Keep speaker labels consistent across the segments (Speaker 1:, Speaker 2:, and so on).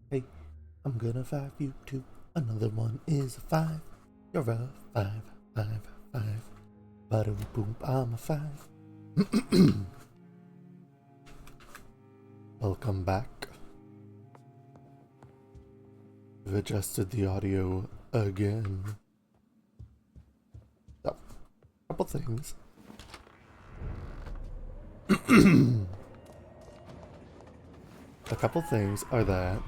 Speaker 1: Hey, I'm gonna 5 you too. Another one is a 5. You're a 5, 5, 5. Bada boom, I'm a 5. Welcome back. We've adjusted the audio again. So, couple things. A couple things are that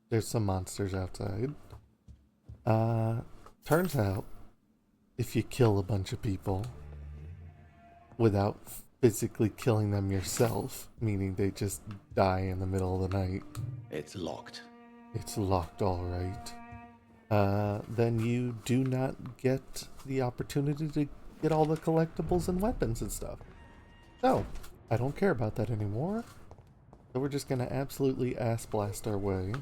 Speaker 1: there's some monsters outside. Turns out, if you kill a bunch of people without physically killing them yourself, meaning they just die in the middle of the night.
Speaker 2: It's locked.
Speaker 1: It's locked, alright. Then you do not get the opportunity to get all the collectibles and weapons and stuff. So, I don't care about that anymore. So we're just gonna absolutely ass blast our way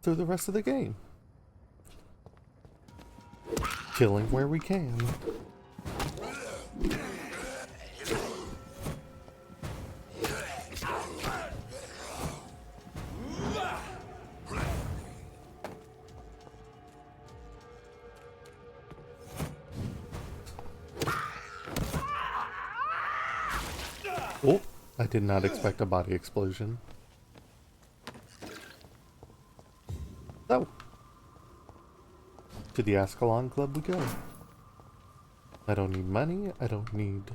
Speaker 1: through the rest of the game. Killing where we can. Oh, I did not expect a body explosion. So, to the Ascalon Club we go. I don't need money, I don't need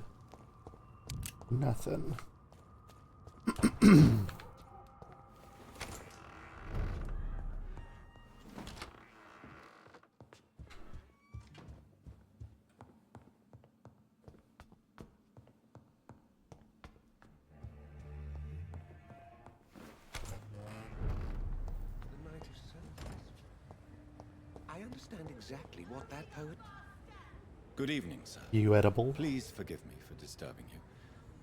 Speaker 1: nothing.
Speaker 3: I understand exactly what that poet...
Speaker 2: Good evening, sir.
Speaker 1: You edible?
Speaker 2: Please forgive me for disturbing you.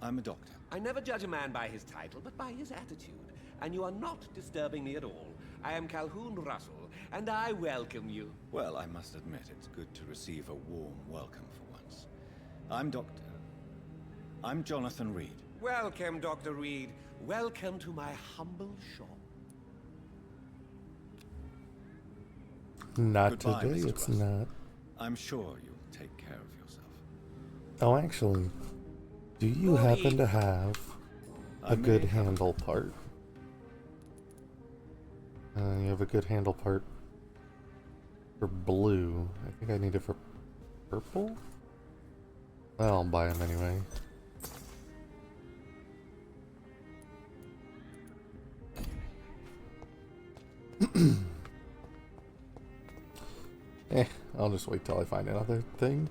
Speaker 2: I'm a doctor.
Speaker 3: I never judge a man by his title, but by his attitude. And you are not disturbing me at all. I am Calhoun Russell, and I welcome you.
Speaker 2: Well, I must admit it's good to receive a warm welcome for once. I'm Jonathan Reed.
Speaker 3: Welcome, Dr. Reed. Welcome to my humble shop.
Speaker 1: Not
Speaker 2: Goodbye,
Speaker 1: today,
Speaker 2: Mr.
Speaker 1: it's
Speaker 2: Russell.
Speaker 1: not.
Speaker 2: I'm sure you'll take care of yourself.
Speaker 1: Oh, actually, do you happen to have a good handle part? You have a good handle part for blue. I think I need it for purple? Well, I'll buy them anyway. I'll just wait till I find another thing.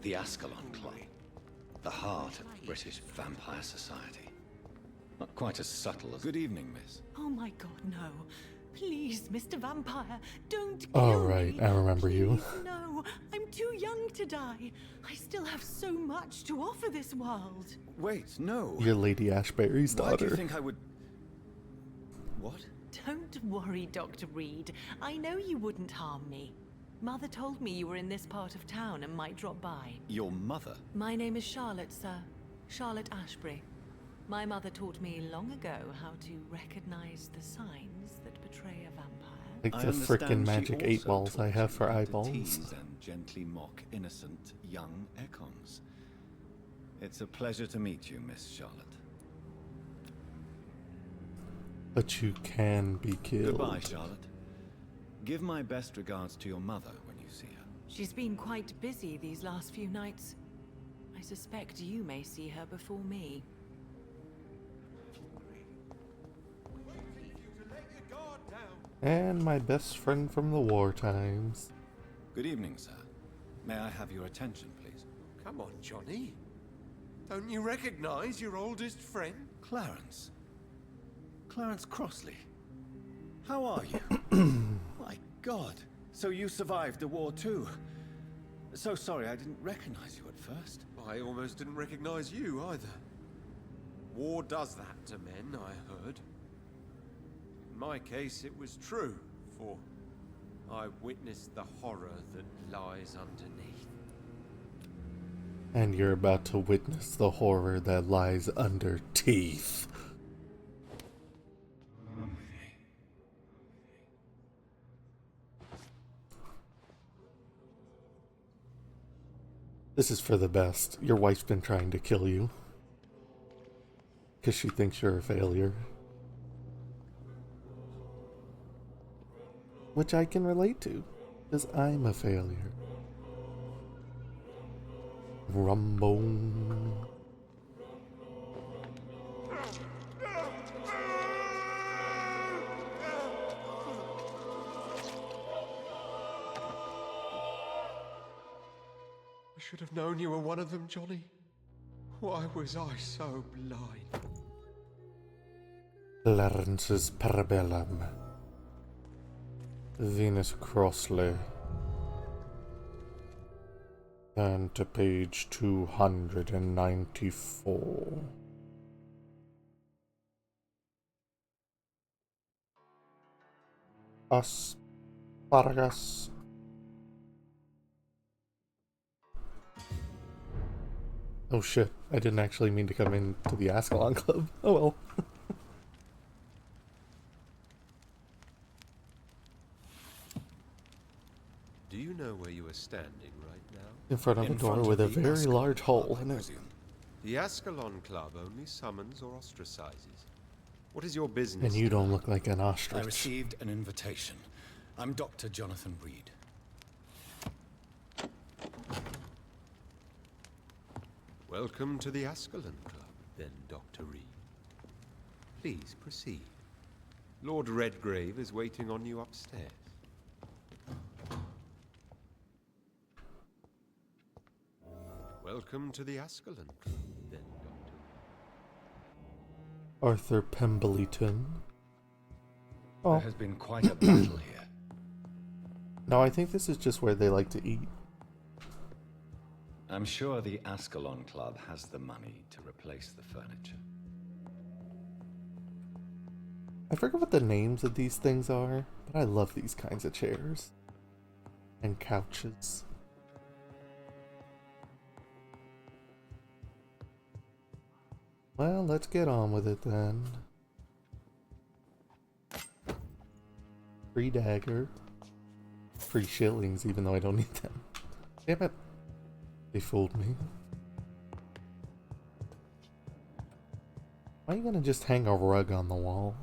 Speaker 2: The Ascalon Club. The heart of British Vampire Society. Not quite as subtle as... Good evening, miss.
Speaker 4: Oh my god, no. Please, Mr. Vampire, don't kill
Speaker 1: Oh, right,
Speaker 4: me.
Speaker 1: I remember you.
Speaker 4: Please, no, I'm too young to die. I still have so much to offer this world.
Speaker 2: Wait, no.
Speaker 1: You're Lady Ashbury's
Speaker 2: Why do you
Speaker 1: daughter.
Speaker 2: think I would... What?
Speaker 4: Don't worry, Dr. Reed. I know you wouldn't harm me. Mother told me you were in this part of town and might drop by.
Speaker 2: Your mother?
Speaker 4: My name is Charlotte, sir. Charlotte Ashbury. My mother taught me long ago how to recognize the signs that betray a vampire.
Speaker 1: Like
Speaker 2: I
Speaker 1: the
Speaker 2: understand
Speaker 1: frickin'
Speaker 2: she
Speaker 1: magic
Speaker 2: also
Speaker 1: 8 balls I
Speaker 2: taught
Speaker 1: have
Speaker 2: you
Speaker 1: for
Speaker 2: how to
Speaker 1: eyeballs.
Speaker 2: tease and gently mock innocent young Ekons. It's a pleasure to meet you, Miss Charlotte.
Speaker 1: But you can be killed.
Speaker 2: Goodbye, Charlotte. Give my best regards to your mother when you see her.
Speaker 4: She's been quite busy these last few nights. I suspect you may see her before me.
Speaker 1: And my best friend from the war times.
Speaker 2: Good evening, sir. May I have your attention, please?
Speaker 3: Come on, Johnny. Don't you recognize your oldest friend?
Speaker 2: Clarence. Clarence Crossley. How are you? My God. So you survived the war too. So sorry I didn't recognize you at first.
Speaker 3: I almost didn't recognize you either. War does that to men, I heard. In my case, it was true, for I witnessed the horror that lies underneath.
Speaker 1: And you're about to witness the horror that lies under teeth. This is for the best. Your wife's been trying to kill you. Because she thinks you're a failure. Which I can relate to. Because I'm a failure. Rumble.
Speaker 3: I should have known you were one of them, Johnny. Why was I so blind?
Speaker 1: Clarence's Parabellum. Venus Crossley. And to page 294. Asparagus. Oh shit, I didn't actually mean to come into the Ascalon Club. Oh well.
Speaker 3: Do you know where you are standing right now?
Speaker 1: In front of a door with a very large hole in it.
Speaker 3: The Ascalon Club only summons or ostracizes. What is your business?
Speaker 1: And you don't look like an
Speaker 2: I
Speaker 1: ostrich.
Speaker 2: received an invitation. I'm Dr. Jonathan Reed.
Speaker 3: Welcome to the Ascalon Club, then, Dr. Reed. Please proceed. Lord Redgrave is waiting on you upstairs. Welcome to the Ascalon Club, then, Dr.
Speaker 1: Arthur Pemberleyton. Oh,
Speaker 2: There has been quite a battle here.
Speaker 1: no, I think this is just where they like to eat.
Speaker 2: I'm sure the Ascalon Club has the money to replace the furniture.
Speaker 1: I forget what the names of these things are, but I love these kinds of chairs. And couches. Well, let's get on with it then. Free dagger. Free shillings, even though I don't need them. Damn it. They fooled me. Why are you gonna just hang a rug on the wall?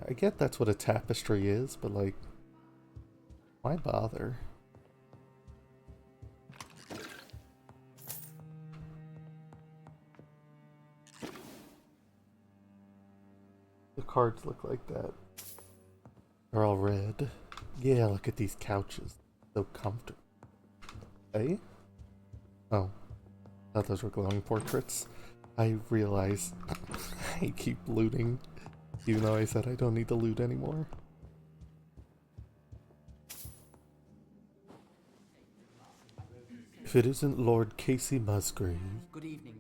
Speaker 1: I get that's what a tapestry is, but like, why bother? The cards look like that. They're all red. Yeah, look at these couches. So comfortable. Hey? Oh. Thought those were glowing portraits. I realize I keep looting, even though I said I don't need to loot anymore. If it isn't Lord Casey Musgrave.
Speaker 5: Good evening.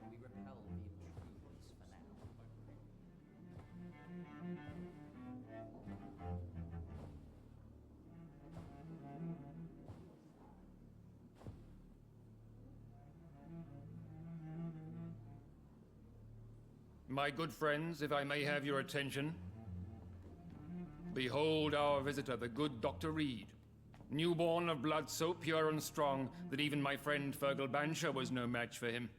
Speaker 5: We repel the intruders for now.
Speaker 6: My good friends, if I may have your attention. Behold our visitor, the good Dr. Reed. Newborn of blood so pure and strong that even my friend Fergal Bansher was no match for him.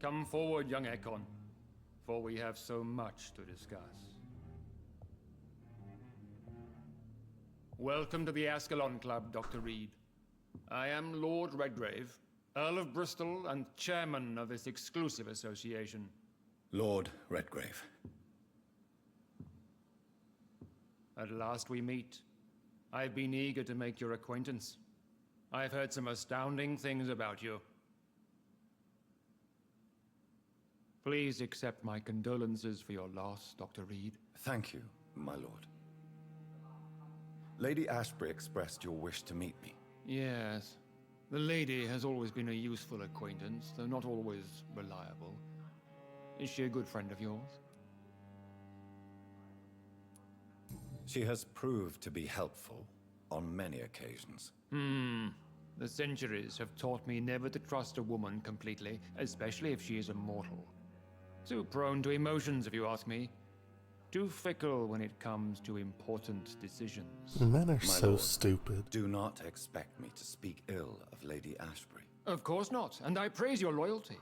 Speaker 6: Come forward, young Ekon, for we have so much to discuss. Welcome to the Ascalon Club, Dr. Reed. I am Lord Redgrave, Earl of Bristol and chairman of this exclusive association.
Speaker 2: Lord Redgrave.
Speaker 6: At last we meet. I've been eager to make your acquaintance. I've heard some astounding things about you. Please accept my condolences for your loss, Dr. Reed.
Speaker 2: Thank you, my lord. Lady Ashbury expressed your wish to meet me.
Speaker 6: Yes. The lady has always been a useful acquaintance, though not always reliable. Is she a good friend of yours?
Speaker 2: She has proved to be helpful on many occasions.
Speaker 6: The centuries have taught me never to trust a woman completely, especially if she is a mortal. Too prone to emotions, if you ask me. Too fickle when it comes to important decisions.
Speaker 1: Men are
Speaker 2: My
Speaker 1: so
Speaker 2: lord,
Speaker 1: stupid.
Speaker 2: Do not expect me to speak ill of Lady Ashbury.
Speaker 6: Of course not, and I praise your loyalty.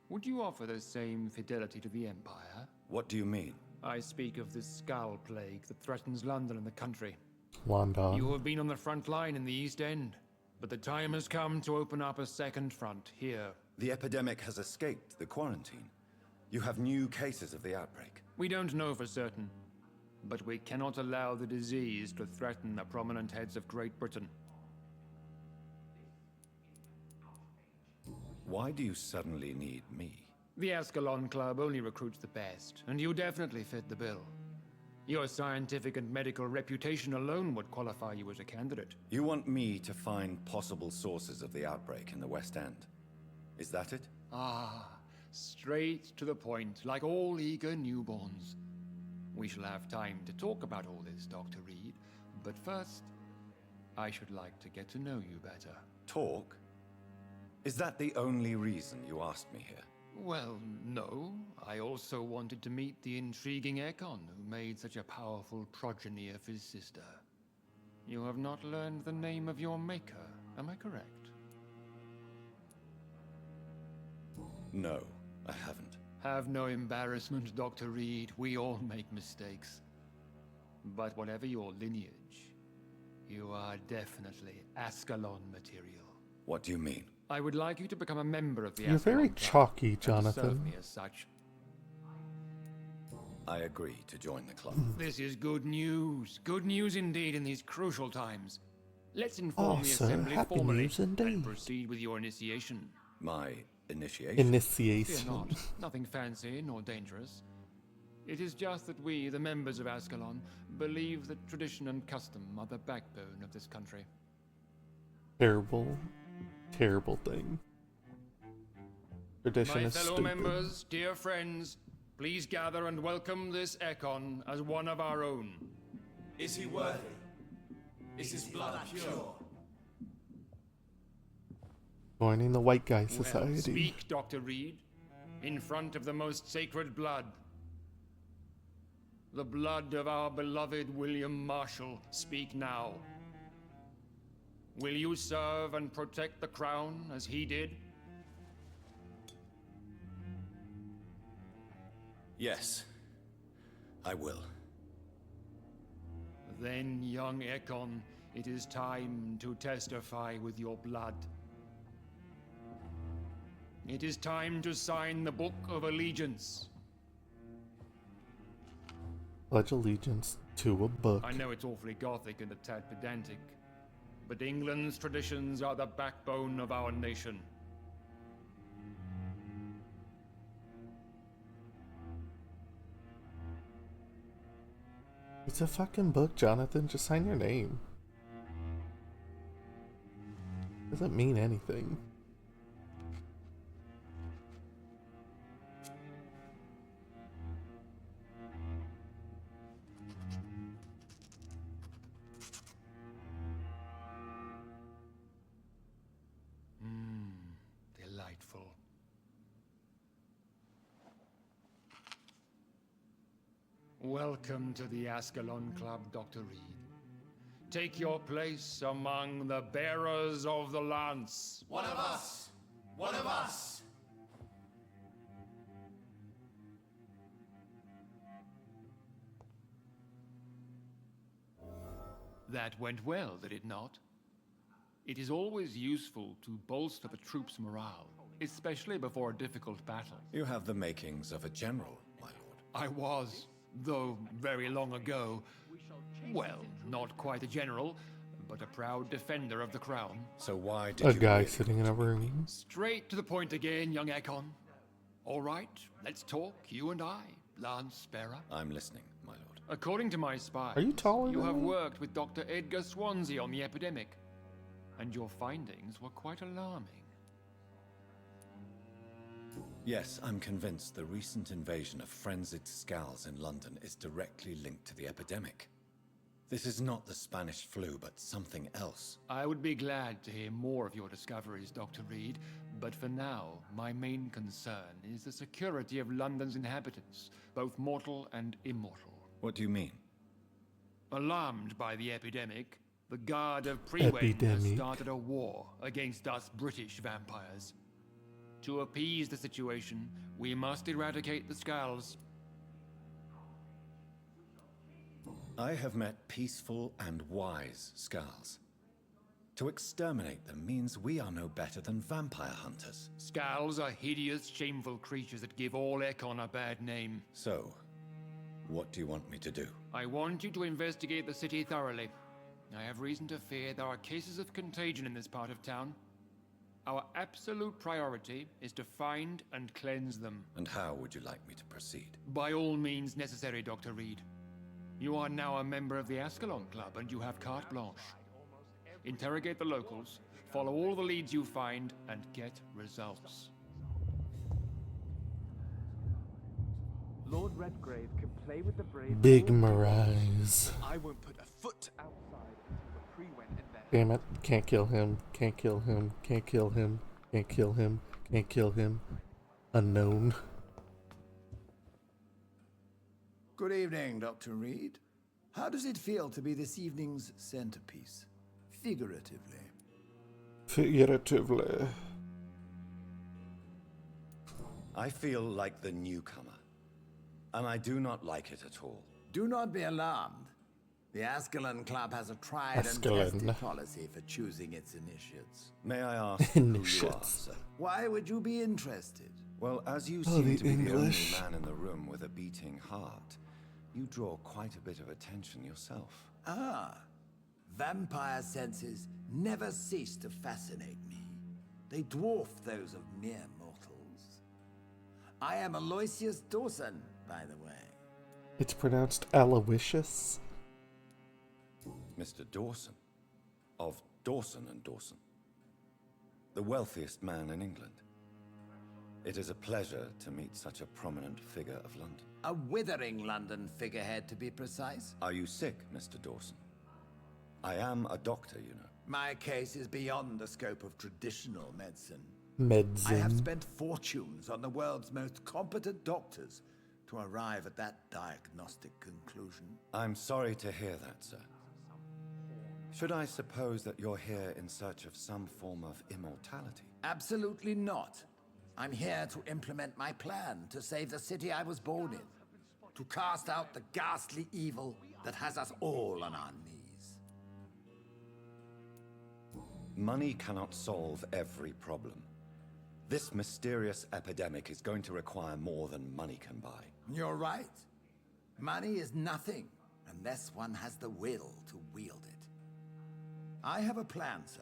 Speaker 6: Would you offer the same fidelity to the Empire?
Speaker 2: What do you mean?
Speaker 6: I speak of the Skull Plague that threatens London and the country.
Speaker 1: London.
Speaker 6: You have been on the front line in the East End, but the time has come to open up a second front here.
Speaker 2: The epidemic has escaped the quarantine. You have new cases of the outbreak.
Speaker 6: We don't know for certain, but we cannot allow the disease to threaten the prominent heads of Great Britain.
Speaker 2: Why do you suddenly need me?
Speaker 6: The Ascalon Club only recruits the best, and you definitely fit the bill. Your scientific and medical reputation alone would qualify you as a candidate.
Speaker 2: You want me to find possible sources of the outbreak in the West End. Is that it?
Speaker 6: Ah, straight to the point, like all eager newborns. We shall have time to talk about all this, Dr. Reed, but first, I should like to get to know you better.
Speaker 2: Talk? Is that the only reason you asked me here?
Speaker 6: Well, no. I also wanted to meet the intriguing Ekon, who made such a powerful progeny of his sister. You have not learned the name of your maker, am I correct?
Speaker 2: No, I haven't.
Speaker 6: Have no embarrassment, Dr. Reed. We all make mistakes. But whatever your lineage, you are definitely Ascalon material.
Speaker 2: What do you mean?
Speaker 6: I would like you to become a member of the
Speaker 1: You're
Speaker 6: Ascalon
Speaker 1: very
Speaker 6: Club,
Speaker 1: chalky,
Speaker 6: and to serve
Speaker 1: Jonathan.
Speaker 6: me as such.
Speaker 2: I agree to join the club.
Speaker 6: This is good news. Good news indeed in these crucial times. Let's inform
Speaker 1: Oh,
Speaker 6: the
Speaker 1: sir,
Speaker 6: assembly
Speaker 1: happy
Speaker 6: formally
Speaker 1: news indeed.
Speaker 6: and proceed with your initiation.
Speaker 2: My initiation?
Speaker 6: Fear
Speaker 1: Initiation.
Speaker 6: not. Nothing fancy nor dangerous. It is just that we, the members of Ascalon, believe that tradition and custom are the backbone of this country.
Speaker 1: Terrible, terrible thing. Tradition
Speaker 6: My
Speaker 1: is
Speaker 6: fellow
Speaker 1: stupid.
Speaker 6: members, dear friends, please gather and welcome this Ekon as one of our own.
Speaker 7: Is he worthy? Is his blood pure?
Speaker 1: Joining the White Guy
Speaker 6: Well,
Speaker 1: Society.
Speaker 6: speak, Dr. Reed, in front of the most sacred blood. The blood of our beloved William Marshall. Speak now. Will you serve and protect the crown as he did?
Speaker 2: Yes, I will.
Speaker 6: Then, young Ekon, it is time to testify with your blood. It is time to sign the Book of Allegiance.
Speaker 1: Pledge allegiance to a book.
Speaker 6: I know it's awfully gothic and a tad pedantic, but England's traditions are the backbone of our nation.
Speaker 1: It's a fucking book, Jonathan. Just sign your name. Doesn't mean anything.
Speaker 6: Delightful. Welcome to the Ascalon Club, Dr. Reed. Take your place among the bearers of the lance.
Speaker 7: One of us! One of us!
Speaker 6: That went well, did it not? It is always useful to bolster the troops' morale, especially before a difficult battle.
Speaker 2: You have the makings of a general, my lord.
Speaker 6: I was, though very long ago, well, not quite a general, but a proud defender of the crown.
Speaker 2: So why did
Speaker 1: A
Speaker 2: you
Speaker 1: guy
Speaker 2: really
Speaker 1: sitting in a room.
Speaker 6: Straight to the point again, young Ekon. All right, let's talk, you and I, Lance Sparrow.
Speaker 2: I'm listening, my lord.
Speaker 6: According to my spies,
Speaker 1: Are you taller
Speaker 6: you
Speaker 1: than
Speaker 6: have
Speaker 1: me?
Speaker 6: worked with Dr. Edgar Swansea on the epidemic, and your findings were quite alarming.
Speaker 2: Yes, I'm convinced the recent invasion of frenzied skulls in London is directly linked to the epidemic. This is not the Spanish flu, but something else.
Speaker 6: I would be glad to hear more of your discoveries, Dr. Reed, but for now, my main concern is the security of London's inhabitants, both mortal and immortal.
Speaker 2: What do you mean?
Speaker 6: Alarmed by the epidemic, the Guard of Priwen has started a war against us British vampires. To appease the situation, we must eradicate the Skulls.
Speaker 2: I have met peaceful and wise Skulls. To exterminate them means we are no better than vampire hunters.
Speaker 6: Skulls are hideous, shameful creatures that give all Ekon a bad name.
Speaker 2: So, what do you want me to do?
Speaker 6: I want you to investigate the city thoroughly. I have reason to fear there are cases of contagion in this part of town. Our absolute priority is to find and cleanse them.
Speaker 2: And how would you like me to proceed?
Speaker 6: By all means necessary, Dr. Reed. You are now a member of the Ascalon Club and you have carte blanche. Interrogate the locals, follow all the leads you find, and get results.
Speaker 8: Lord Redgrave can play with the brave.
Speaker 1: Big Mirage.
Speaker 8: I won't put a foot outside until the pre-went in there.
Speaker 1: Damn it. Can't kill him. Can't kill him. Can't kill him. Can't kill him. Can't kill him. Unknown.
Speaker 2: Good evening, Dr. Reed. How does it feel to be this evening's centerpiece? Figuratively.
Speaker 1: Figuratively.
Speaker 2: I feel like the newcomer, and I do not like it at all.
Speaker 9: Do not be alarmed. The Ascalon Club has a tried and
Speaker 1: Ascalon.
Speaker 9: tested policy for choosing its initiates.
Speaker 2: May I ask who you are,
Speaker 1: Initiates.
Speaker 2: sir?
Speaker 9: Why would you be interested?
Speaker 2: Well, as you
Speaker 1: Oh,
Speaker 2: seem
Speaker 1: the
Speaker 2: to be the only
Speaker 1: English.
Speaker 2: man in the room with a beating heart, you draw quite a bit of attention yourself.
Speaker 9: Ah, vampire senses never cease to fascinate me. They dwarf those of mere mortals. I am Aloysius Dawson, by the way.
Speaker 1: It's pronounced Aloysius.
Speaker 2: Mr. Dawson, of Dawson and Dawson, the wealthiest man in England. It is a pleasure to meet such a prominent figure of London.
Speaker 9: A withering London figurehead, to be precise.
Speaker 2: Are you sick, Mr. Dawson? I am a doctor, you know.
Speaker 9: My case is beyond the scope of traditional medicine.
Speaker 1: Medicine.
Speaker 9: I have spent fortunes on the world's most competent doctors to arrive at that diagnostic conclusion.
Speaker 2: I'm sorry to hear that, sir. Should I suppose that you're here in search of some form of immortality?
Speaker 9: Absolutely not. I'm here to implement my plan to save the city I was born in. To cast out the ghastly evil that has us all on our knees.
Speaker 2: Money cannot solve every problem. This mysterious epidemic is going to require more than money can buy.
Speaker 9: You're right. Money is nothing unless one has the will to wield it. I have a plan, sir.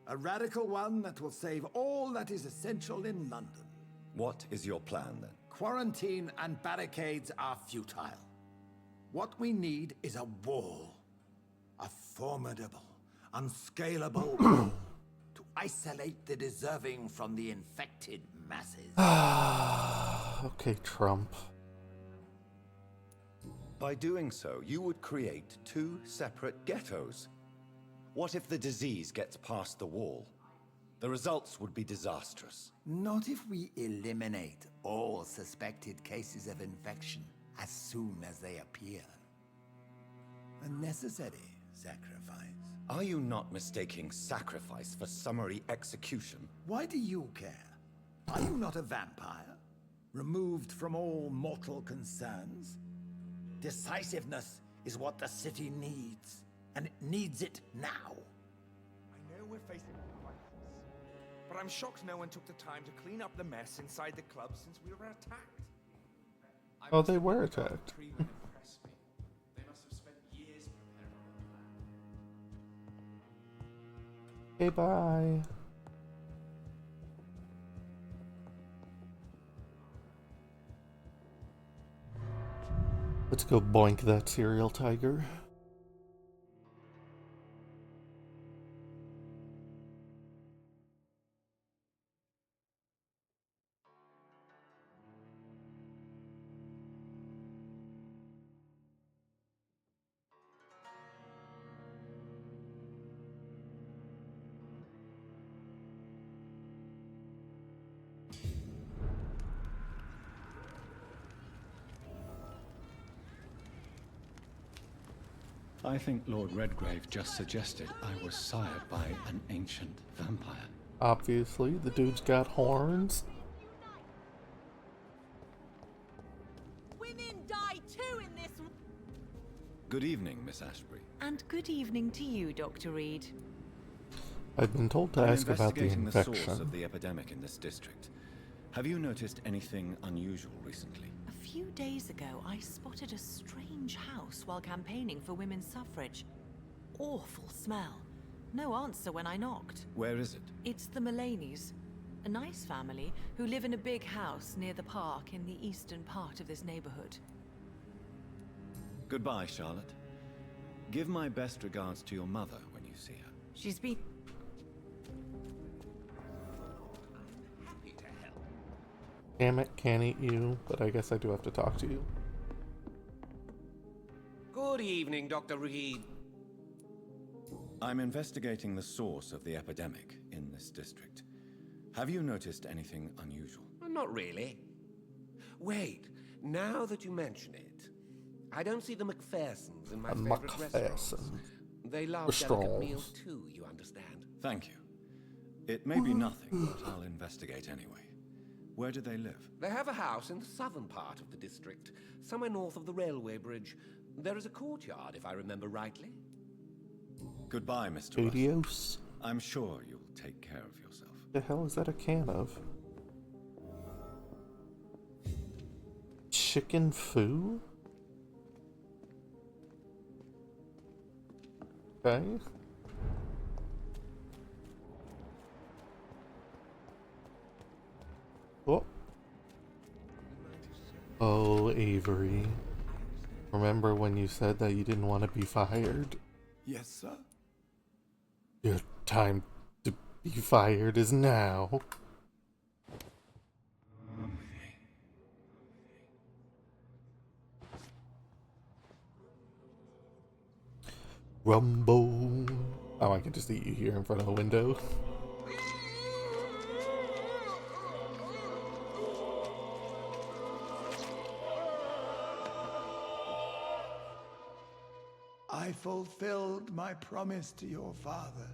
Speaker 9: A radical one that will save all that is essential in London.
Speaker 2: What is your plan, then?
Speaker 9: Quarantine and barricades are futile. What we need is a wall. A formidable, unscalable wall to isolate the deserving from the infected masses.
Speaker 1: Okay, Trump.
Speaker 2: By doing so, you would create two separate ghettos. What if the disease gets past the wall? The results would be disastrous.
Speaker 9: Not if we eliminate all suspected cases of infection as soon as they appear. A necessary sacrifice.
Speaker 2: Are you not mistaking sacrifice for summary execution?
Speaker 9: Why do you care? Are you not a vampire? Removed from all mortal concerns? Decisiveness is what the city needs, and it needs it now.
Speaker 8: I know we're facing a crisis, but I'm shocked no one took the time to clean up the mess inside the club since we were attacked.
Speaker 1: Oh, they were attacked.
Speaker 7: They must have spent years preparing a plan.
Speaker 1: Okay, bye. Let's go boink that cereal tiger.
Speaker 2: I think Lord Redgrave just suggested I was sired by an ancient vampire.
Speaker 1: Obviously, the dude's got horns.
Speaker 4: Women die too in this.
Speaker 2: Good evening, Miss Ashbury.
Speaker 4: And good evening to you, Dr. Reed.
Speaker 1: I've been told to
Speaker 2: I'm
Speaker 1: ask about the
Speaker 2: investigating the source
Speaker 1: infection.
Speaker 2: of the epidemic in this district. Have you noticed anything unusual recently?
Speaker 4: A few days ago, I spotted a strange house while campaigning for women's suffrage. Awful smell. No answer when I knocked.
Speaker 2: Where is it?
Speaker 4: It's the Mullaneys, a nice family who live in a big house near the park in the eastern part of this neighborhood.
Speaker 2: Goodbye, Charlotte. Give my best regards to your mother when you see her.
Speaker 4: She's been...
Speaker 1: Damn it, can't eat you, but I guess I do have to talk to you.
Speaker 7: Good evening, Dr. Reed.
Speaker 2: I'm investigating the source of the epidemic in this district. Have you noticed anything unusual?
Speaker 7: Not really. Wait, now that you mention it, I don't see the McPhersons in my favorite restaurants. They love delicate meals too, you understand.
Speaker 2: Thank you. It may be nothing, but I'll investigate anyway. Where do they live?
Speaker 7: They have a house in the southern part of the district, somewhere north of the railway bridge. There is a courtyard, if I remember rightly.
Speaker 2: Goodbye, Mr. Russ.
Speaker 1: Adios.
Speaker 2: I'm sure you'll take care of yourself.
Speaker 1: The hell is that a can of? Chicken foo? Okay. Oh. Oh, Avery. Remember when you said that you didn't want to be fired?
Speaker 2: Yes, sir?
Speaker 1: Your time to be fired is now. Rumble. Oh, I can just eat you here in front of a window.
Speaker 10: I fulfilled my promise to your father.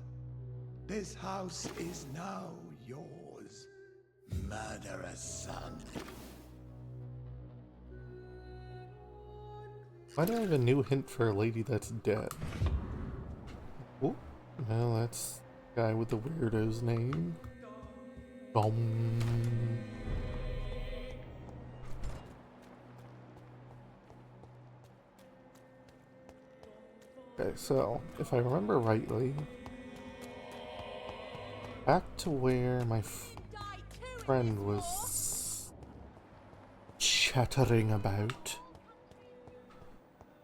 Speaker 10: This house is now yours, murderous son.
Speaker 1: Why do I have a new hint for a lady that's dead? Oh, well, that's the guy with the weirdo's name. Okay, so, if I remember rightly, back to where my friend was chattering about.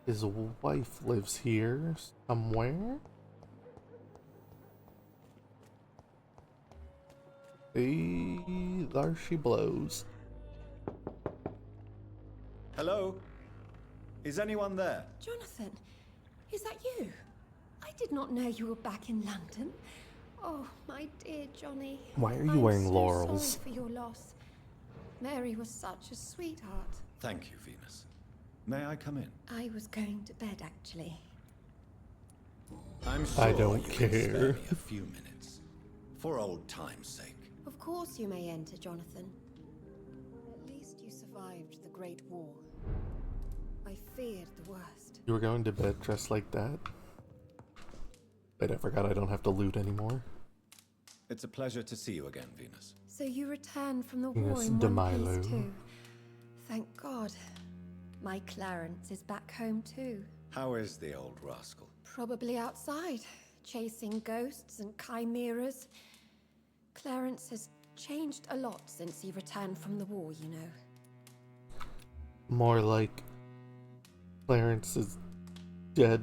Speaker 1: His wife lives here somewhere. Hey, there she blows.
Speaker 2: Hello? Is anyone there?
Speaker 11: Jonathan, is that you? I did not know you were back in London. Oh, my dear Johnny.
Speaker 1: Why are you
Speaker 11: I'm
Speaker 1: wearing
Speaker 11: so
Speaker 1: laurels?
Speaker 11: Sorry for your loss. Mary was such a sweetheart.
Speaker 2: Thank you, Venus. May I come in?
Speaker 11: I was going to bed, actually.
Speaker 2: I'm sure
Speaker 1: I don't
Speaker 2: you can spare
Speaker 1: care.
Speaker 2: me a few minutes. For old time's sake.
Speaker 11: Of course you may enter, Jonathan. At least you survived the Great War. I feared the worst.
Speaker 1: You were going to bed dressed like that? Wait, I forgot I don't have to loot anymore.
Speaker 2: It's a pleasure to see you again, Venus.
Speaker 11: So you returned from the war
Speaker 1: Venus
Speaker 11: in
Speaker 1: de
Speaker 11: one
Speaker 1: Milo.
Speaker 11: piece too. Thank God. My Clarence is back home too.
Speaker 2: How is the old rascal?
Speaker 11: Probably outside, chasing ghosts and chimeras. Clarence has changed a lot since he returned from the war, you know.
Speaker 1: More like Clarence is dead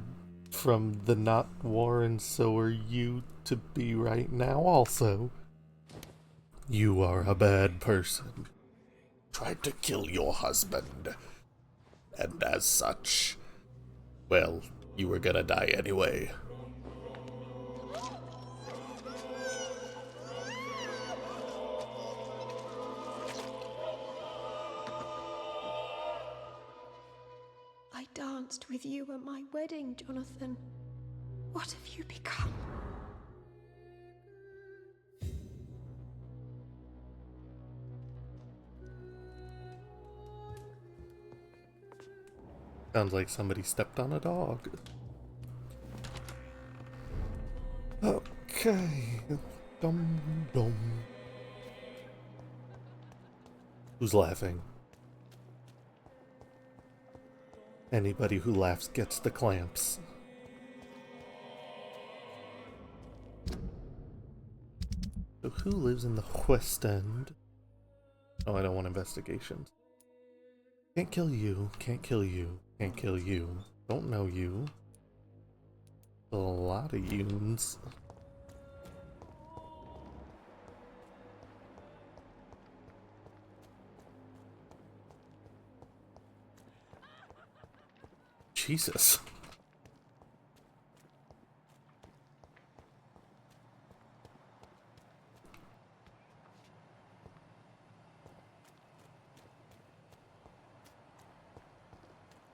Speaker 1: from the not war, and so are you to be right now also. You are a bad person. Tried to kill your husband. And as such, well, you were gonna die anyway.
Speaker 11: I danced danced with you at my wedding, Jonathan. What have you become?
Speaker 1: Sounds like somebody stepped on a dog. Okay. Dum dum. Who's laughing? Anybody who laughs gets the clamps. So who lives in the West End? Oh, I don't want investigations. Can't kill you, can't kill you, can't kill you. Don't know you. A lot of yoons. Jesus.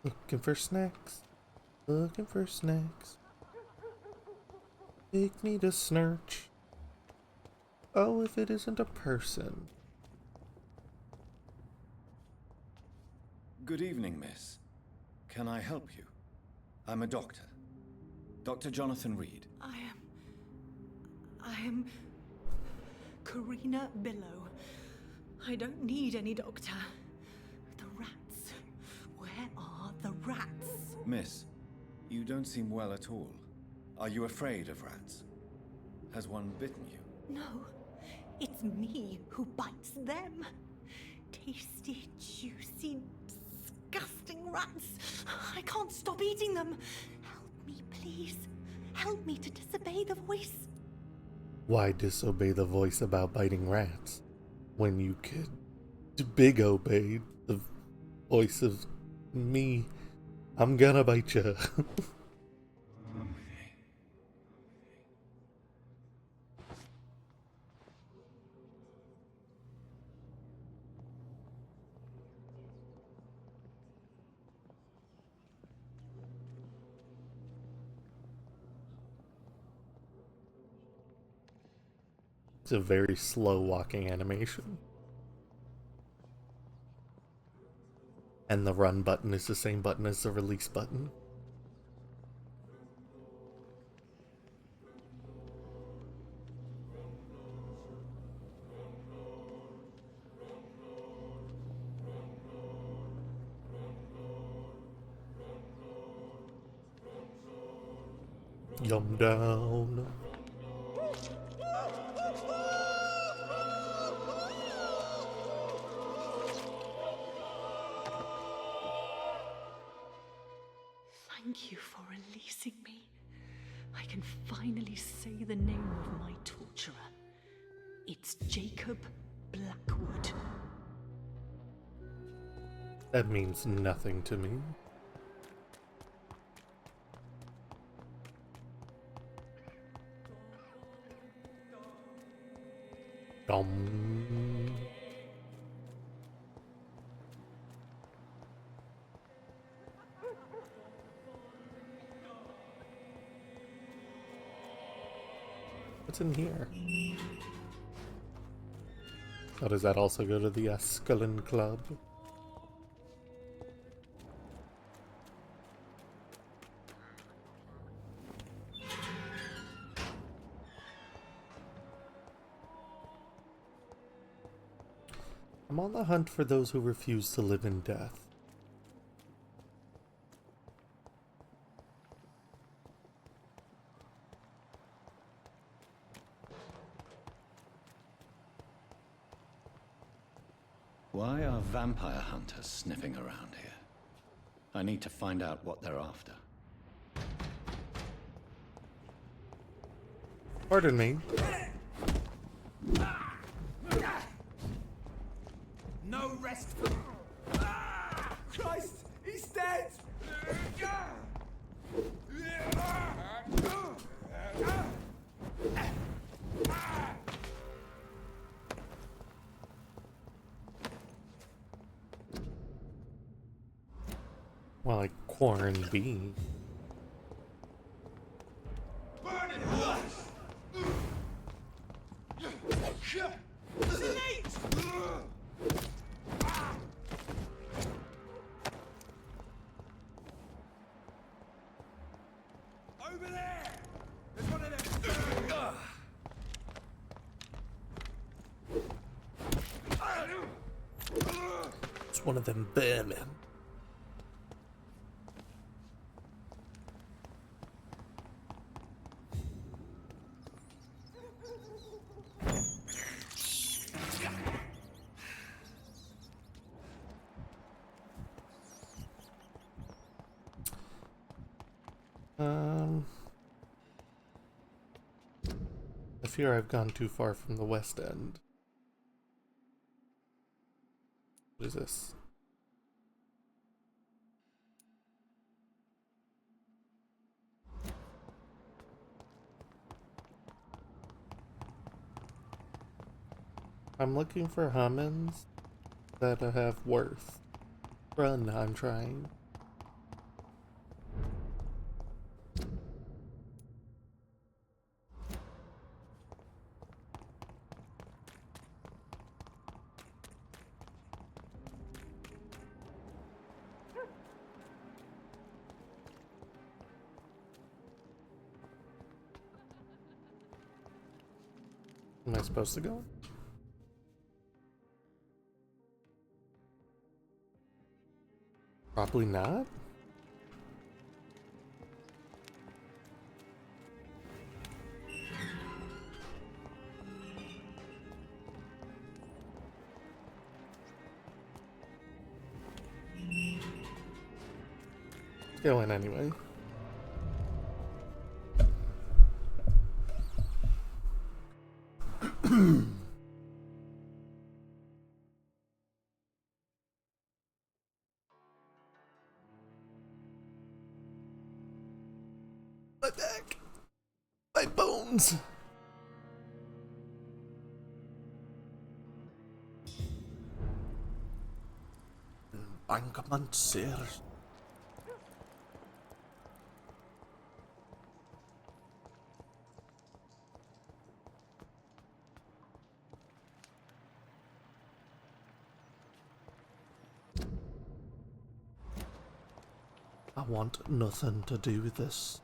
Speaker 1: Looking for snacks. Looking for snacks. Take me to Snurch. Oh, if it isn't a person.
Speaker 2: Good evening, miss. Can I help you? I'm a doctor. Dr. Jonathan Reed.
Speaker 4: I am Karina Billow. I don't need any doctor. The rats. Where are the rats?
Speaker 2: Miss, you don't seem well at all. Are you afraid of rats? Has one bitten you?
Speaker 4: No, it's me who bites them. Tasty, juicy, disgusting rats. I can't stop eating them. Help me, please. Help me to disobey the voice.
Speaker 1: Why disobey the voice about biting rats when you could big obey the voice of me? I'm gonna bite you. It's a very slow walking animation. And the run button is the same button as the release button. Yum down.
Speaker 4: Thank you for releasing me. I can finally say the name of my torturer. It's Jacob Blackwood.
Speaker 1: That means nothing to me. Dum. What's in here? Oh, does that also go to the Ascalon Club? I'm on the hunt for those who refuse to live in death.
Speaker 2: Why are vampire hunters sniffing around here? I need to find out what they're after.
Speaker 1: Pardon me.
Speaker 8: No rest for... Christ! He's dead!
Speaker 1: Well, I Corn bean.
Speaker 8: Over there! There's one of them!
Speaker 1: It's one of them bear men. I fear I've gone too far from the west end. What is this? I'm looking for humans that have worth. Run, I'm trying. Am I supposed to go? Probably not. Let's go in anyway. My back! My bones! Embankment, sir. I want nothing to do with this.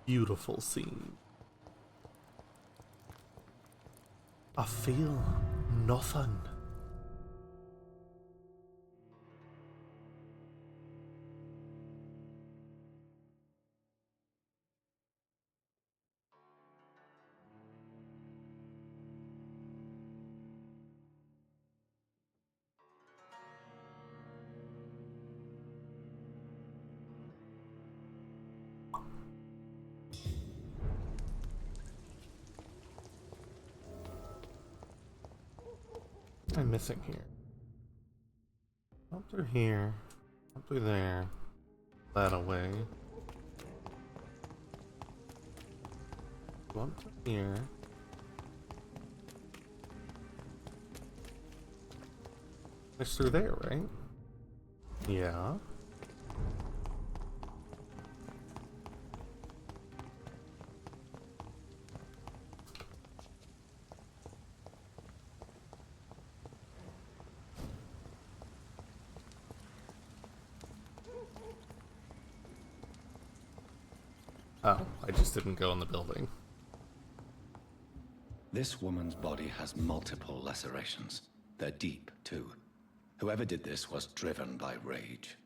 Speaker 1: Beautiful scene. I feel nothing. I'm missing here. Up through here. Up through there. That away. Go up through here. It's through there, right? Yeah. Oh, I just didn't go in the building.
Speaker 2: This woman's body has multiple lacerations. They're deep, too. Whoever did this was driven by rage.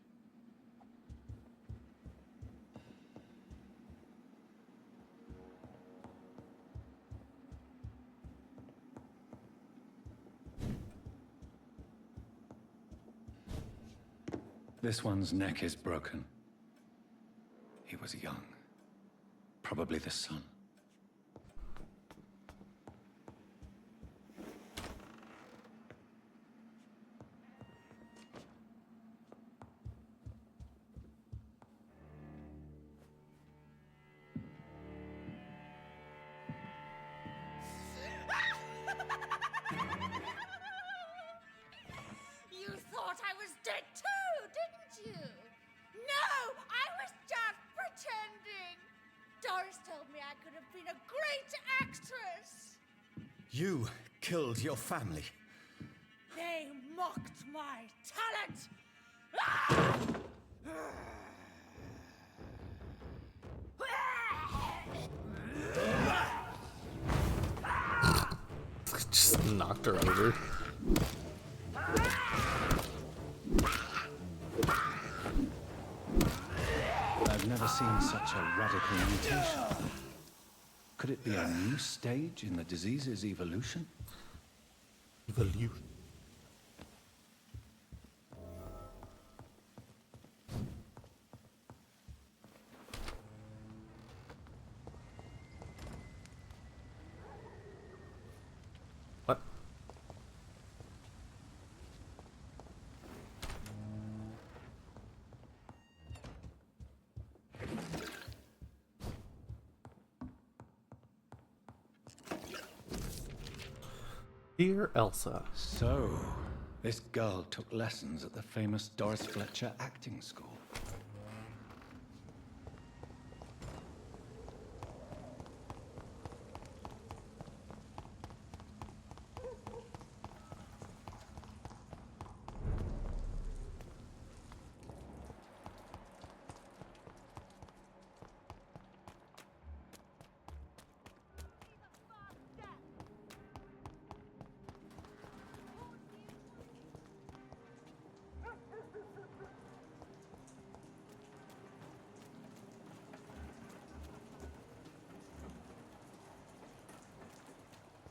Speaker 2: This one's neck is broken. He was young. Probably the son.
Speaker 12: Doris told me I could have been a great actress.
Speaker 2: You killed your family.
Speaker 12: They mocked my talent. Ah!
Speaker 1: Just knocked her over.
Speaker 13: I've never seen such a radical mutation. Could it be a new stage in the disease's evolution?
Speaker 1: Evolution. What? Dear Elsa.
Speaker 13: So, this girl took lessons at the famous Doris Fletcher acting school.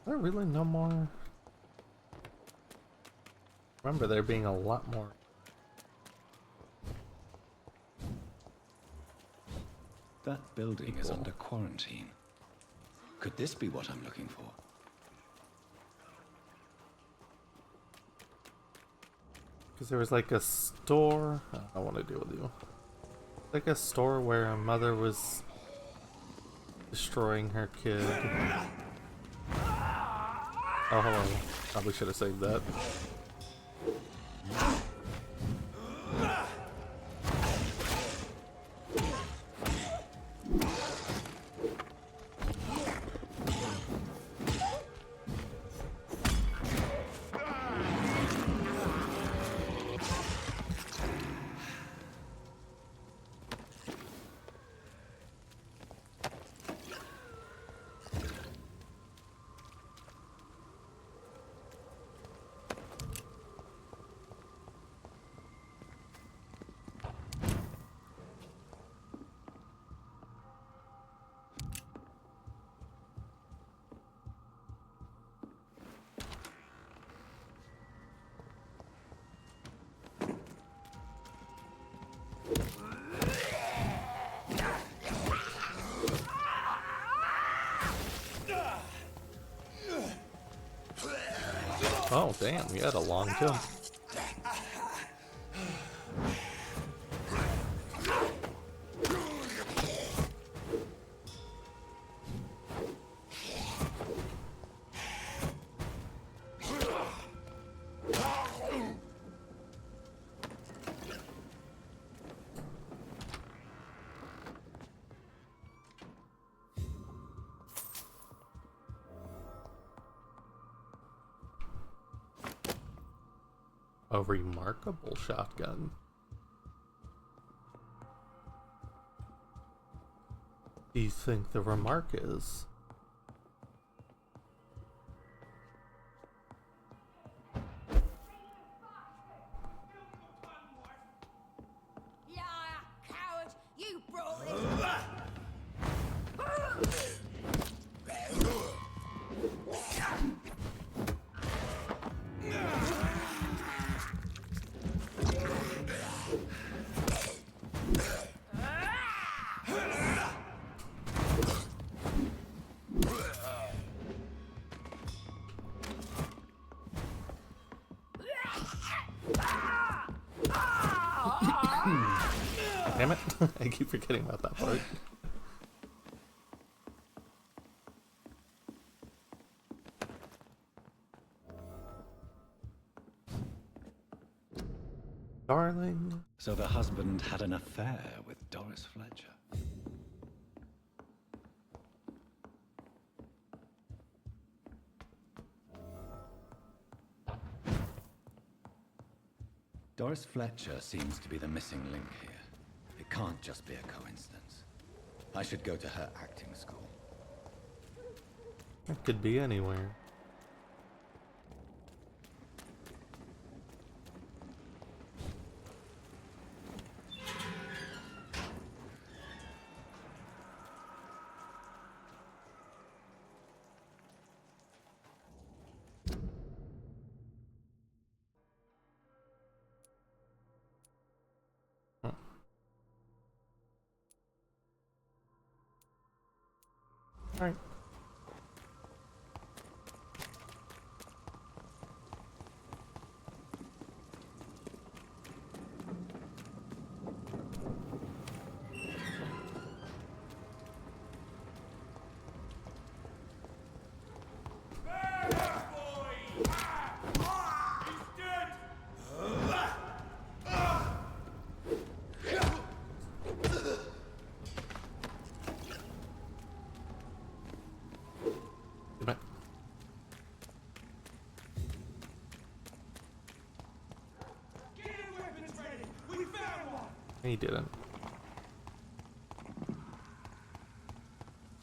Speaker 1: There really no more? Remember there being a lot more.
Speaker 13: That building is under quarantine. Could this be what I'm looking for?
Speaker 1: Because there was like a store. I don't want to deal with you. Like a store where a mother was destroying her kid. Oh, hold on. Probably should have saved that. Oh, damn, you had a long jump. A remarkable shotgun. Do you think the remark is?
Speaker 12: Liar, coward, you brought this.
Speaker 1: Damn it. I keep forgetting about that part. Darling.
Speaker 13: So the husband had an affair with Doris Fletcher. Doris Fletcher seems to be the missing link here. It can't just be a coincidence. I should go to her acting school.
Speaker 1: It could be anywhere. Alright. He didn't.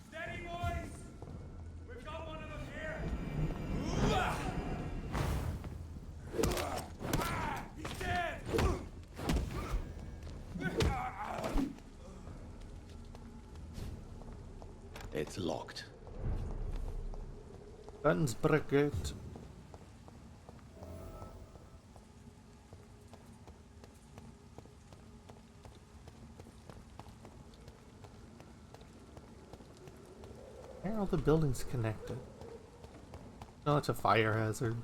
Speaker 8: Steady, boys! We've got one of them here! He's dead!
Speaker 13: It's locked.
Speaker 1: Guns bricket. Why are all the buildings connected? No, it's a fire hazard.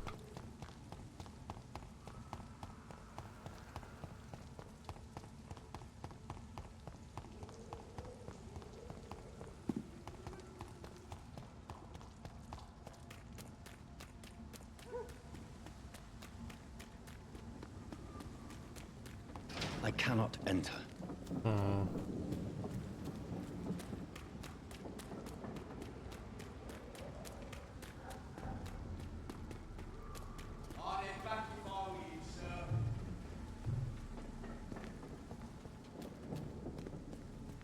Speaker 13: I cannot enter.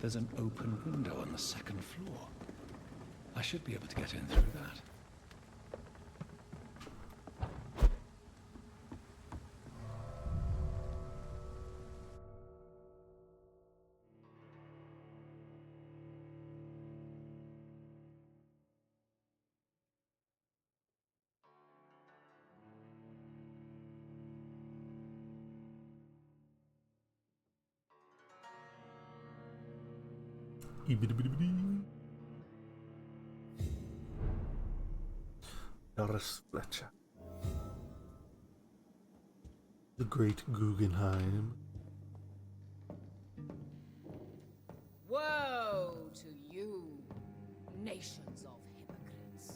Speaker 13: There's an open window on the second floor. I should be able to get in through that.
Speaker 1: Doris Fletcher. The Great Guggenheim.
Speaker 12: Woe to you, nations of hypocrites.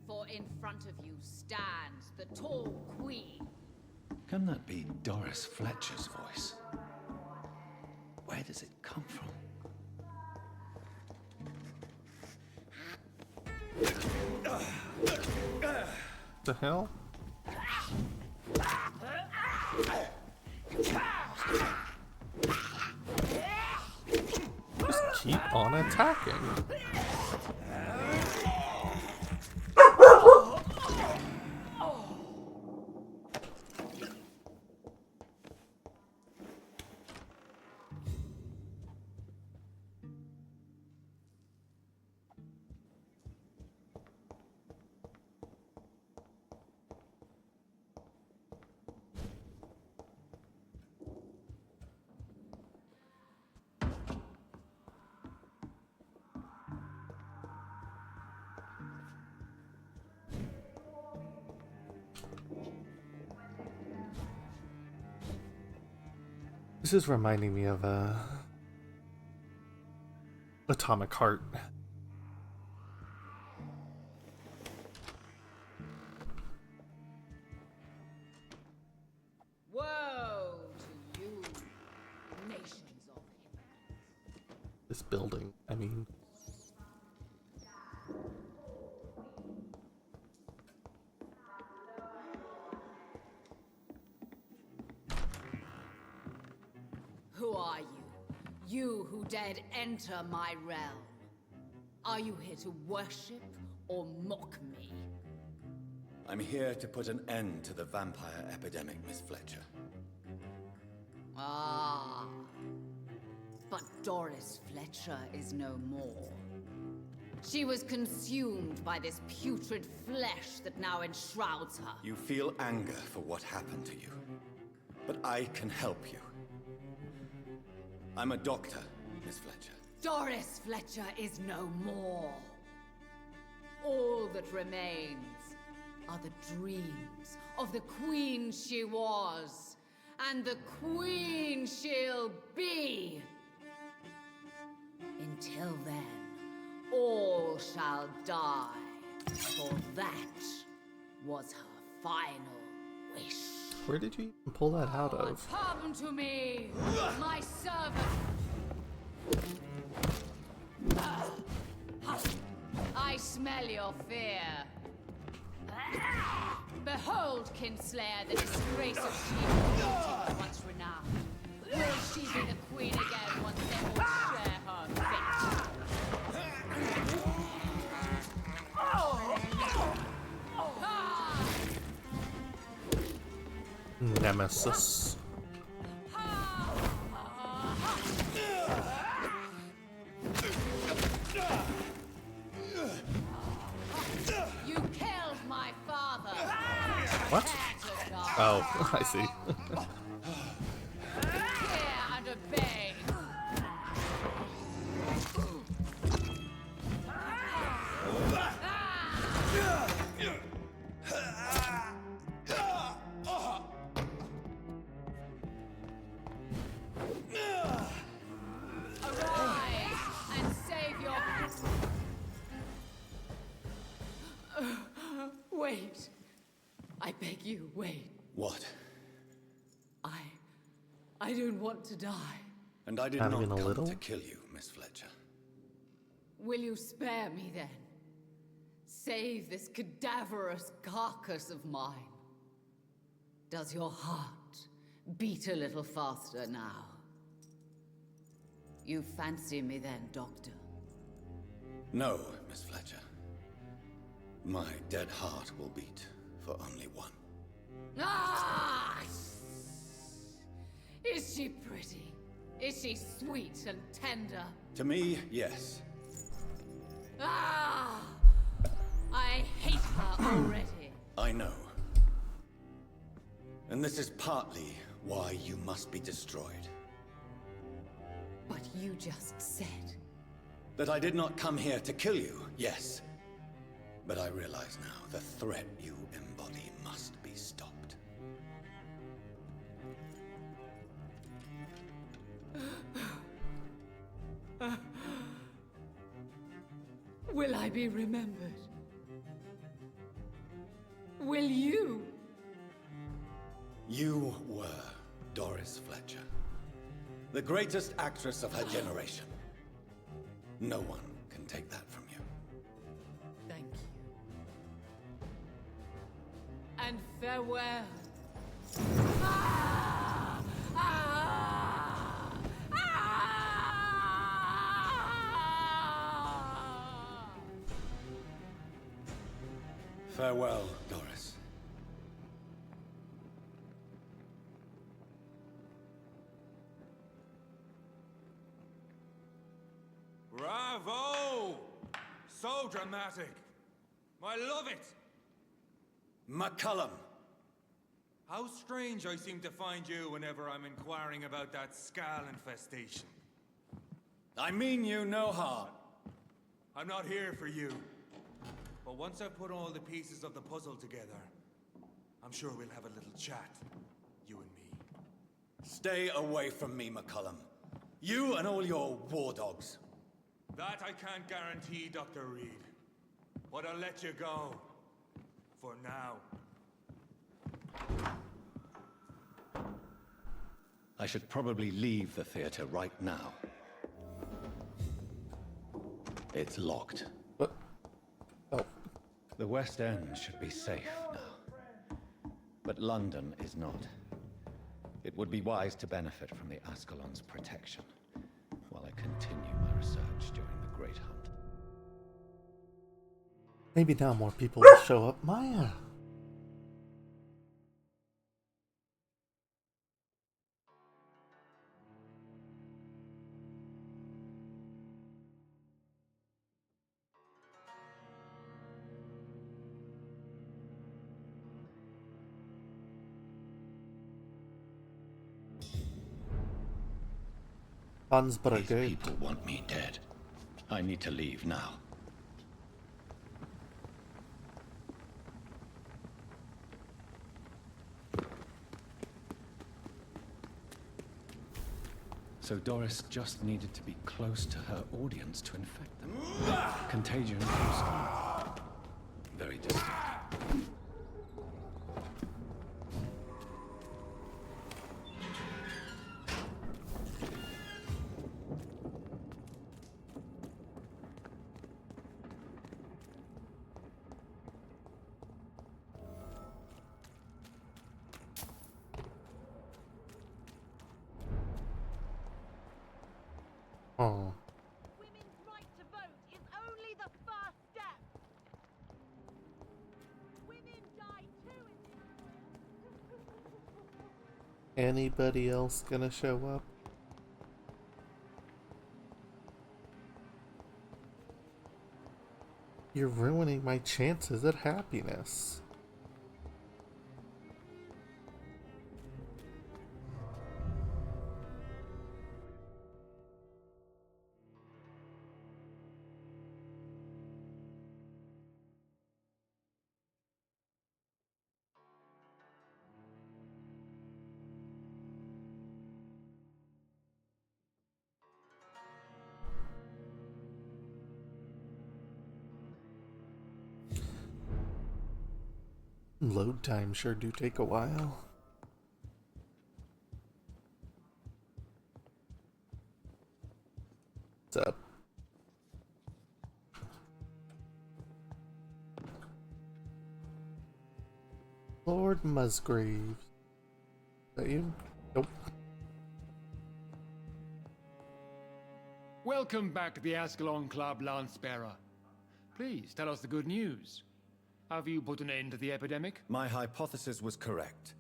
Speaker 12: For in front of you stands the tall queen.
Speaker 13: Can that be Doris Fletcher's voice? Where does it come from?
Speaker 1: The hell? Just keep on attacking. This is reminding me of Atomic Heart.
Speaker 12: Woe to you, nations of hypocrites.
Speaker 1: This building, I mean.
Speaker 12: are you? You who dared enter my realm. Are you here to worship or mock me?
Speaker 14: I'm here to put an end to the vampire epidemic, Miss Fletcher.
Speaker 12: Ah. But Doris Fletcher is no more. She was consumed by this putrid flesh that now enshrouds her.
Speaker 14: You feel anger for what happened to you. But I can help you. I'm a doctor, Miss Fletcher.
Speaker 12: Doris Fletcher is no more. All that remains are the dreams of the queen she was, and the queen she'll be. Until then, all shall die, for that was her final wish.
Speaker 1: Where did you even pull that out of?
Speaker 12: Come to me, my servant. I smell your fear. Behold, Kinslayer, the disgrace of she once renowned. Will she be the queen again once they all share her fate?
Speaker 1: Nemesis.
Speaker 12: You killed my father.
Speaker 1: What? Oh, I see.
Speaker 12: Fear and obey. Arise and save your... Wait. I beg you, wait.
Speaker 14: What?
Speaker 12: I don't want to die.
Speaker 14: And I did not come to kill you, Miss Fletcher.
Speaker 12: Will you spare me then? Save this cadaverous carcass of mine. Does your heart beat a little faster now? You fancy me then, Doctor?
Speaker 14: No, Miss Fletcher. My dead heart will beat for only one.
Speaker 12: Ah! Is she pretty? Is she sweet and tender?
Speaker 14: To me, yes.
Speaker 12: Ah! I hate her already.
Speaker 14: I know. And this is partly why you must be destroyed.
Speaker 12: But you just said...
Speaker 14: That I did not come here to kill you, yes. But I realize now the threat you embody must be stopped.
Speaker 12: Will I be remembered? Will you?
Speaker 14: You were Doris Fletcher. The greatest actress of her generation. No one can take that from you.
Speaker 12: Thank you. And farewell. Ah! Ah! Ah!
Speaker 14: Farewell, Doris.
Speaker 8: Bravo! So dramatic. I love it.
Speaker 14: McCullum.
Speaker 8: How strange I seem to find you whenever I'm inquiring about that Skal infestation.
Speaker 14: I mean you no harm.
Speaker 8: I'm not here for you. But once I've put all the pieces of the puzzle together, I'm sure we'll have a little chat, you and me.
Speaker 14: Stay away from me, McCullum. You and all your war dogs.
Speaker 8: That I can't guarantee, Dr. Reed. But I'll let you go. For now.
Speaker 13: I should probably leave the theater right now. It's locked.
Speaker 1: What? Oh.
Speaker 13: The West End should be safe now. But London is not. It would be wise to benefit from the Ascalon's protection while I continue my research during the Great Hunt.
Speaker 1: Maybe now more people will show up. Maya! Fun's but a good.
Speaker 13: People want me dead. I need to leave now. So Doris just needed to be close to her audience to infect them. Contagion from skin. Very distinct.
Speaker 1: Oh.
Speaker 15: Women's right to vote is only the first step. Women die too in the
Speaker 1: Anybody else gonna show up? You're ruining my chances at happiness. Load times sure do take a while. What's up? Lord Musgrave. Is that you? Nope.
Speaker 6: Welcome back to the Ascalon Club, Lance-Bearer. Please tell us the good news. Have you put an end to the epidemic?
Speaker 14: My hypothesis was correct.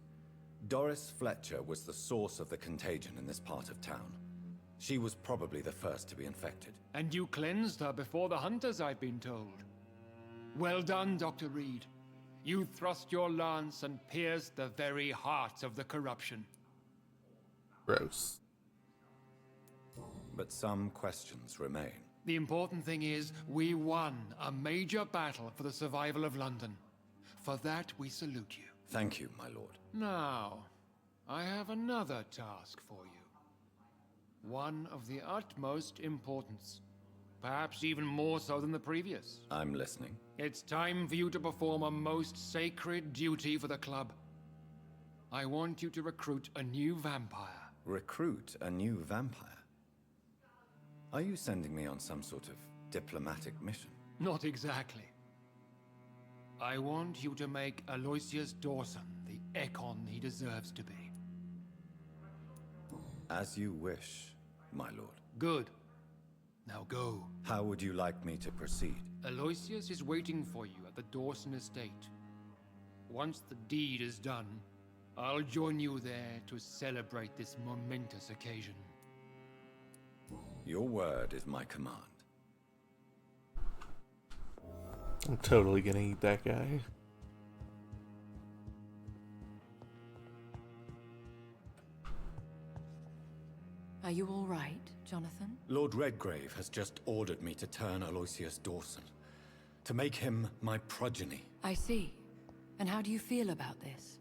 Speaker 14: Doris Fletcher was the source of the contagion in this part of town. She was probably the first to be infected.
Speaker 6: And you cleansed her before the hunters, I've been told. Well done, Dr. Reed. You thrust your lance and pierced the very heart of the corruption.
Speaker 1: Gross.
Speaker 14: But some questions remain.
Speaker 6: The important thing is, we won a major battle for the survival of London. For that, we salute you.
Speaker 14: Thank you, my lord.
Speaker 6: Now, I have another task for you. One of the utmost importance. Perhaps even more so than the previous.
Speaker 14: I'm listening.
Speaker 6: It's time for you to perform a most sacred duty for the club. I want you to recruit a new vampire.
Speaker 14: Recruit a new vampire? Are you sending me on some sort of diplomatic mission?
Speaker 6: Not exactly. I want you to make Aloysius Dawson the Ekon he deserves to be.
Speaker 14: As you wish, my lord.
Speaker 6: Good. Now go.
Speaker 14: How would you like me to proceed?
Speaker 6: Aloysius is waiting for you at the Dawson estate. Once the deed is done, I'll join you there to celebrate this momentous occasion.
Speaker 14: Your word is my command.
Speaker 1: I'm totally gonna eat that guy.
Speaker 16: Are you all right, Jonathan?
Speaker 14: Lord Redgrave has just ordered me to turn Aloysius Dawson, to make him my progeny.
Speaker 16: I see. And how do you feel about this?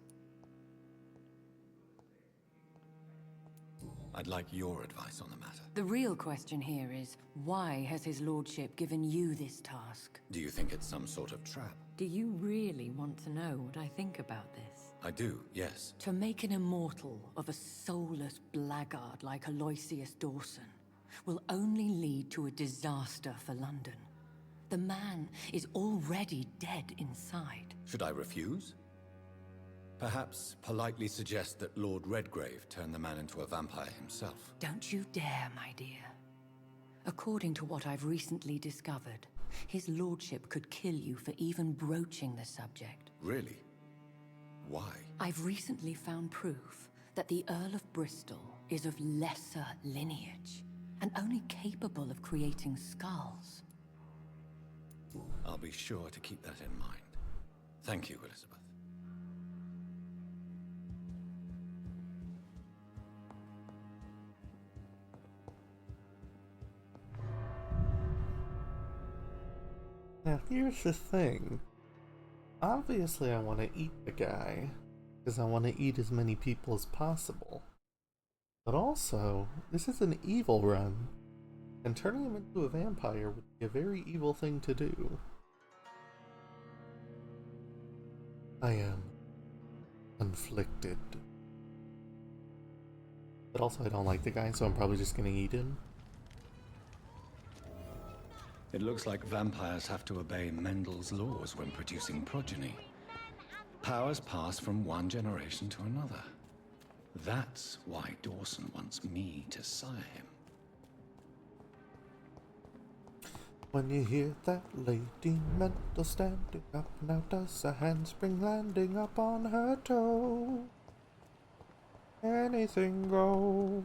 Speaker 14: I'd like your advice on the matter.
Speaker 16: The real question here is, why has his lordship given you this task?
Speaker 14: Do you think it's some sort of trap?
Speaker 16: Do you really want to know what I think about this?
Speaker 14: I do, yes.
Speaker 16: To make an immortal of a soulless blackguard like Aloysius Dawson will only lead to a disaster for London. The man is already dead inside.
Speaker 14: Should I refuse? Perhaps politely suggest that Lord Redgrave turned the man into a vampire himself.
Speaker 16: Don't you dare, my dear. According to what I've recently discovered, his lordship could kill you for even broaching the subject.
Speaker 14: Really? Why?
Speaker 16: I've recently found proof that the Earl of Bristol is of lesser lineage and only capable of creating skulls.
Speaker 14: I'll be sure to keep that in mind. Thank you, Elizabeth.
Speaker 1: Now here's the thing. Obviously I want to eat the guy, because I want to eat as many people as possible. But also, this is an evil run, and turning him into a vampire would be a very evil thing to do. I am conflicted. But also I don't like the guy, so I'm probably just gonna eat him.
Speaker 13: It looks like vampires have to obey Mendel's laws when producing progeny. Powers pass from one generation to another. That's why Dawson wants me to sire him.
Speaker 1: When you hear that Lady Mendel standing up, now does a handspring landing up on her toe? Anything goes.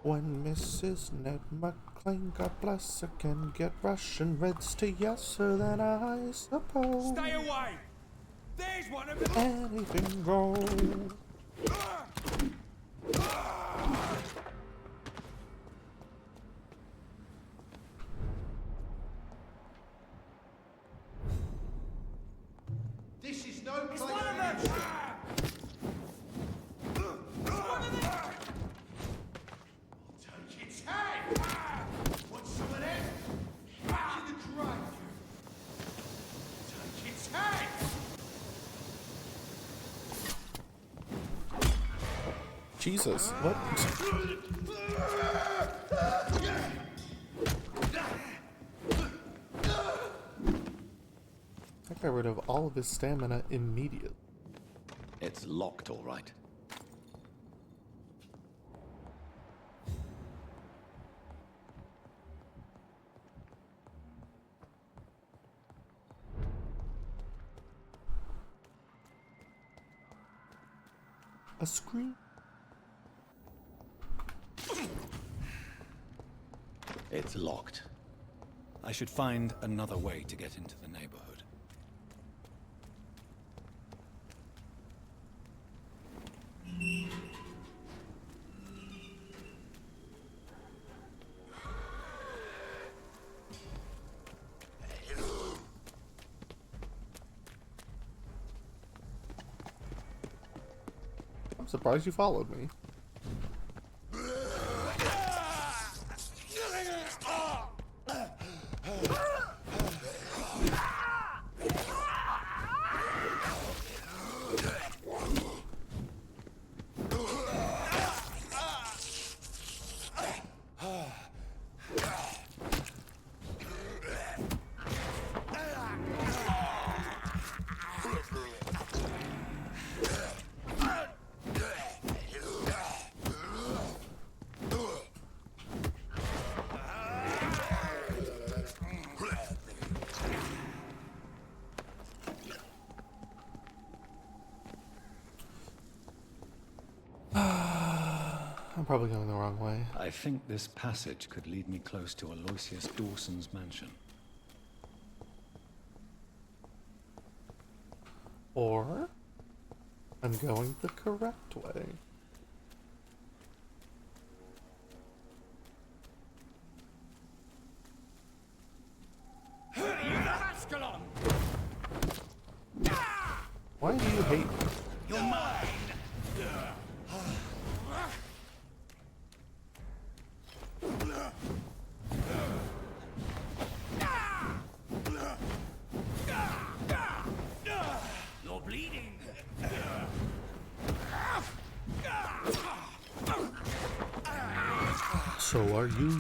Speaker 1: When Mrs. Ned McClane, God bless her, can get Russian Reds to yes her, then I suppose
Speaker 8: Stay away! There's one of them!
Speaker 1: anything goes.
Speaker 8: This is no place for you!
Speaker 1: Jesus, what? I got rid of all of his stamina immediately.
Speaker 13: It's locked, all right.
Speaker 1: A screen?
Speaker 13: It's locked. I should find another way to get into the neighborhood.
Speaker 1: I'm surprised you followed me. I'm probably going the wrong way.
Speaker 13: I think this passage could lead me close to Aloysius Dawson's mansion.
Speaker 1: Or I'm going the correct way. Why do you hate me?
Speaker 8: You're mine! You're bleeding!
Speaker 1: So are you.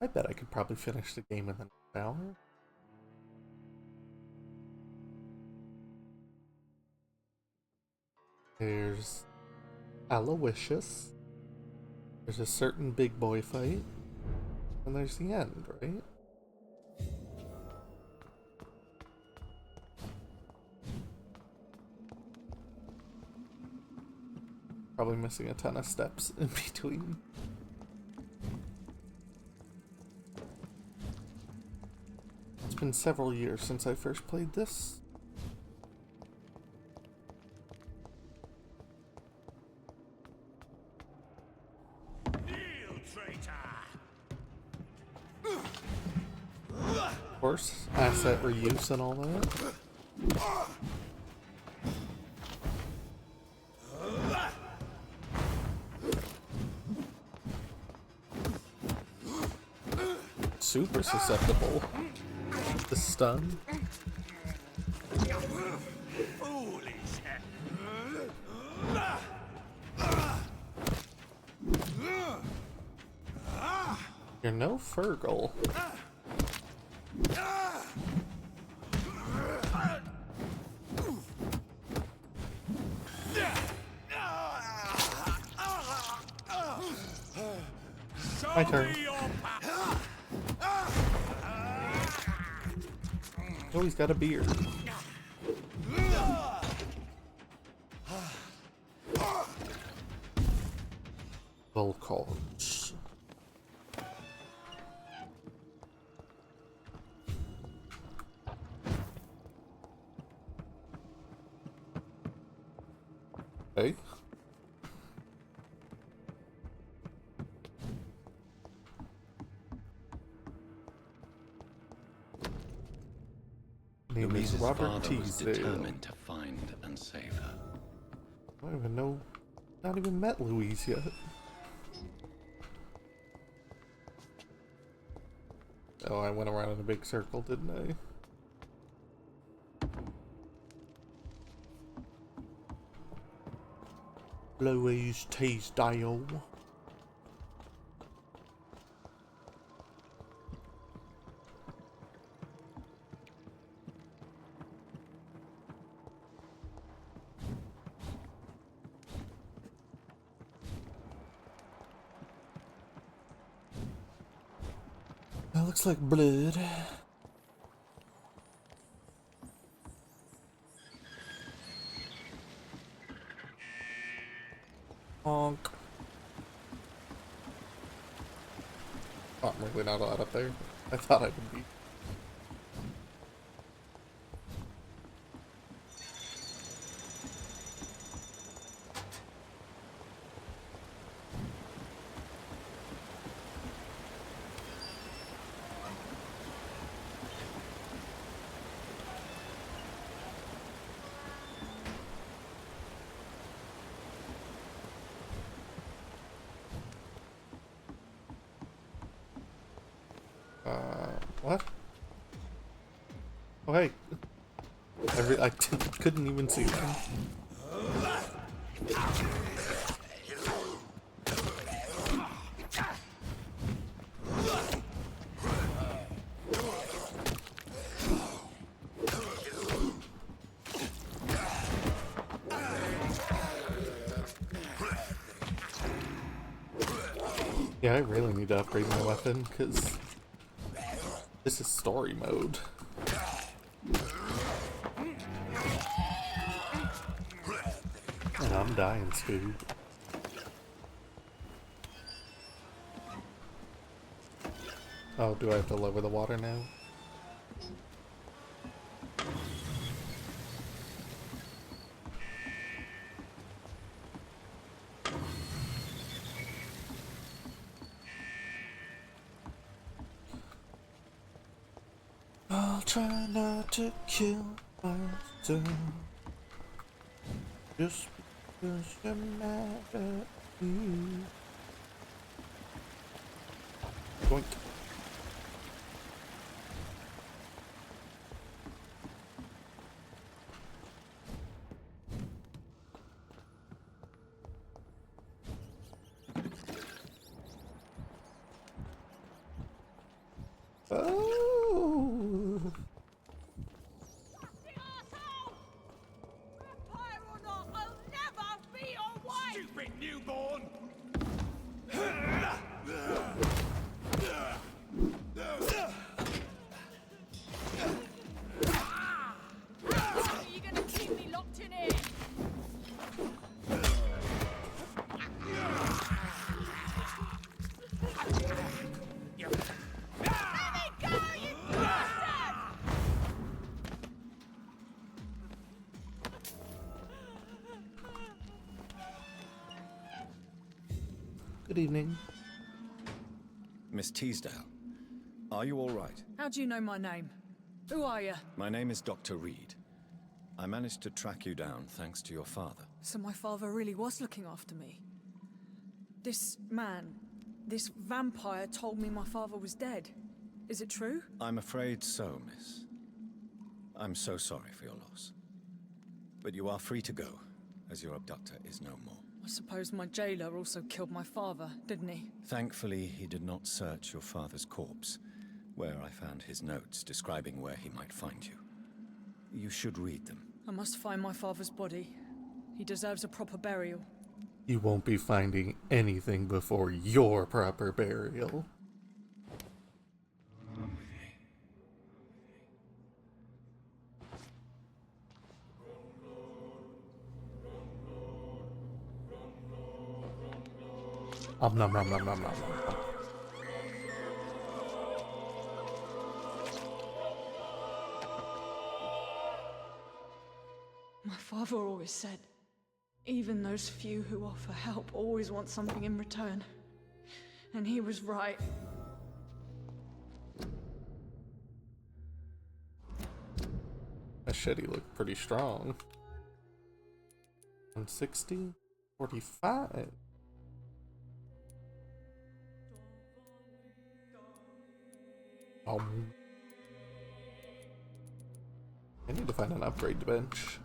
Speaker 1: I bet I could probably finish the game in an hour. There's Aloysius. There's a certain big boy fight. And there's the end, right? Probably missing a ton of steps in between. It's been several years since I first played this. Of course, asset reuse and all that. Super susceptible to stun. You're no Fergal. My turn. Oh, he's got a beard. Volcards. Hey. Name is
Speaker 13: Louise's
Speaker 1: Robert
Speaker 13: father was
Speaker 1: Teasdale.
Speaker 13: determined to find and save her.
Speaker 1: I don't even know. Not even met Louise yet. Oh, I went around in a big circle, didn't I? Louise Teasdale. That looks like blood. Honk. Oh, I'm really not allowed up there. I thought I would be. What? Oh, hey. I couldn't even see them. Yeah, I really need to upgrade my weapon, because this is story mode. And I'm dying, Scoob. Oh, do I have to lower the water now? I'll try not to kill myself just because you're mad at me. Boink. Oh.
Speaker 15: Vampire or not, I'll never be your wife!
Speaker 8: Stupid newborn!
Speaker 15: Are you gonna keep me locked in here? Let me go, you bastard!
Speaker 1: Good evening.
Speaker 13: Miss Teasdale, are you all right?
Speaker 17: How do you know my name? Who are you?
Speaker 13: My name is Dr. Reed. I managed to track you down thanks to your father.
Speaker 17: So my father really was looking after me. This man, this vampire told me my father was dead. Is it true?
Speaker 13: I'm afraid so, miss. I'm so sorry for your loss. But you are free to go, as your abductor is no more.
Speaker 17: I suppose my jailer also killed my father, didn't he?
Speaker 13: Thankfully, he did not search your father's corpse, where I found his notes describing where he might find you. You should read them.
Speaker 17: I must find my father's body. He deserves a proper burial.
Speaker 1: You won't be finding anything before your proper burial. Nom nom nom nom nom.
Speaker 17: My father always said, even those few who offer help always want something in return. And he was right.
Speaker 1: Machete looked pretty strong. 160? 45. I need to find an upgrade bench.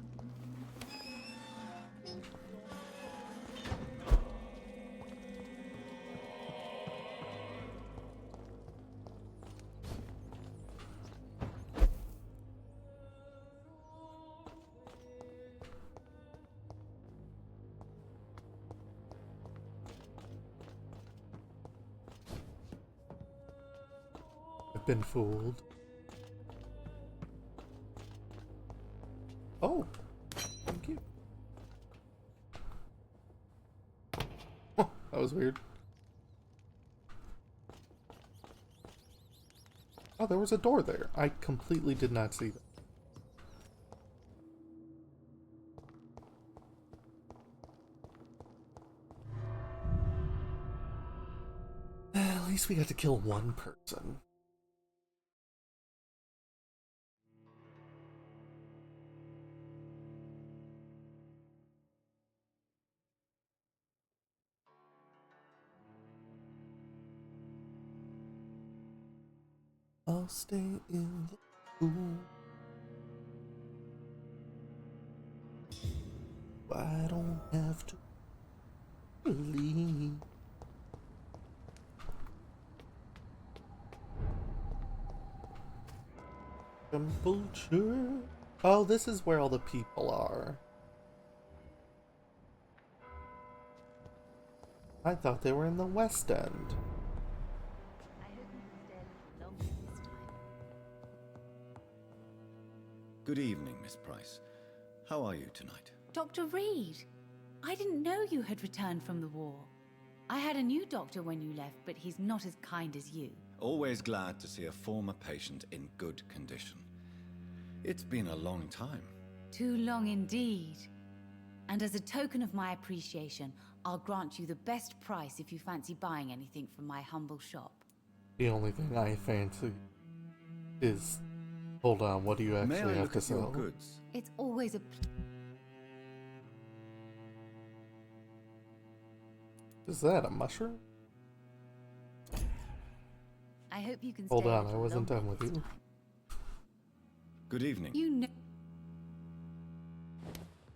Speaker 1: I've been fooled. Oh, thank you. Oh, that was weird. Oh, there was a door there. I completely did not see that. At least we got to kill one person. I'll stay in the pool. I don't have to leave. Temple Church. Oh, this is where all the people are. I thought they were in the West End.
Speaker 13: Good evening, Miss Price. How are you tonight?
Speaker 12: Dr. Reed, I didn't know you had returned from the war. I had a new doctor when you left, but he's not as kind as you.
Speaker 13: Always glad to see a former patient in good condition. It's been a long time.
Speaker 12: Too long indeed. And as a token of my appreciation, I'll grant you the best price if you fancy buying anything from my humble shop.
Speaker 1: The only thing I fancy is... Hold on, what do you actually have to sell?
Speaker 13: Goods?
Speaker 12: It's always a...
Speaker 1: Is that a mushroom?
Speaker 12: I hope you can
Speaker 1: Hold
Speaker 12: stay
Speaker 1: on, I wasn't done with you.
Speaker 13: Good evening.
Speaker 12: You know...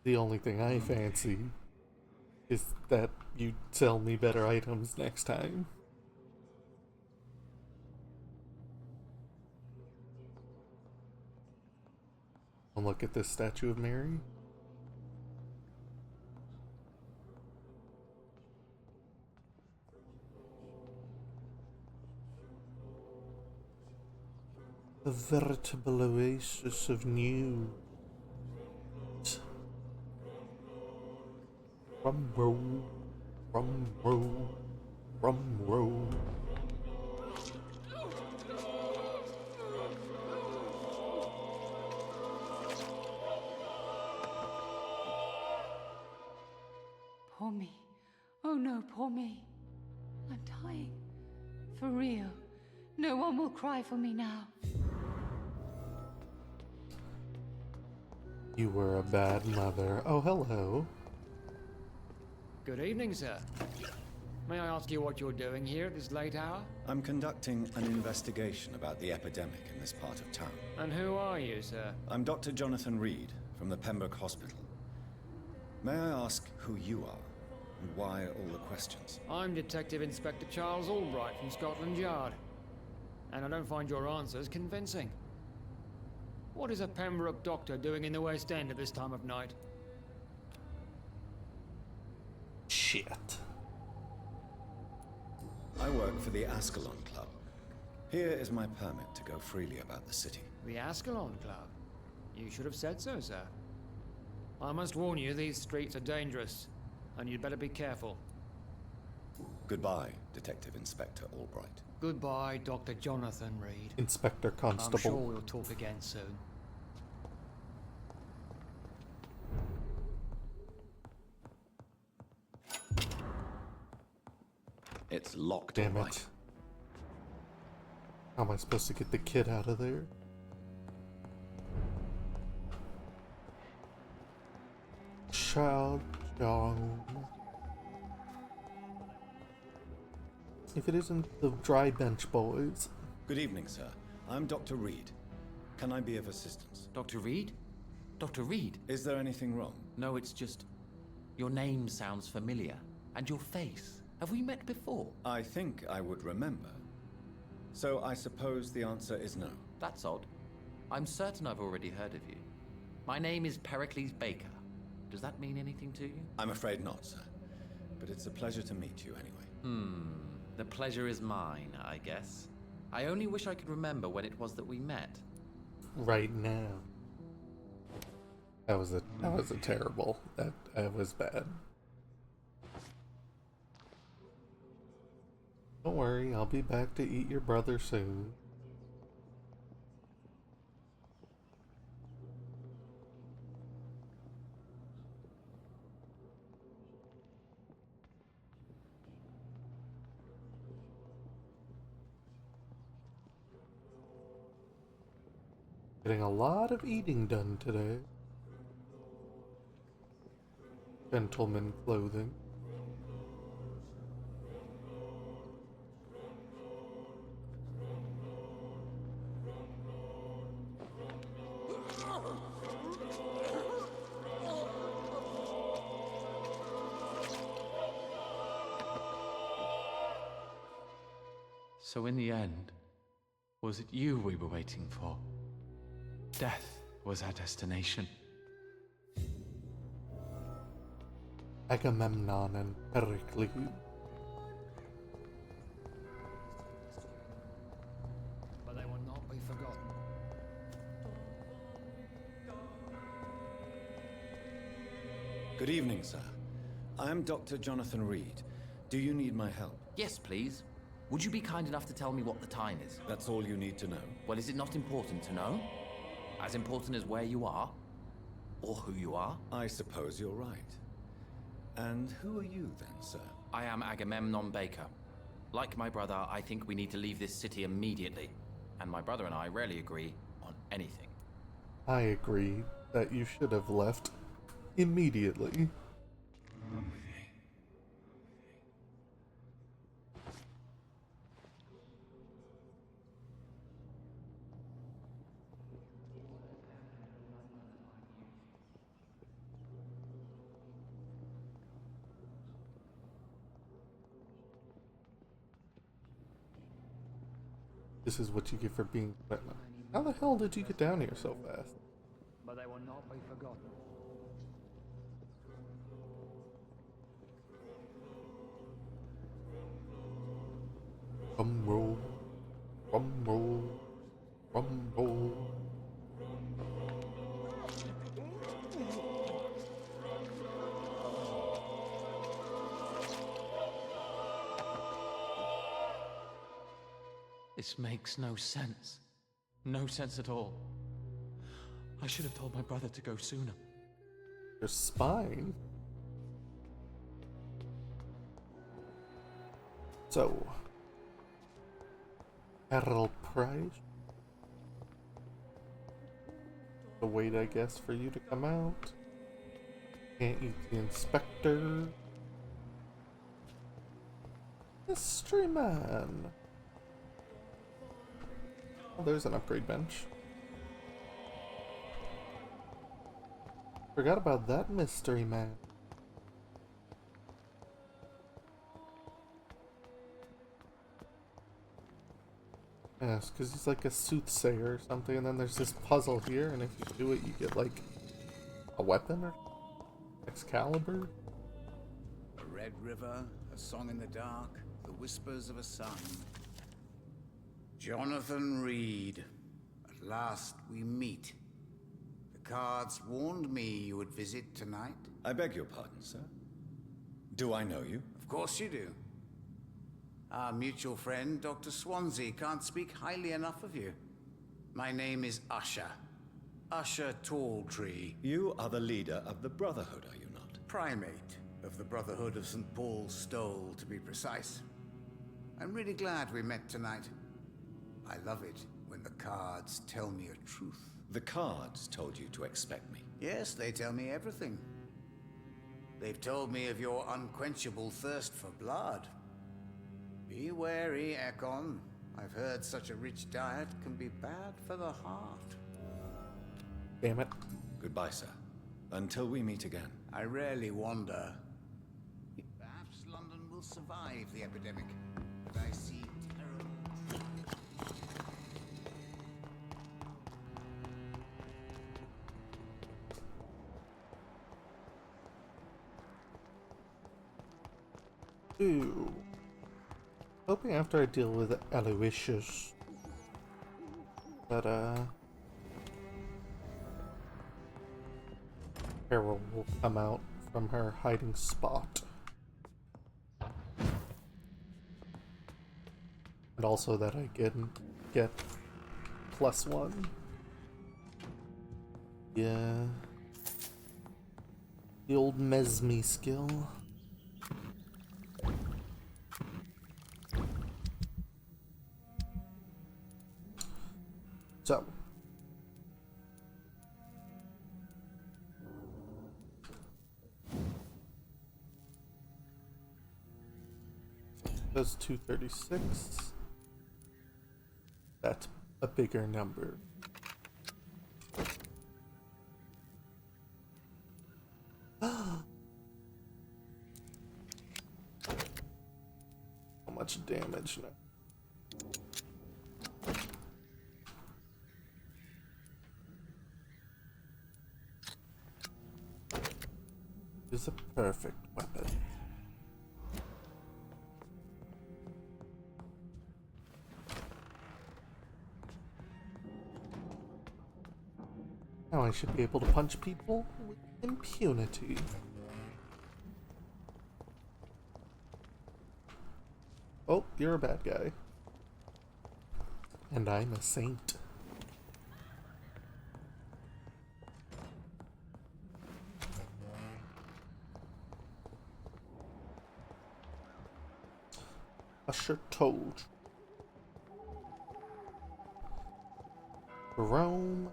Speaker 1: The only thing I fancy is that you sell me better items next time. And look at this statue of Mary. A veritable oasis of news. Rum roll, rum roll, rum roll.
Speaker 12: Poor me. Oh no, poor me. I'm dying. For real. No one will cry for me now.
Speaker 1: You were a bad mother. Oh, hello.
Speaker 6: Good evening, sir. May I ask you what you're doing here at this late hour?
Speaker 13: I'm conducting an investigation about the epidemic in this part of town.
Speaker 6: And who are you, sir?
Speaker 13: I'm Dr. Jonathan Reed from the Pembroke Hospital. May I ask who you are and why all the questions?
Speaker 6: I'm Detective Inspector Charles Albright from Scotland Yard. And I don't find your answers convincing. What is a Pembroke doctor doing in the West End at this time of night?
Speaker 1: Shit.
Speaker 13: I work for the Ascalon Club. Here is my permit to go freely about the city.
Speaker 6: The Ascalon Club? You should have said so, sir. I must warn you, these streets are dangerous, and you'd better be careful.
Speaker 13: Goodbye, Detective Inspector Albright.
Speaker 6: Goodbye, Dr. Jonathan Reed.
Speaker 1: Inspector Constable.
Speaker 6: I'm sure we'll talk again soon.
Speaker 13: It's locked.
Speaker 1: Damn it. How am I supposed to get the kid out of there? Child John. If it isn't the dry bench boys.
Speaker 13: Good evening, sir. I'm Dr. Reed. Can I be of assistance?
Speaker 5: Dr. Reed? Dr. Reed?
Speaker 13: Is there anything wrong?
Speaker 5: No, it's just... Your name sounds familiar. And your face. Have we met before?
Speaker 13: I think I would remember. So I suppose the answer is no.
Speaker 5: That's odd. I'm certain I've already heard of you. My name is Pericles Baker. Does that mean anything to you?
Speaker 13: I'm afraid not, sir. But it's a pleasure to meet you anyway.
Speaker 5: The pleasure is mine, I guess. I only wish I could remember when it was that we met.
Speaker 1: Right now. That was a terrible. That was bad. Don't worry, I'll be back to eat your brother soon. Getting a lot of eating done today. Gentleman clothing.
Speaker 18: So in the end, was it you we were waiting for? Death was our destination.
Speaker 1: Agamemnon and Pericles.
Speaker 6: But they will not be forgotten.
Speaker 13: Good evening, sir. I'm Dr. Jonathan Reed. Do you need my help?
Speaker 5: Yes, please. Would you be kind enough to tell me what the time is?
Speaker 13: That's all you need to know.
Speaker 5: Well, is it not important to know? As important as where you are? Or who you are?
Speaker 13: I suppose you're right. And who are you then, sir?
Speaker 5: I am Agamemnon Baker. Like my brother, I think we need to leave this city immediately. And my brother and I rarely agree on anything.
Speaker 1: I agree that you should have left immediately. This is what you get for being... How the hell did you get down here so fast?
Speaker 6: but they will not be forgotten.
Speaker 1: Rumble, rumble, rumble.
Speaker 18: This makes no sense. No sense at all. I should have told my brother to go sooner.
Speaker 1: Your spine? So, Errol Price. The wait, I guess, for you to come out. Can't eat the inspector. Mystery man. Oh, there's an upgrade bench. Forgot about that mystery man. Yes, because he's like a soothsayer or something, and then there's this puzzle here, and if you do it, you get like a weapon or Excalibur.
Speaker 19: A red river, a song in the dark, the whispers of a son. Jonathan Reed, at last we meet. The cards warned me you would visit tonight.
Speaker 14: I beg your pardon, sir. Do I know you?
Speaker 19: Of course you do. Our mutual friend, Dr. Swansea, can't speak highly enough of you. My name is Usher. Usher Talltree.
Speaker 14: You are the leader of the Brotherhood, are you not?
Speaker 19: Primate of the Brotherhood of St. Paul's Stole, to be precise. I'm really glad we met tonight. I love it when the cards tell me a truth.
Speaker 14: The cards told you to expect me.
Speaker 19: Yes, they tell me everything. They've told me of your unquenchable thirst for blood. Be wary, Ekon. I've heard such a rich diet can be bad for the heart.
Speaker 1: Damn it.
Speaker 14: Goodbye, sir. Until we meet again.
Speaker 19: I rarely wander. Perhaps London will survive the epidemic, but I see terrible...
Speaker 1: Ooh. Hoping after I deal with Aloysius that Carol will come out from her hiding spot. And also that I can get +1. Yeah. The old Mesme skill. So, that's 236. That's a bigger number. How much damage now? Is a perfect weapon. Now I should be able to punch people with impunity. Oh, you're a bad guy. And I'm a saint. Usher told. Rome.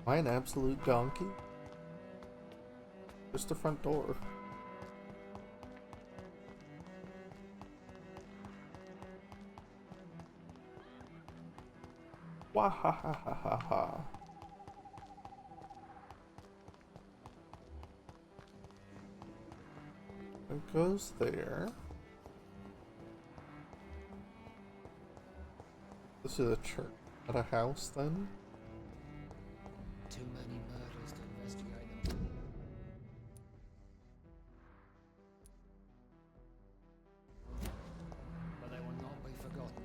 Speaker 1: Am I an absolute donkey? Just the front door. Wahahaha. It goes there. This is a church, not a house, then?
Speaker 6: Too many murders to investigate them. But they will not be forgotten.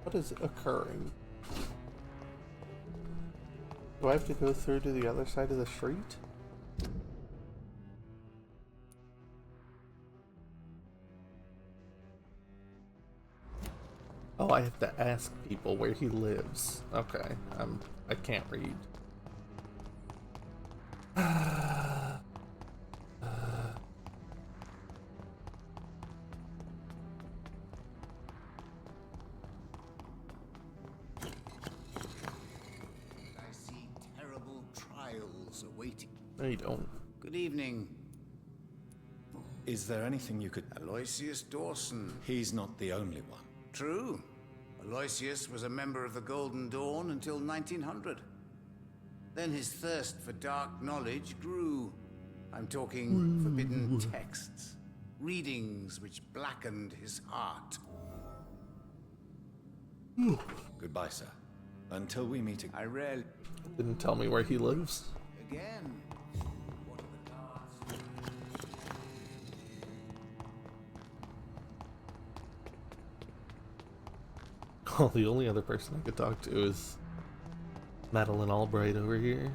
Speaker 1: What is occurring? Do I have to go through to the other side of the street? Oh, I have to ask people where he lives. Okay, I can't read.
Speaker 19: I see terrible trials awaiting.
Speaker 1: No, you don't.
Speaker 19: Good evening.
Speaker 14: Is there anything you could...
Speaker 19: Aloysius Dawson.
Speaker 14: He's not the only one.
Speaker 19: True. Aloysius was a member of the Golden Dawn until 1900. Then his thirst for dark knowledge grew. I'm talking forbidden texts. Readings which blackened his heart.
Speaker 14: Goodbye, sir. Until we meet again.
Speaker 19: I rarely...
Speaker 1: Didn't tell me where he lives.
Speaker 19: Again. What are the cards?
Speaker 1: Oh, the only other person I could talk to is Madeline Albright over here.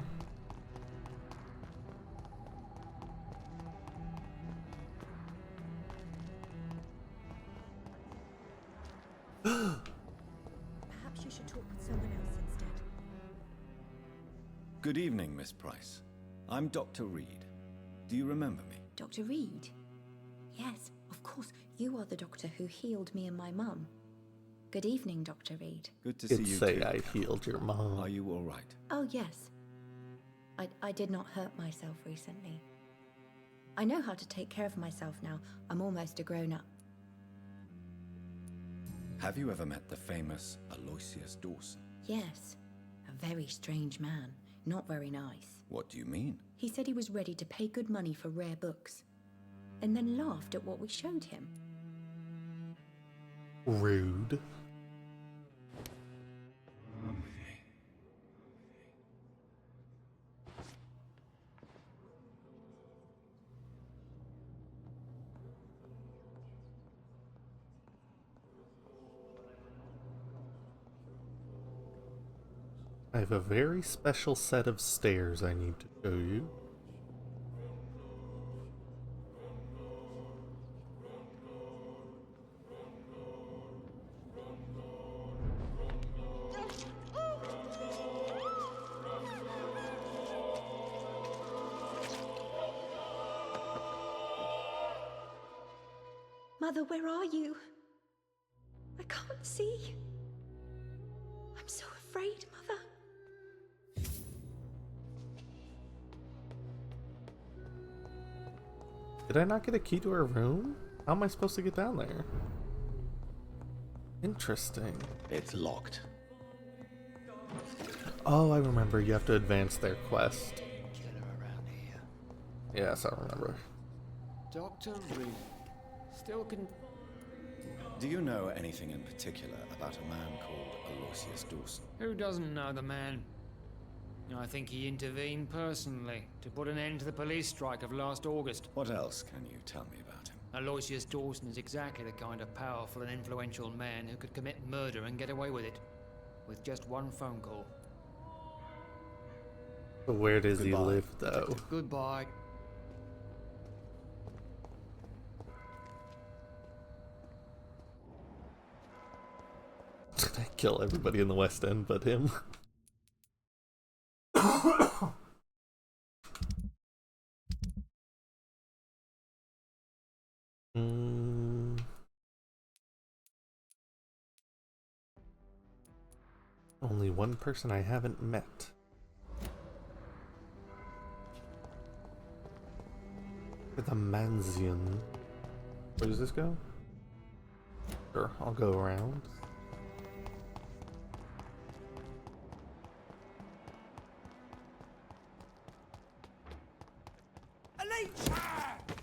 Speaker 4: Perhaps you should talk with someone else instead.
Speaker 14: Good evening, Miss Price. I'm Dr. Reed. Do you remember me?
Speaker 20: Dr. Reed? Yes, of course. You are the doctor who healed me and my mum. Good evening, Dr. Reed.
Speaker 14: Good to see you
Speaker 1: say
Speaker 14: too.
Speaker 1: I healed your mom.
Speaker 14: Are you all right?
Speaker 20: Oh, yes. I did not hurt myself recently. I know how to take care of myself now. I'm almost a grown-up.
Speaker 14: Have you ever met the famous Aloysius Dawson?
Speaker 20: Yes. A very strange man. Not very nice.
Speaker 14: What do you mean?
Speaker 20: He said he was ready to pay good money for rare books. And then laughed at what we showed him.
Speaker 1: Rude. I have a very special set of stairs I need to show you.
Speaker 4: Mother, where are you? I can't see. I'm so afraid, Mother.
Speaker 1: Did I not get a key to her room? How am I supposed to get down there? Interesting.
Speaker 14: It's locked.
Speaker 1: Oh, I remember. You have to advance their quest. Yes, I remember.
Speaker 6: Dr. Reed. Still can...
Speaker 14: Do you know anything in particular about a man called Aloysius Dawson?
Speaker 6: Who doesn't know the man? I think he intervened personally to put an end to the police strike of last August.
Speaker 14: What else can you tell me about him?
Speaker 6: Aloysius Dawson is exactly the kind of powerful and influential man who could commit murder and get away with it. With just one phone call.
Speaker 1: But where does he live, though?
Speaker 6: Goodbye.
Speaker 1: I kill everybody in the West End but him. Only one person I haven't met. With a Mansian. Where does this go? Sure, I'll go around.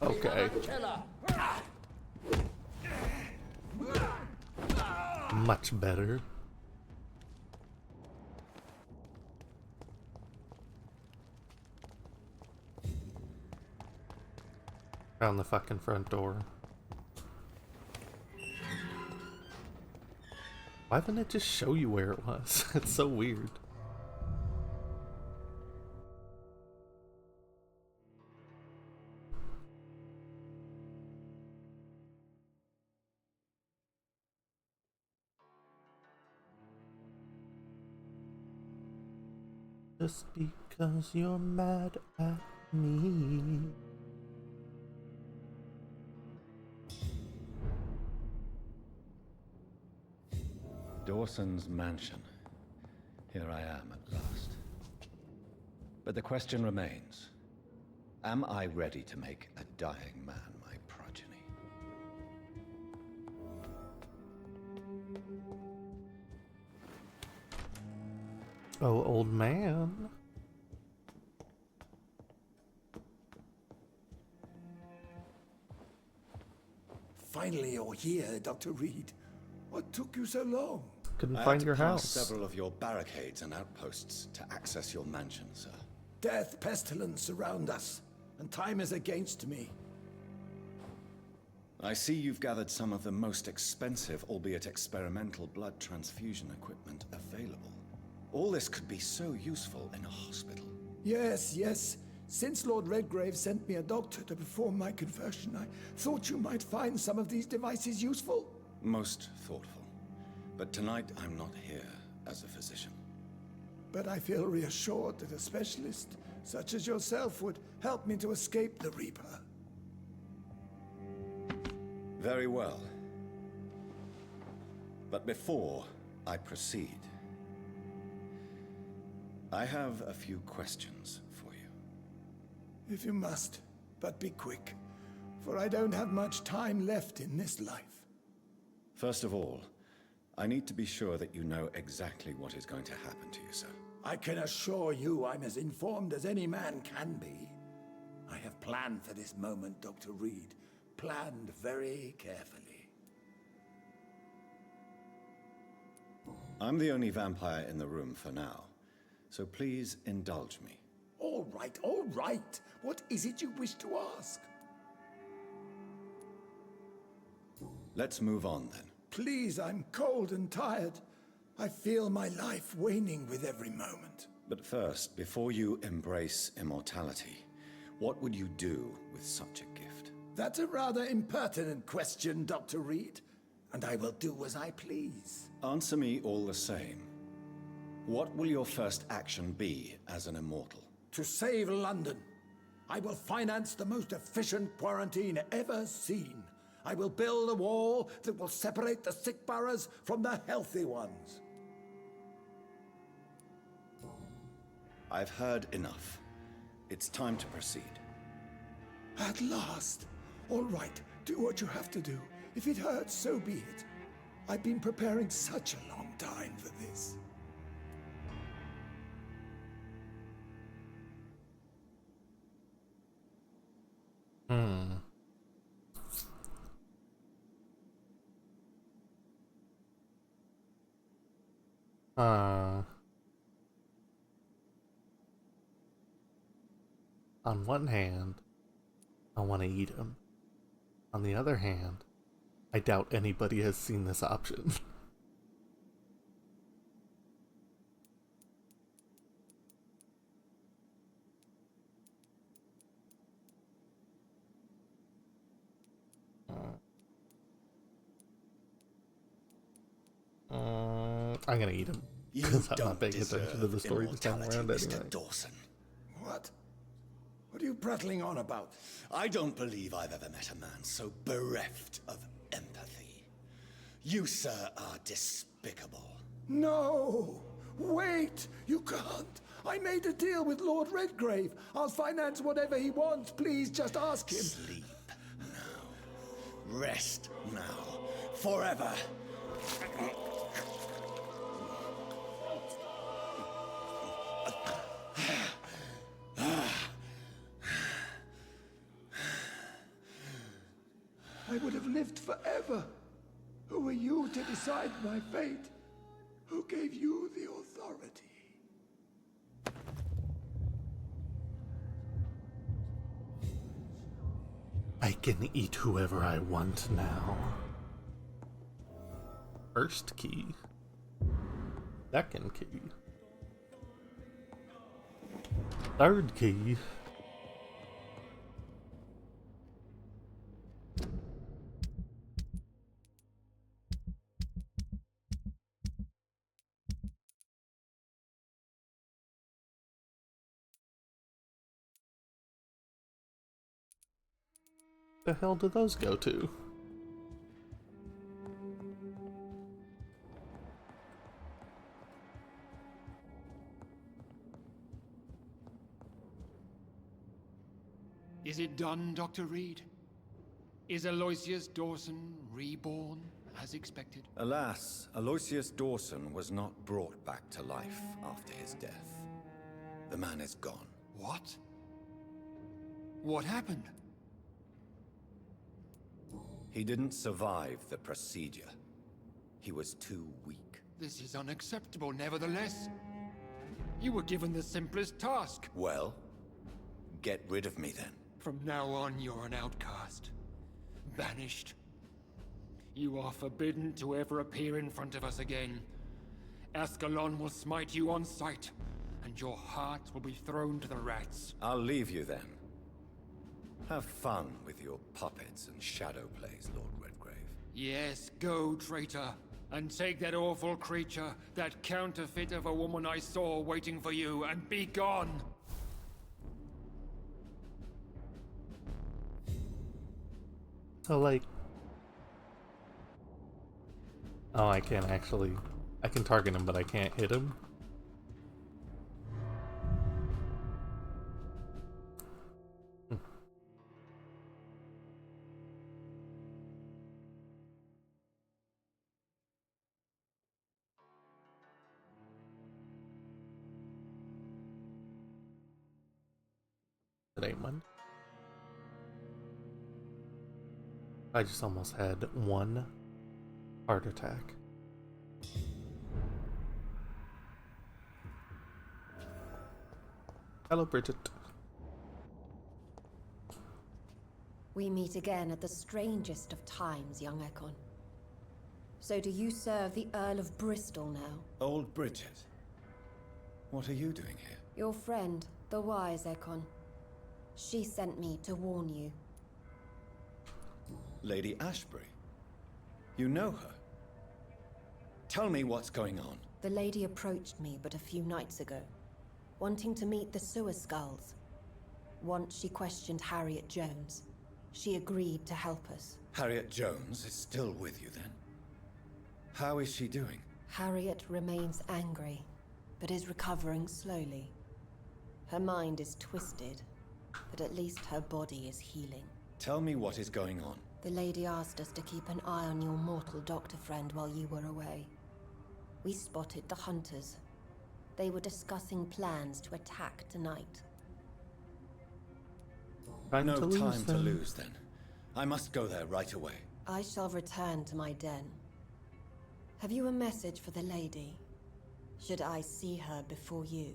Speaker 1: Okay. Much better. Found the fucking front door. Why didn't it just show you where it was? It's so weird. Just because you're mad at me.
Speaker 13: Dawson's mansion. Here I am at last. But the question remains. Am I ready to make a dying man my progeny?
Speaker 1: Oh, old man.
Speaker 10: Finally you're here, Dr. Reed. What took you so long?
Speaker 1: Couldn't
Speaker 14: I
Speaker 1: find
Speaker 14: had
Speaker 1: your
Speaker 14: to pass
Speaker 1: house.
Speaker 14: several of your barricades and outposts to access your mansion, sir.
Speaker 10: Death, pestilence surround us, and time is against me.
Speaker 14: I see you've gathered some of the most expensive, albeit experimental, blood transfusion equipment available. All this could be so useful in a hospital.
Speaker 10: Yes, yes. Since Lord Redgrave sent me a doctor to perform my conversion, I thought you might find some of these devices useful.
Speaker 14: Most thoughtful. But tonight I'm not here as a physician.
Speaker 10: But I feel reassured that a specialist such as yourself would help me to escape the Reaper.
Speaker 14: Very well. But before I proceed, I have a few questions for you.
Speaker 10: If you must, but be quick, for I don't have much time left in this life.
Speaker 14: First of all, I need to be sure that you know exactly what is going to happen to you, sir.
Speaker 10: I can assure you I'm as informed as any man can be. I have planned for this moment, Dr. Reed. Planned very carefully.
Speaker 14: I'm the only vampire in the room for now, so please indulge me.
Speaker 10: All right, all right. What is it you wish to ask?
Speaker 14: Let's move on then.
Speaker 10: Please, I'm cold and tired. I feel my life waning with every moment.
Speaker 14: But first, before you embrace immortality, what would you do with such a gift?
Speaker 10: That's a rather impertinent question, Dr. Reed, and I will do as I please.
Speaker 14: Answer me all the same. What will your first action be as an immortal?
Speaker 10: To save London. I will finance the most efficient quarantine ever seen. I will build a wall that will separate the sick boroughs from the healthy ones.
Speaker 14: I've heard enough. It's time to proceed.
Speaker 10: At last. All right, do what you have to do. If it hurts, so be it. I've been preparing such a long time for this.
Speaker 1: On one hand, I want to eat him. On the other hand, I doubt anybody has seen this option. I'm gonna eat him.
Speaker 14: You
Speaker 1: Because I'm
Speaker 14: don't
Speaker 1: not paying attention to the story this time around
Speaker 14: Mr.
Speaker 1: anyway.
Speaker 14: Dawson.
Speaker 10: What? What are you prattling on about?
Speaker 14: I don't believe I've ever met a man so bereft of empathy. You, sir, are despicable.
Speaker 10: No! Wait! You can't! I made a deal with Lord Redgrave. I'll finance whatever he wants. Please, just ask him.
Speaker 14: Sleep now. Rest now. Forever.
Speaker 10: I would have lived forever. Who are you to decide my fate? Who gave you the authority?
Speaker 1: I can eat whoever I want now. First key. Second key. Third key. The hell do those go to?
Speaker 6: Is it done, Dr. Reed? Is Aloysius Dawson reborn as expected?
Speaker 2: Alas, Aloysius Dawson was not brought back to life after his death. The man is gone.
Speaker 6: What? What happened?
Speaker 2: He didn't survive the procedure. He was too weak.
Speaker 6: This is unacceptable, nevertheless. You were given the simplest task.
Speaker 2: Well, get rid of me then.
Speaker 6: From now on, you're an outcast. Banished. You are forbidden to ever appear in front of us again. Ascalon will smite you on sight, and your heart will be thrown to the rats.
Speaker 2: I'll leave you then. Have fun with your puppets and shadow plays, Lord Redgrave.
Speaker 6: Yes, go, traitor, and take that awful creature, that counterfeit of a woman I saw waiting for you, and be gone!
Speaker 1: So, like... Oh, I can't actually... I can target him, but I can't hit him. Today, Monday. I just almost had one heart attack. Hello, Bridget.
Speaker 11: We meet again at the strangest of times, young Ekon. So do you serve the Earl of Bristol now?
Speaker 2: Old Bridget. What are you doing here?
Speaker 11: Your friend, the wise Ekon. She sent me to warn you.
Speaker 2: Lady Ashbury. You know her. Tell me what's going on.
Speaker 11: The lady approached me but a few nights ago, wanting to meet the Sewer Skulls. Once she questioned Harriet Jones. She agreed to help us.
Speaker 2: Harriet Jones is still with you then? How is she doing?
Speaker 11: Harriet remains angry, but is recovering slowly. Her mind is twisted, but at least her body is healing.
Speaker 2: Tell me what is going on.
Speaker 11: The lady asked us to keep an eye on your mortal doctor friend while you were away. We spotted the hunters. They were discussing plans to attack tonight.
Speaker 2: No time to lose then. I must go there right away.
Speaker 11: I shall return to my den. Have you a message for the lady? Should I see her before you?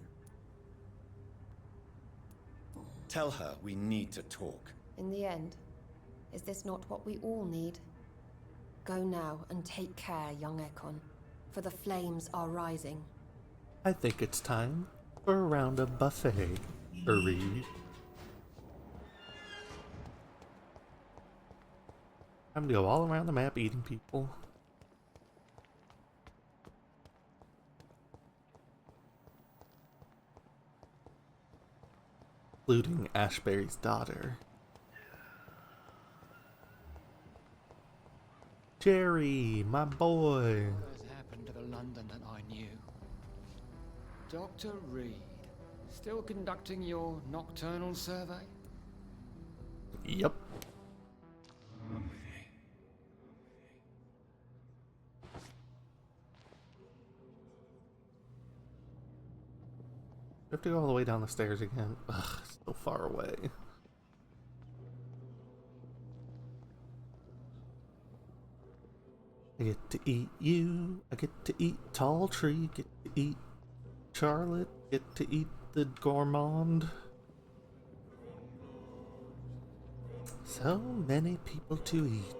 Speaker 2: Tell her we need to talk.
Speaker 11: In the end, is this not what we all need? Go now and take care, young Ekon, for the flames are rising.
Speaker 1: I think it's time for a round of buffet. Hurry. Time to go all around the map eating people. including Ashbury's daughter. Jerry, my boy.
Speaker 6: What has happened to the London that I knew? Dr. Reed, still conducting your nocturnal survey?
Speaker 1: Yep. I have to go all the way down the stairs again. Ugh, so far away. I get to eat you. I get to eat Tall Tree. Get to eat Charlotte. Get to eat the gourmand. So many people to eat.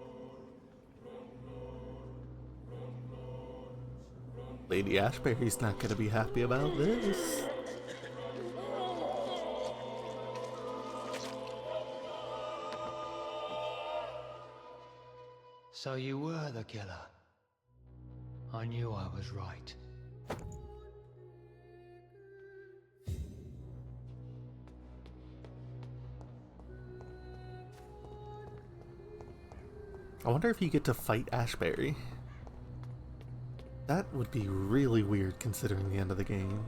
Speaker 1: Lady Ashbury's not gonna be happy about this.
Speaker 6: So you were the killer. I knew I was right.
Speaker 1: I wonder if you get to fight Ashbury. That would be really weird considering the end of the game.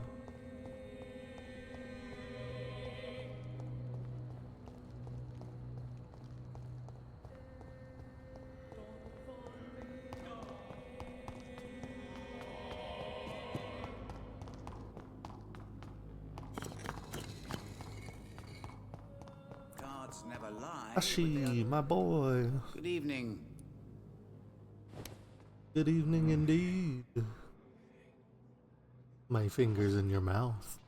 Speaker 19: Cards never lie.
Speaker 1: Ashi, my boy.
Speaker 19: Good evening.
Speaker 1: Good evening indeed. My fingers in your mouth.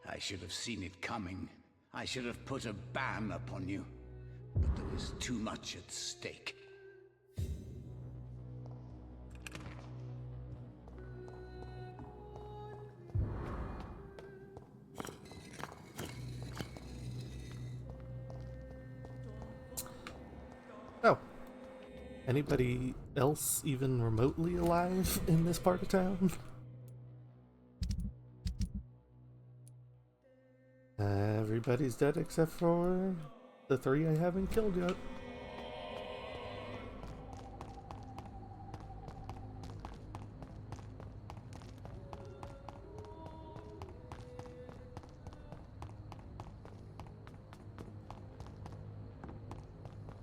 Speaker 19: I should have seen it coming. I should have put a ban upon you. But there was too much at stake.
Speaker 1: Oh. Anybody else even remotely alive in this part of town? Everybody's dead except for the 3 I haven't killed yet.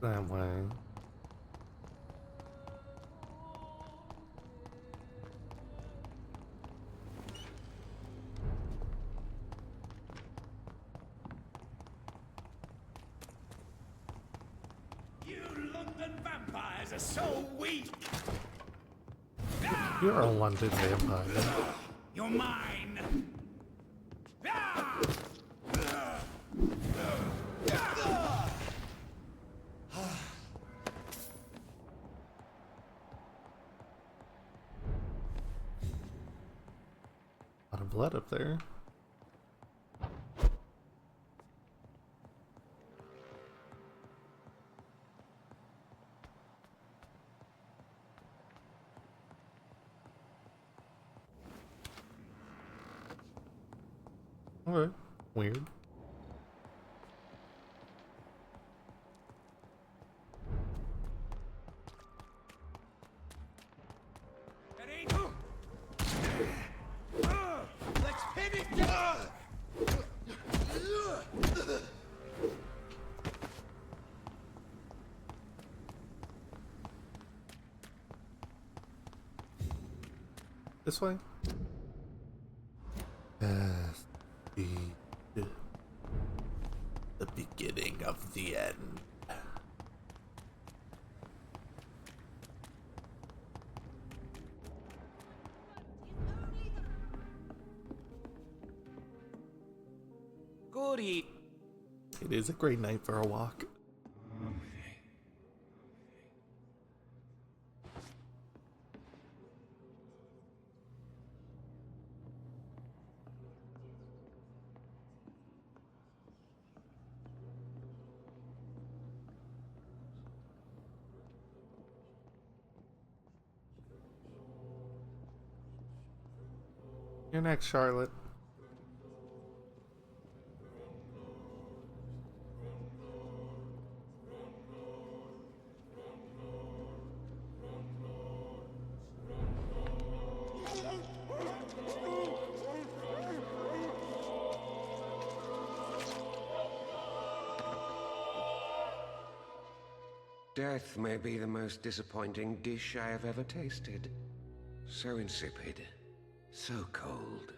Speaker 1: That way.
Speaker 10: You London vampires are so weak!
Speaker 1: You're a London vampire.
Speaker 10: You're mine!
Speaker 1: A lot of blood up there. Alright, weird.
Speaker 10: Let's hit it!
Speaker 1: This way? Yes. The beginning of the end.
Speaker 7: Goody.
Speaker 1: It is a great night for a walk. You're next, Charlotte.
Speaker 3: Death may be the most disappointing dish I have ever tasted. So insipid. So cold.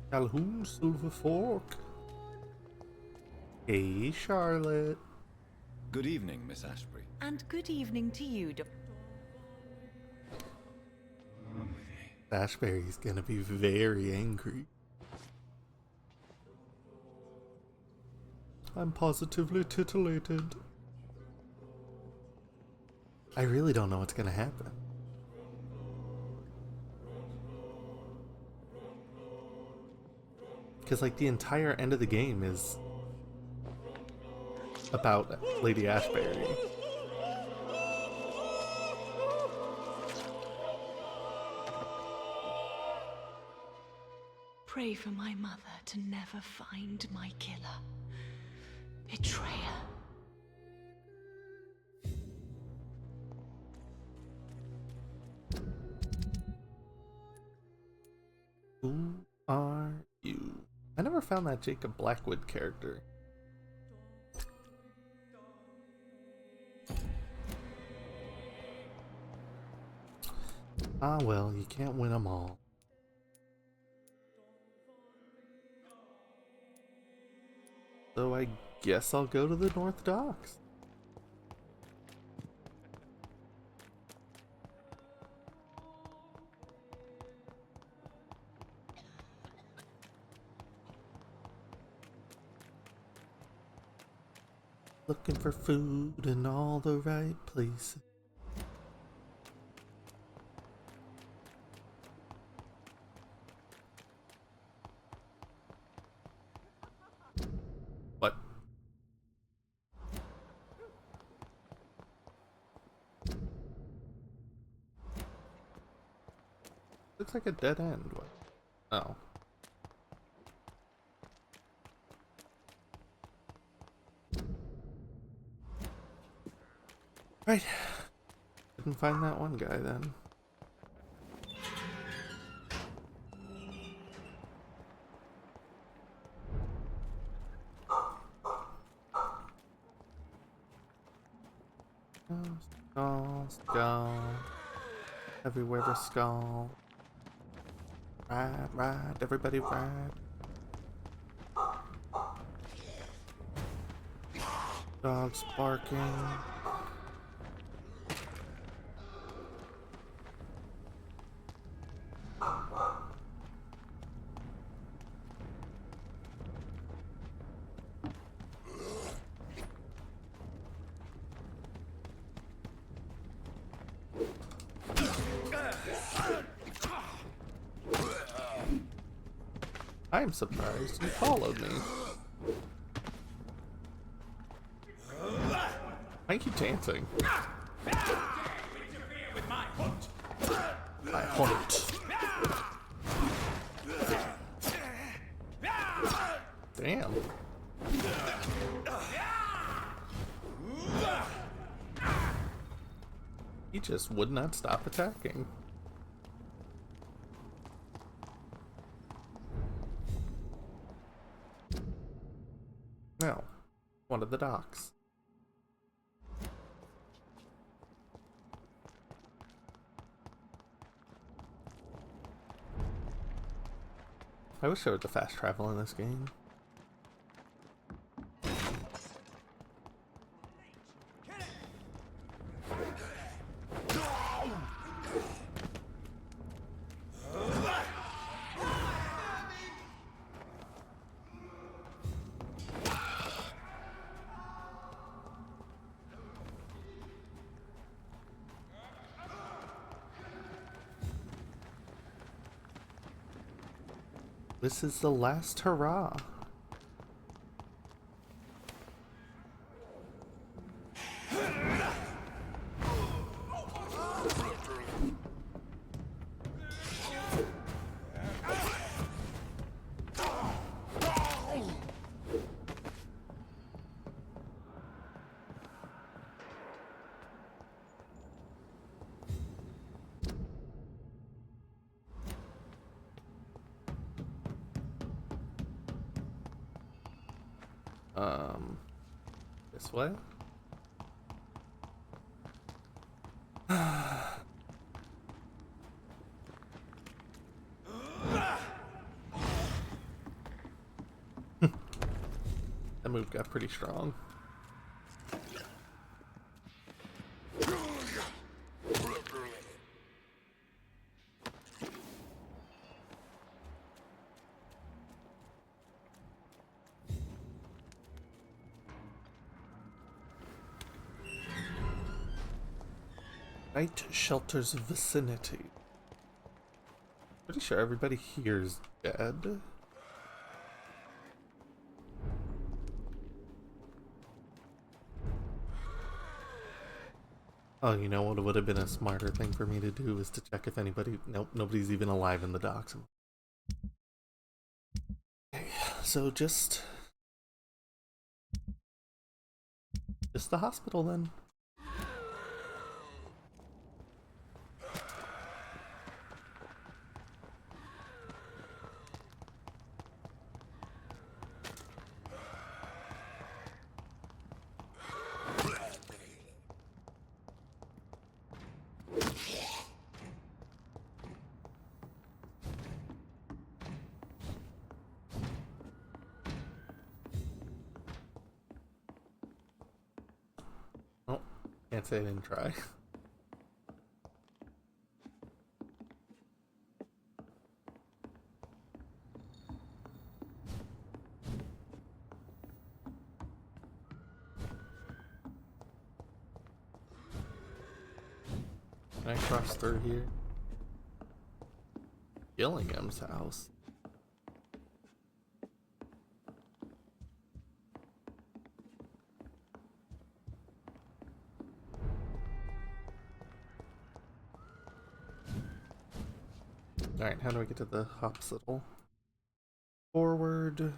Speaker 1: Calhoun Silver Fork. Hey, Charlotte.
Speaker 21: Good evening, Miss Ashbury.
Speaker 4: And good evening to you, Dr.
Speaker 1: Ashbury's gonna be very angry. I'm positively titillated. I really don't know what's gonna happen. Because, like, the entire end of the game is about Lady Ashbury.
Speaker 4: Pray for my mother to never find my killer. Betrayer.
Speaker 1: Who are you? I never found that Jacob Blackwood character. Ah well, you can't win them all. So I guess I'll go to the North Docks. Looking for food in all the right places. What? Looks like a dead end. What? Oh. Right. Didn't find that one guy then. Skull, skull. Everywhere a skull. Ride, ride, everybody ride. Dogs barking. I'm surprised you followed me. Why are you dancing? My hunt. Damn. He just would not stop attacking. No, one of the docks. I wish there was a fast travel in this game. This is the last hurrah. This way? That move got pretty strong. Night shelter's vicinity. Pretty sure everybody here is dead. Oh, you know what would have been a smarter thing for me to do is to check if anybody... Nope, nobody's even alive in the docks. Okay, so just the hospital then. Oh, can't say I didn't try. Can I cross through here? Gillingham's house. Alright, how do we get to the hospital? Forward.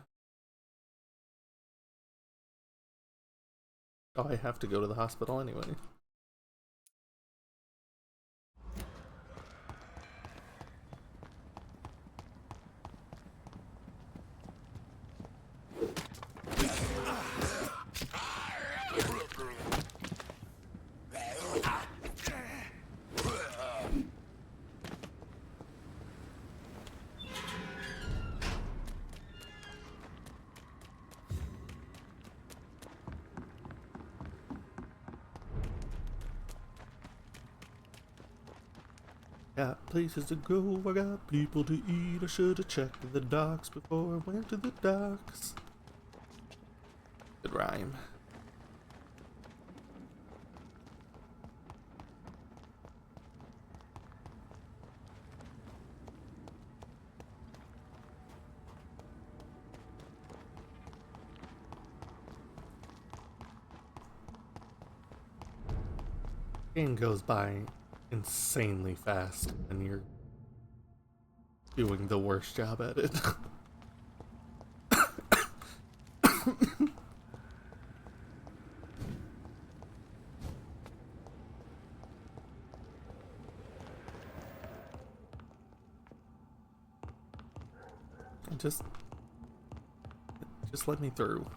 Speaker 1: Oh, I have to go to the hospital anyway. Got places to go, I got people to eat. I should have checked the docks before I went to the docks. Good rhyme. Game goes by insanely fast and you're doing the worst job at it. Just let me through.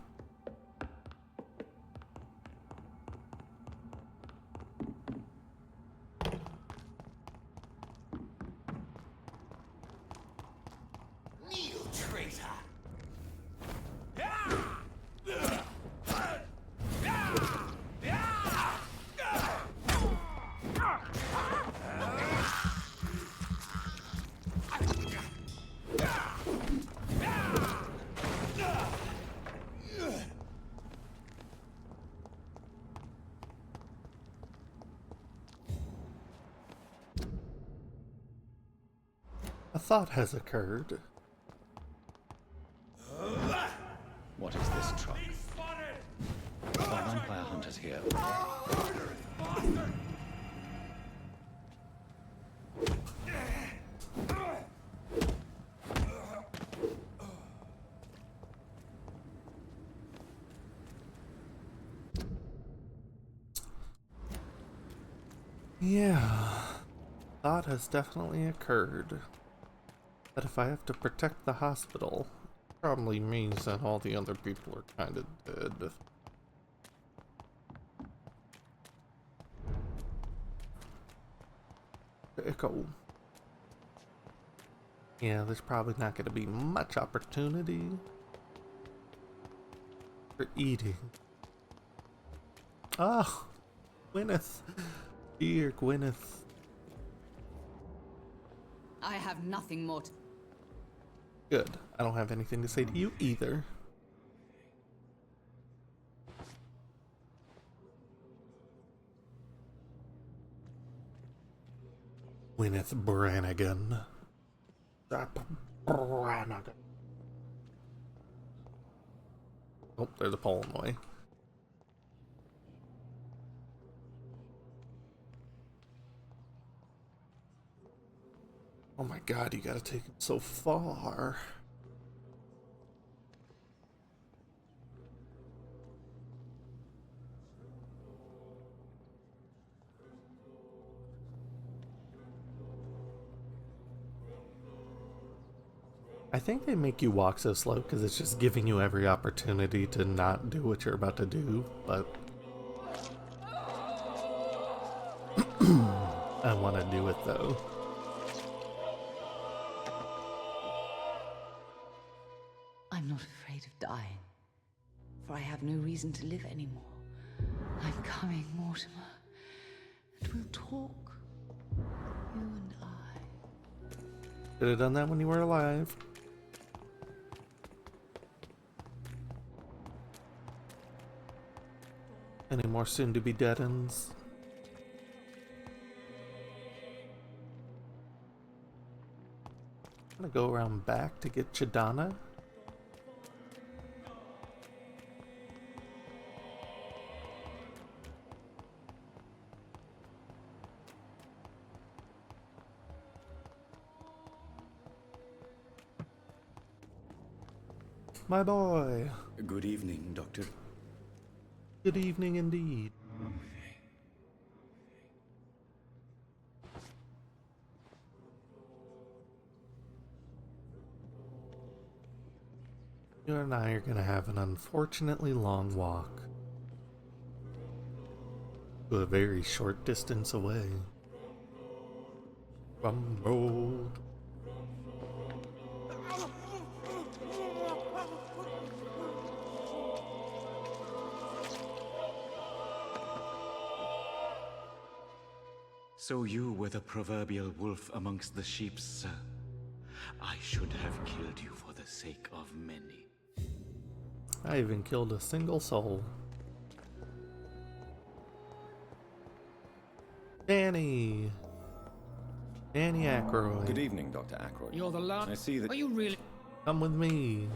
Speaker 1: A thought has occurred.
Speaker 13: What is this truck? Are vampire hunters here?
Speaker 1: Yeah, thought has definitely occurred that if I have to protect the hospital, Probably means that all the other people are kind of dead. Echo. Yeah, there's probably not going to be much opportunity for eating. Ah, Gwyneth. Dear Gwyneth.
Speaker 12: I have nothing more to...
Speaker 1: Good. I don't have anything to say to you either. Gwyneth Brannigan. Brannigan. Oh, there's a pole in the way. Oh my god, you gotta take it so far. I think they make you walk so slow because it's just giving you every opportunity to not do what you're about to do, but I want to do it though.
Speaker 16: I'm not afraid of dying, for I have no reason to live anymore. I'm coming, Mortimer, and we'll talk, you and I.
Speaker 1: Could have done that when you were alive. Any more soon-to-be dead-ends? I'm gonna go around back to get Chidana. My boy.
Speaker 21: Good evening, Doctor.
Speaker 1: Good evening indeed. You and I are going to have an unfortunately long walk to a very short distance away from road.
Speaker 13: So you were the proverbial wolf amongst the sheep, sir. I should have killed you for the sake of many.
Speaker 1: I haven't killed a single soul. Danny Aykroyd.
Speaker 21: Good evening, Dr. Aykroyd.
Speaker 6: You're the last.
Speaker 21: I see that.
Speaker 6: Are you really?
Speaker 1: Come with me.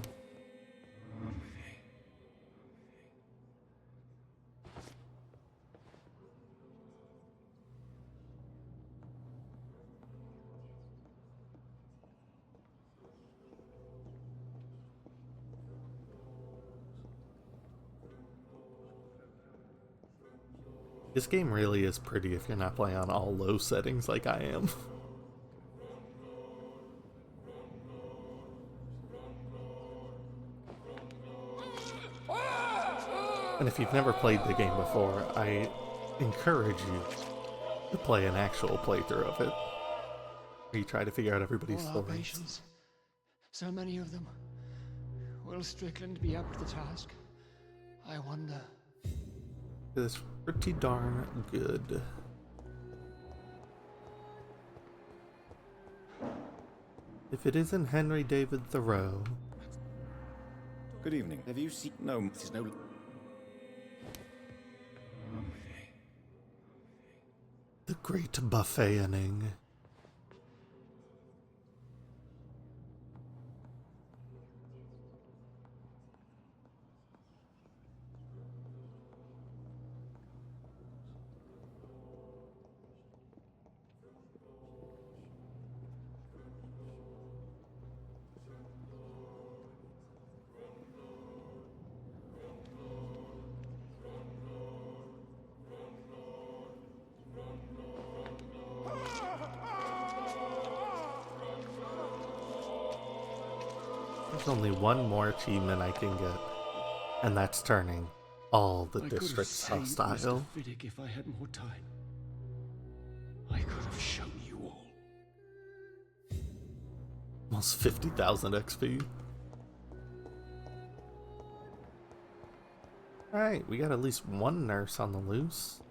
Speaker 1: This game really is pretty if you're not playing on all low settings like I am. And if you've never played the game before, I encourage you to play an actual playthrough of it, where you try to figure out everybody's
Speaker 6: All our
Speaker 1: stories.
Speaker 6: patients. So many of them. Will Strickland be up to the task? I wonder.
Speaker 1: It's pretty darn good. If it isn't Henry David Thoreau.
Speaker 21: Good evening. Have you seen? No, there's no.
Speaker 1: The Great Buffeting. There's only one more achievement I can get, and that's turning all the districts hostile.
Speaker 13: Mr. Fiddick, if I had more time, I could have shown you all.
Speaker 1: Almost 50,000 XP. Alright, we got at least one nurse on the loose.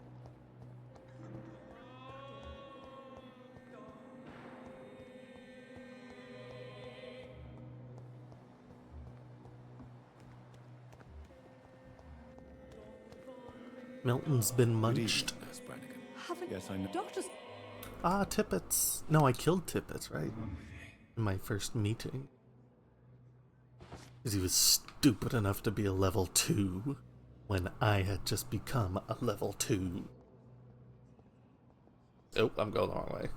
Speaker 1: Milton's been munched.
Speaker 17: Yes, I know. Doctors.
Speaker 1: Ah, Tippets. No, I killed Tippets, right? In my first meeting. Because he was stupid enough to be a level 2 when I had just become a level 2. Oh, I'm going the wrong way.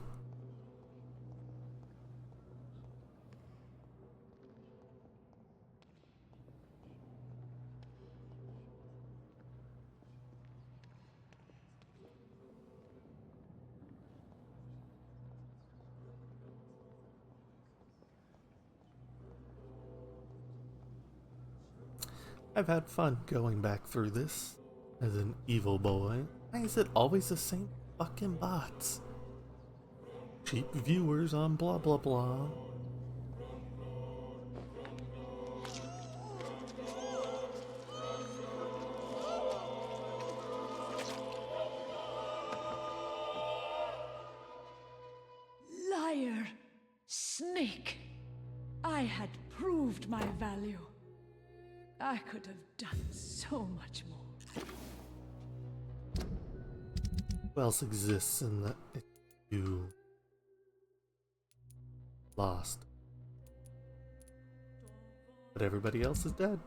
Speaker 1: I've had fun going back through this as an evil boy. Why is it always the same fucking bots? Cheap viewers on blah blah blah.
Speaker 9: Liar! Snake! I had proved my value. I could have done so much more.
Speaker 1: Who else exists in the you lost? But everybody else is dead.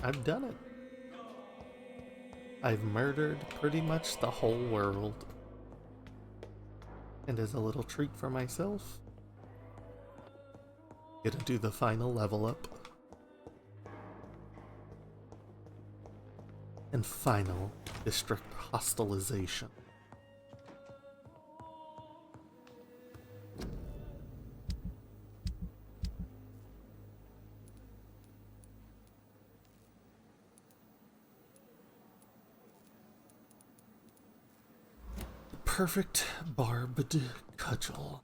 Speaker 1: I've done it. I've murdered pretty much the whole world. And as a little treat for myself, gonna do the final level up. And final district hostilization. Perfect barbed cudgel.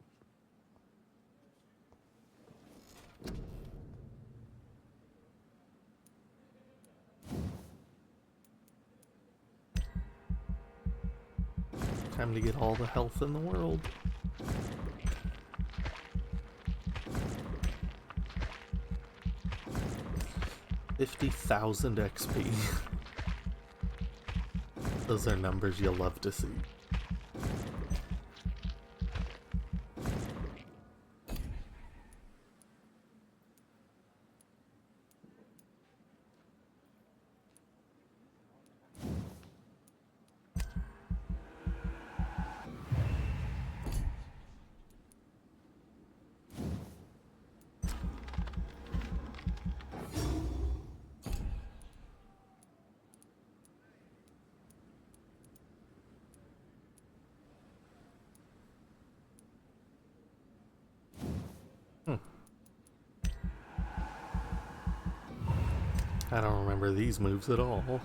Speaker 1: Time to get all the health in the world. $50,000 XP. Those are numbers you'll love to see. I don't remember these moves at all.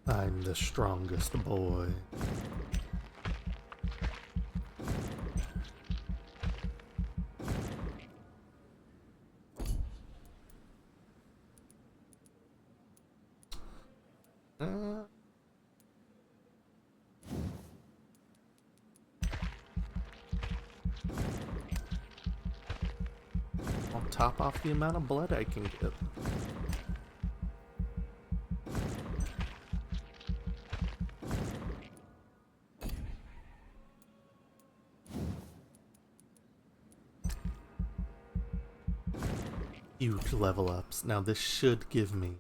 Speaker 1: I'm the strongest boy. I'll top off the amount of blood I can get. huge level ups. Now this should give me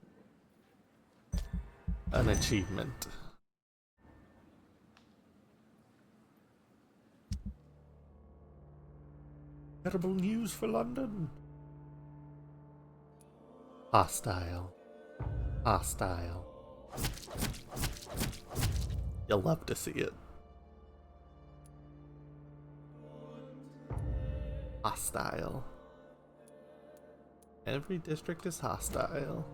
Speaker 1: an achievement. Terrible news for London. Hostile. Hostile. You'll love to see it. Hostile. Every district is hostile.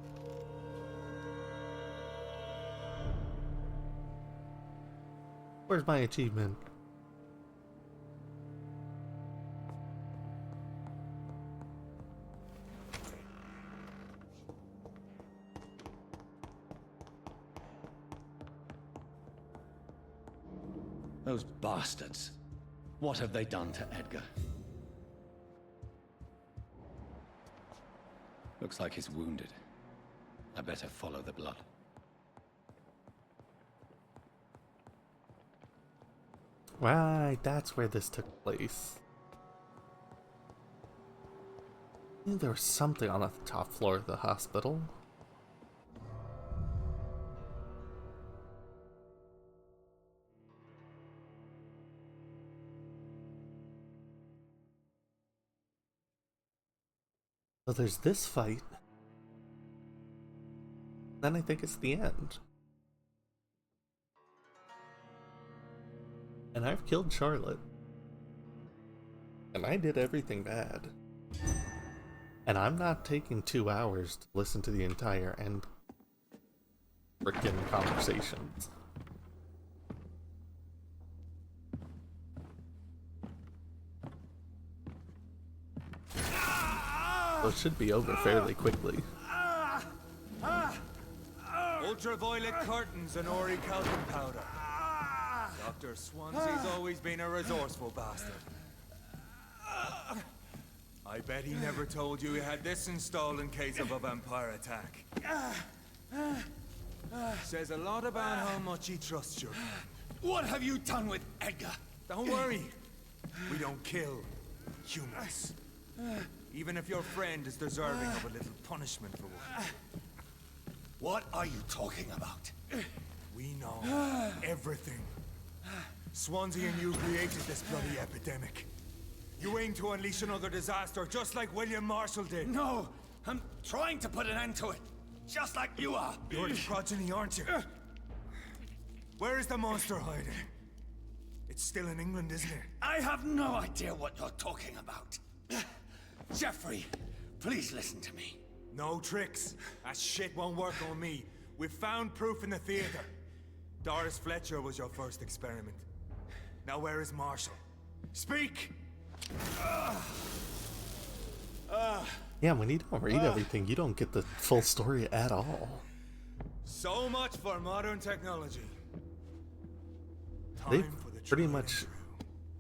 Speaker 1: Where's my achievement?
Speaker 13: Those bastards. What have they done to Edgar? Looks like he's wounded. I better follow the blood.
Speaker 1: Right, that's where this took place. I knew there was something on the top floor of the hospital. So there's this fight. Then I think it's the end. And I've killed Charlotte. And I did everything bad. And I'm not taking 2 hours to listen to the entire end frickin' conversations. So it should be over fairly quickly.
Speaker 8: Ultraviolet curtains and orichalcum powder. Dr. Swansea's always been a resourceful bastard. I bet he never told you he had this installed in case of a vampire attack. Says a lot about how much he trusts you.
Speaker 10: What have you done with Edgar?
Speaker 8: Don't worry. We don't kill humans. Even if your friend is deserving of a little punishment for one.
Speaker 10: What are you talking about?
Speaker 8: We know everything. Swansea and you created this bloody epidemic. You aim to unleash another disaster just like William Marshall did.
Speaker 10: No, I'm trying to put an end to it. Just like you are.
Speaker 8: You're the progeny, aren't you? Where is the monster hiding? It's still in England, isn't it?
Speaker 10: I have no idea what you're talking about. Jeffrey, please listen to me.
Speaker 8: No tricks. That shit won't work on me. We've found proof in the theater. Doris Fletcher was your first experiment. Now where is Marshall? Speak!
Speaker 1: Yeah, when you don't read everything, you don't get the full story at all.
Speaker 8: So much for modern technology.
Speaker 1: They pretty much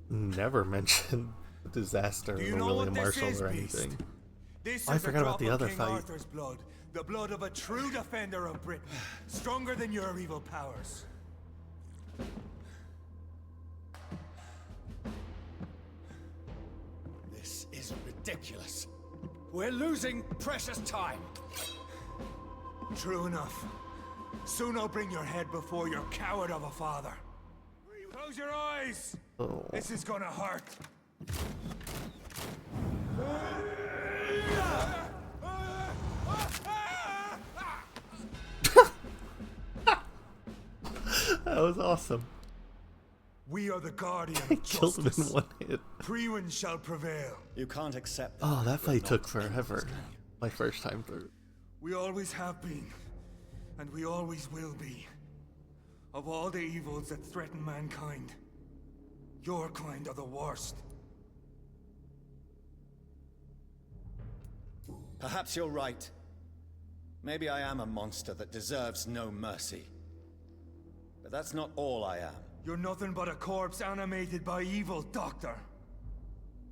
Speaker 1: never mention the disaster or William Marshall or anything.
Speaker 8: This
Speaker 1: I
Speaker 8: is
Speaker 1: forgot
Speaker 8: a
Speaker 1: about
Speaker 8: drop
Speaker 1: the
Speaker 8: of
Speaker 1: other
Speaker 8: King
Speaker 1: fight.
Speaker 8: Arthur's blood. The blood of a true defender of Britain. Stronger than your evil powers.
Speaker 10: This is ridiculous. We're losing precious time.
Speaker 8: True enough. Soon I'll bring your head before your coward of a father. Close your eyes!
Speaker 1: Oh.
Speaker 8: This is gonna hurt.
Speaker 1: That was awesome.
Speaker 8: We are the guardian
Speaker 1: I
Speaker 8: of
Speaker 1: killed him
Speaker 8: justice.
Speaker 1: in one hit.
Speaker 8: Priwen shall prevail.
Speaker 10: You can't accept
Speaker 1: Oh, that fight took forever. My first time through.
Speaker 8: We always have been, and we always will be. Of all the evils that threaten mankind, your kind are the worst.
Speaker 10: Perhaps you're right. Maybe I am a monster that deserves no mercy. But that's not all I am.
Speaker 8: You're nothing but a corpse animated by evil, Doctor.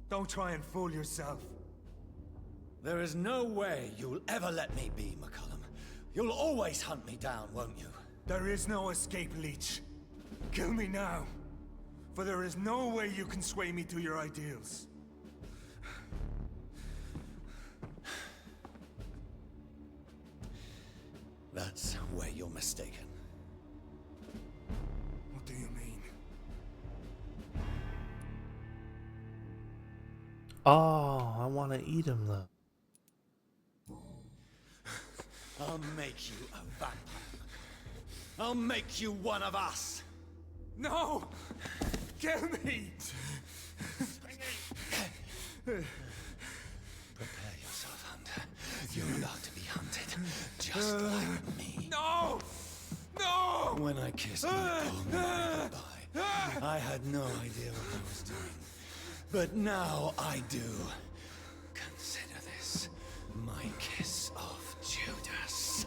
Speaker 8: Don't try and fool yourself.
Speaker 10: There is no way you'll ever let me be, McCullum. You'll always hunt me down, won't you?
Speaker 8: There is no escape, Leech. Kill me now. For there is no way you can sway me to your ideals.
Speaker 14: That's where you're mistaken.
Speaker 8: What do you mean?
Speaker 1: Oh, I want to eat him though.
Speaker 14: I'll make you a vampire. I'll make you one of us.
Speaker 8: No! Kill me!
Speaker 14: Prepare yourself, Hunter. You're about to be hunted, just like me.
Speaker 8: No! No!
Speaker 14: When I kissed my old man goodbye, I had no idea what I was doing. But now I do. Consider this my kiss of Judas.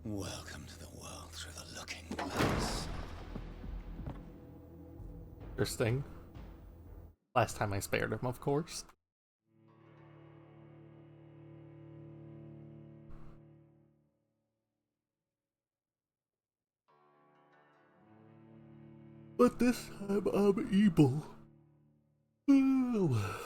Speaker 14: Welcome to the world through the looking glass.
Speaker 1: Interesting. Last time I spared him, of course. But this time I'm evil. Oh.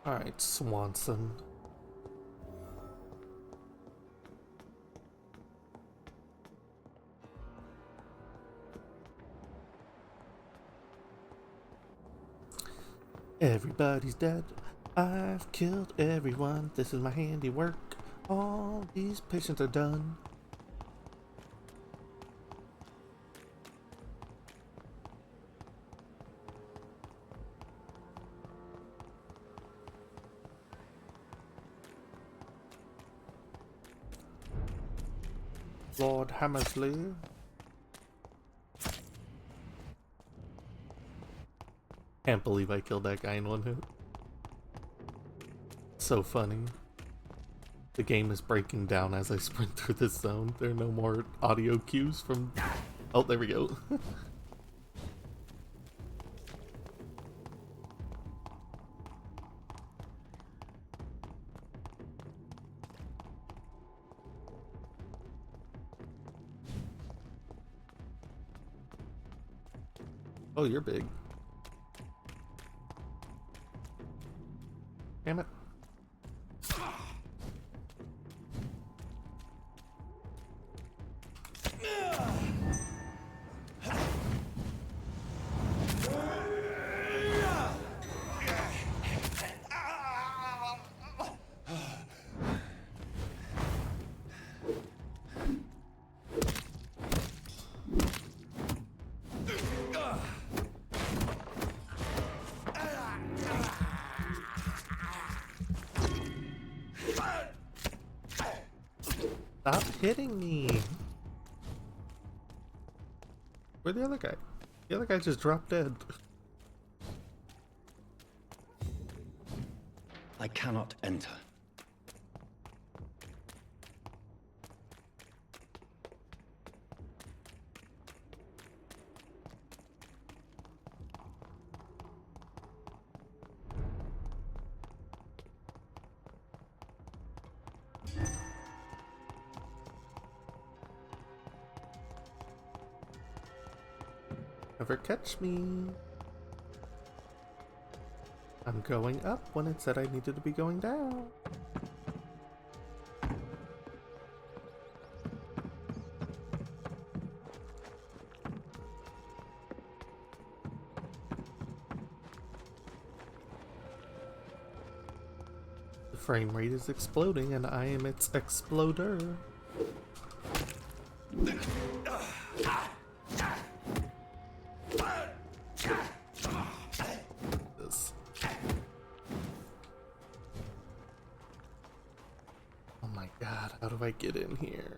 Speaker 1: Alright, Swanson. Everybody's dead. I've killed everyone. This is my handiwork. All these patients are done. Lord Hammersley. Can't believe I killed that guy in one hit. So funny. The game is breaking down as I sprint through this zone. There are no more audio cues from... Oh, there we go. Oh, you're big. Damn it. Stop hitting me. Where'd the other guy? The other guy just dropped dead.
Speaker 13: I cannot enter.
Speaker 1: Never catch me. I'm going up when it said I needed to be going down. The frame rate is exploding and I am its exploder. How do I get in here?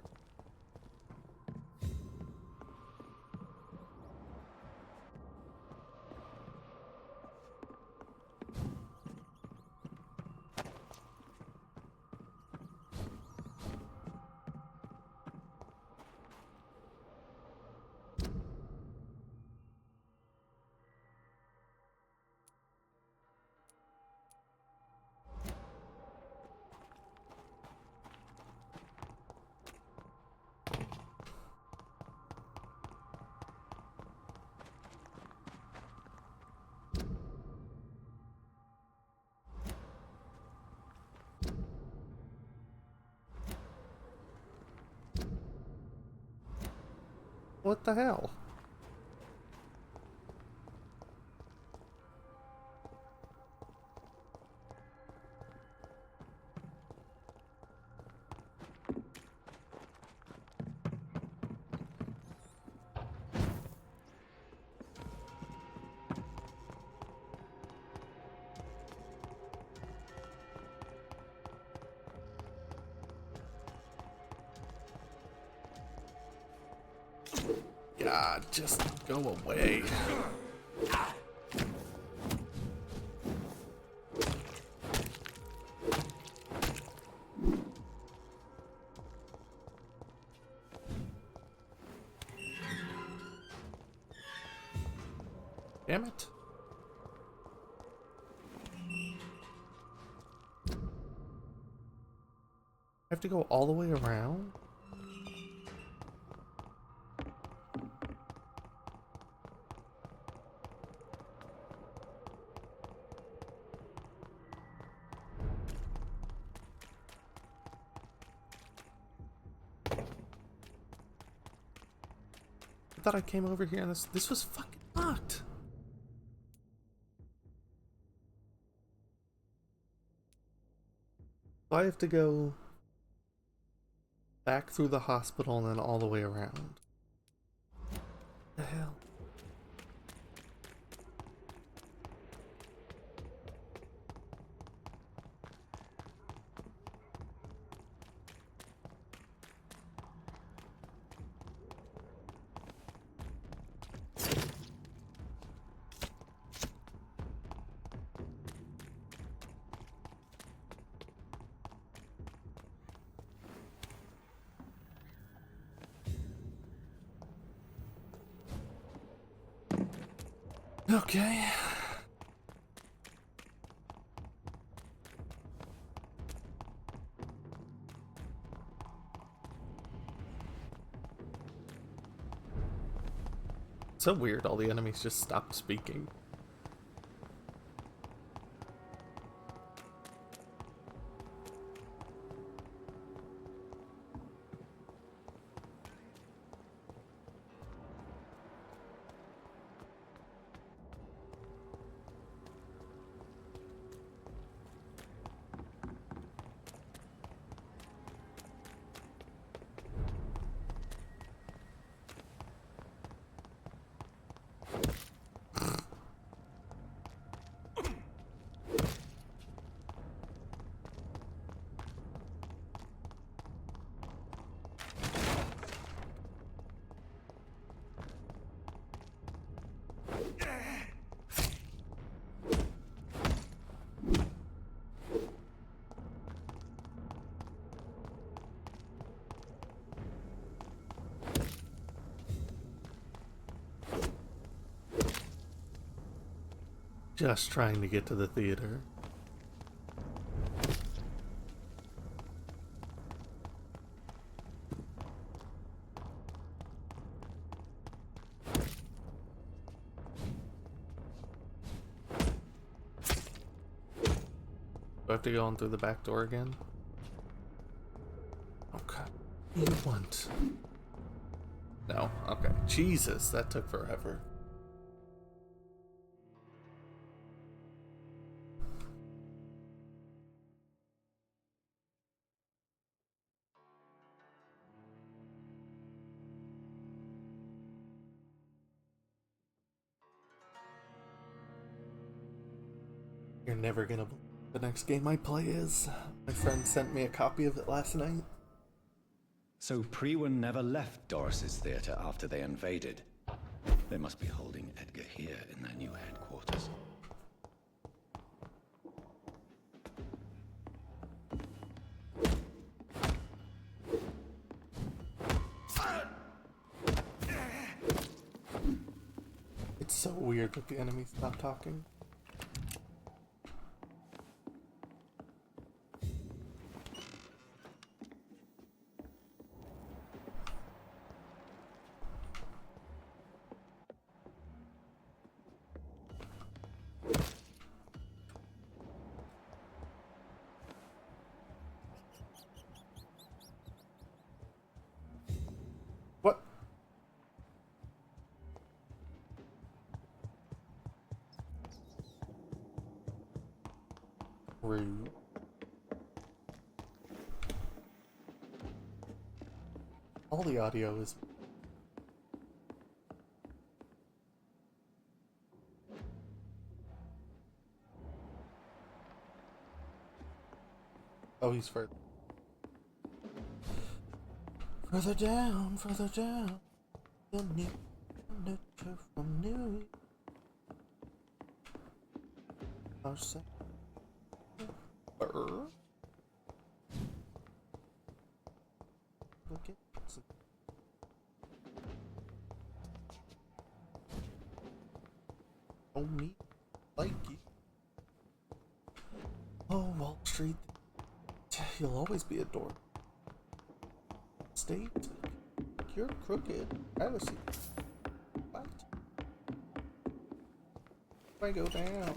Speaker 1: What the hell? God, just go away. Damn it. I have to go all the way around? I thought I came over here and this was fucking locked. So I have to go back through the hospital and then all the way around. What the hell? Okay. So weird, all the enemies just stopped speaking. Just trying to get to the theater. Do I have to go in through the back door again? Okay. You want? No? Okay. Jesus, that took forever. You're never gonna believe the next game I play is. My friend sent me a copy of it last night.
Speaker 13: So Priwen never left Doris's theater after they invaded. They must be holding Edgar here in their new headquarters.
Speaker 1: It's so weird that the enemies stop talking. What? Rude. All the audio is... Oh, he's further. Further down, further down. You'll need furniture from New York. Look at this. Oh, me like you. Oh, Wall Street. You'll always be adored. State, you're crooked. Privacy. What? If I go down.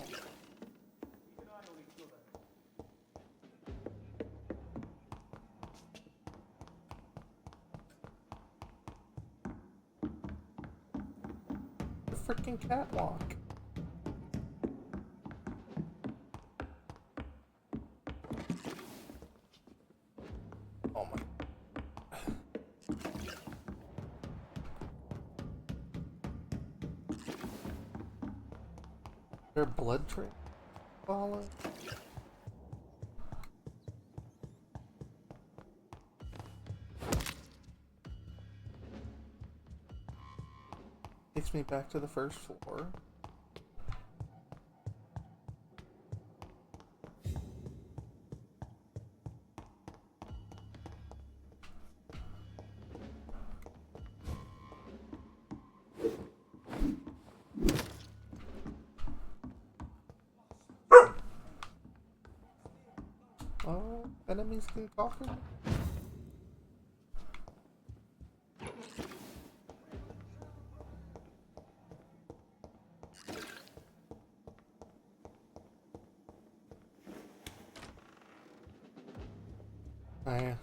Speaker 1: The freaking catwalk. Oh my. Their blood trail follow. Takes me back to the first floor. Oh, enemies can conquer. Oh, yeah.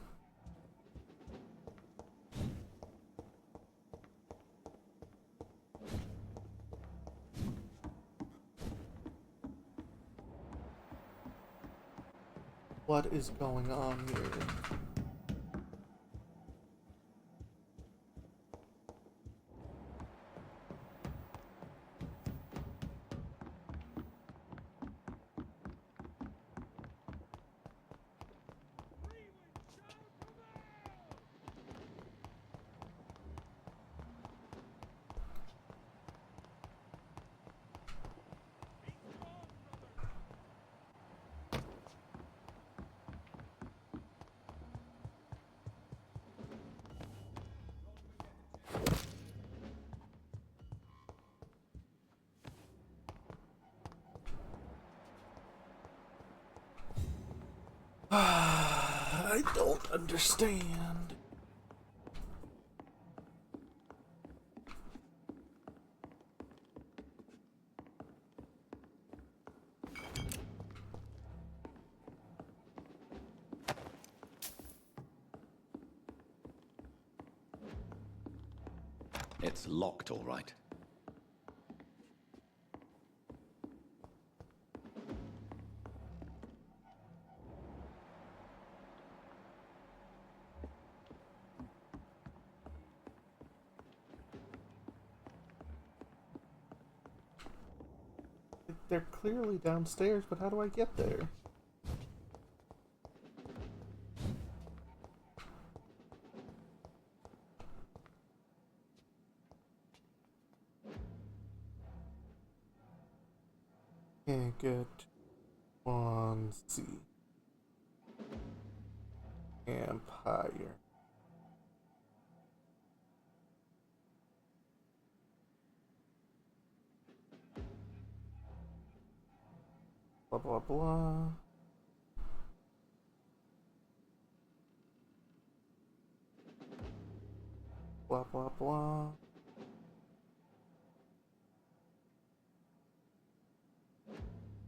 Speaker 1: What is going on here? I don't understand.
Speaker 13: It's locked, all right.
Speaker 1: They're clearly downstairs, but how do I get there? Can't get on C. Empire. Blah blah blah. Blah blah blah.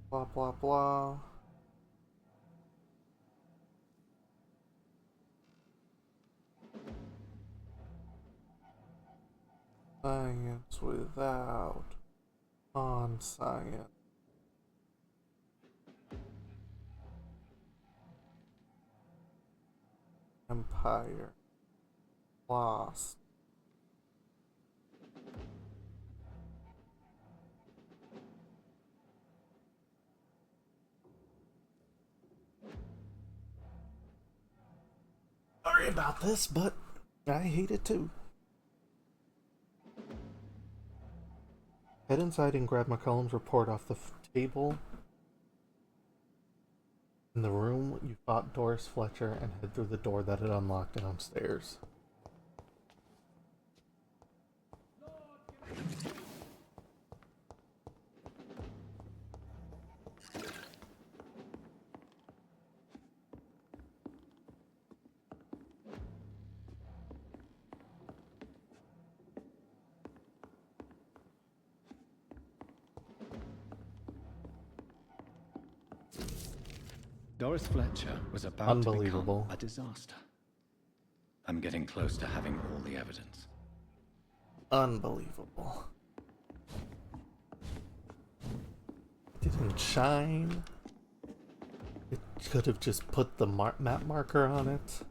Speaker 1: Blah blah blah. Science without on science. Empire. Lost. Sorry about this, but I hate it too. Head inside and grab McCullum's report off the table in the room. You fought Doris Fletcher and head through the door that had unlocked downstairs.
Speaker 13: Doris Fletcher was about to become a disaster. I'm getting close to having all the evidence.
Speaker 1: Unbelievable. Didn't shine. It could have just put the map marker on it.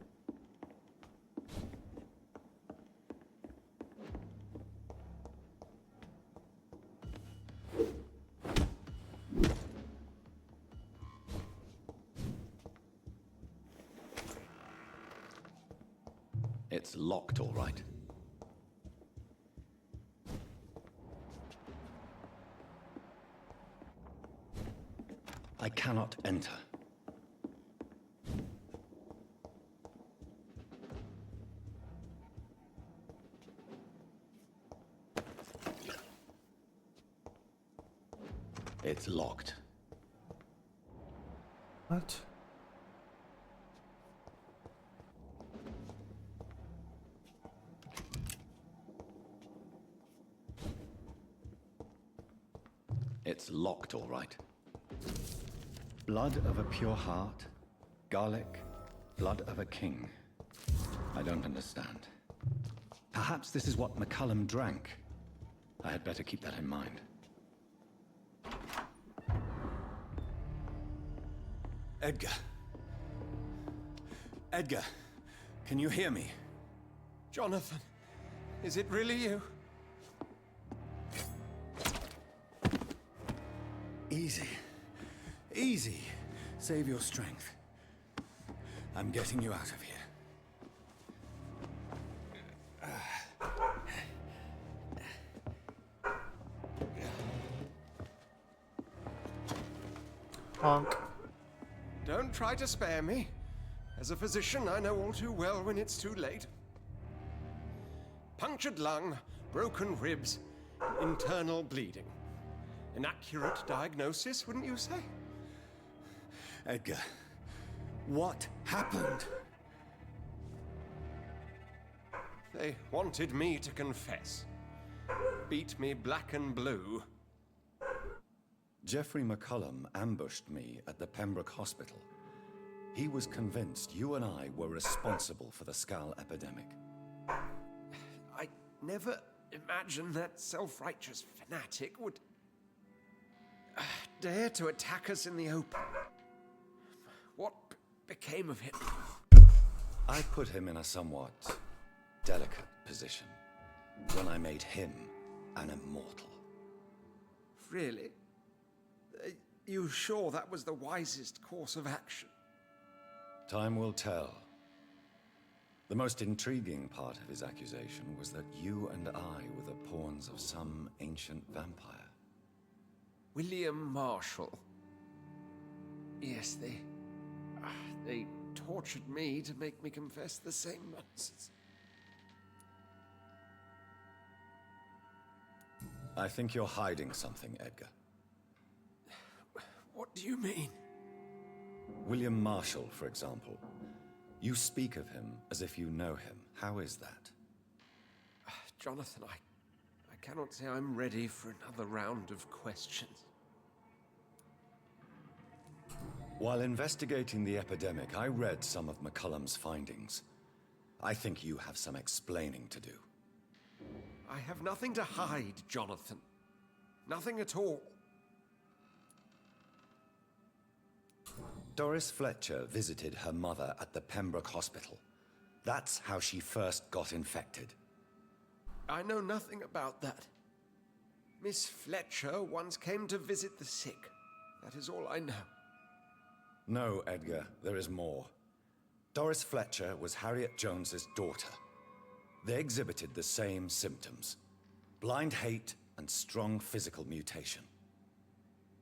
Speaker 13: It's locked, all right. I cannot enter. It's locked.
Speaker 1: What?
Speaker 13: It's locked, all right. Blood of a pure heart, garlic, blood of a king. I don't understand. Perhaps this is what McCullum drank. I had better keep that in mind.
Speaker 2: Edgar. Edgar, can you hear me?
Speaker 3: Jonathan, is it really you?
Speaker 2: Easy. Easy. Save your strength. I'm getting you out of here.
Speaker 1: Honk.
Speaker 3: Don't try to spare me. As a physician, I know all too well when it's too late. Punctured lung, broken ribs, internal bleeding. An accurate diagnosis, wouldn't you say?
Speaker 2: Edgar, what happened?
Speaker 3: They wanted me to confess. Beat me black and blue.
Speaker 13: Jeffrey McCullum ambushed me at the Pembroke Hospital. He was convinced you and I were responsible for the Skal epidemic.
Speaker 3: I never imagined that self-righteous fanatic would dare to attack us in the open. What became of him?
Speaker 13: I put him in a somewhat delicate position when I made him an immortal.
Speaker 3: Really? You sure that was the wisest course of action?
Speaker 13: Time will tell. The most intriguing part of his accusation was that you and I were the pawns of some ancient vampire.
Speaker 3: William Marshall. Yes, they tortured me to make me confess the same nonsense.
Speaker 13: I think you're hiding something, Edgar.
Speaker 3: What do you mean?
Speaker 13: William Marshall, for example. You speak of him as if you know him. How is that?
Speaker 3: Jonathan, I cannot say I'm ready for another round of questions.
Speaker 13: While investigating the epidemic, I read some of McCullum's findings. I think you have some explaining to do.
Speaker 3: I have nothing to hide, Jonathan. Nothing at all.
Speaker 13: Doris Fletcher visited her mother at the Pembroke Hospital. That's how she first got infected.
Speaker 3: I know nothing about that. Miss Fletcher once came to visit the sick. That is all I know.
Speaker 13: No, Edgar, there is more. Doris Fletcher was Harriet Jones's daughter. They exhibited the same symptoms: blind hate and strong physical mutation.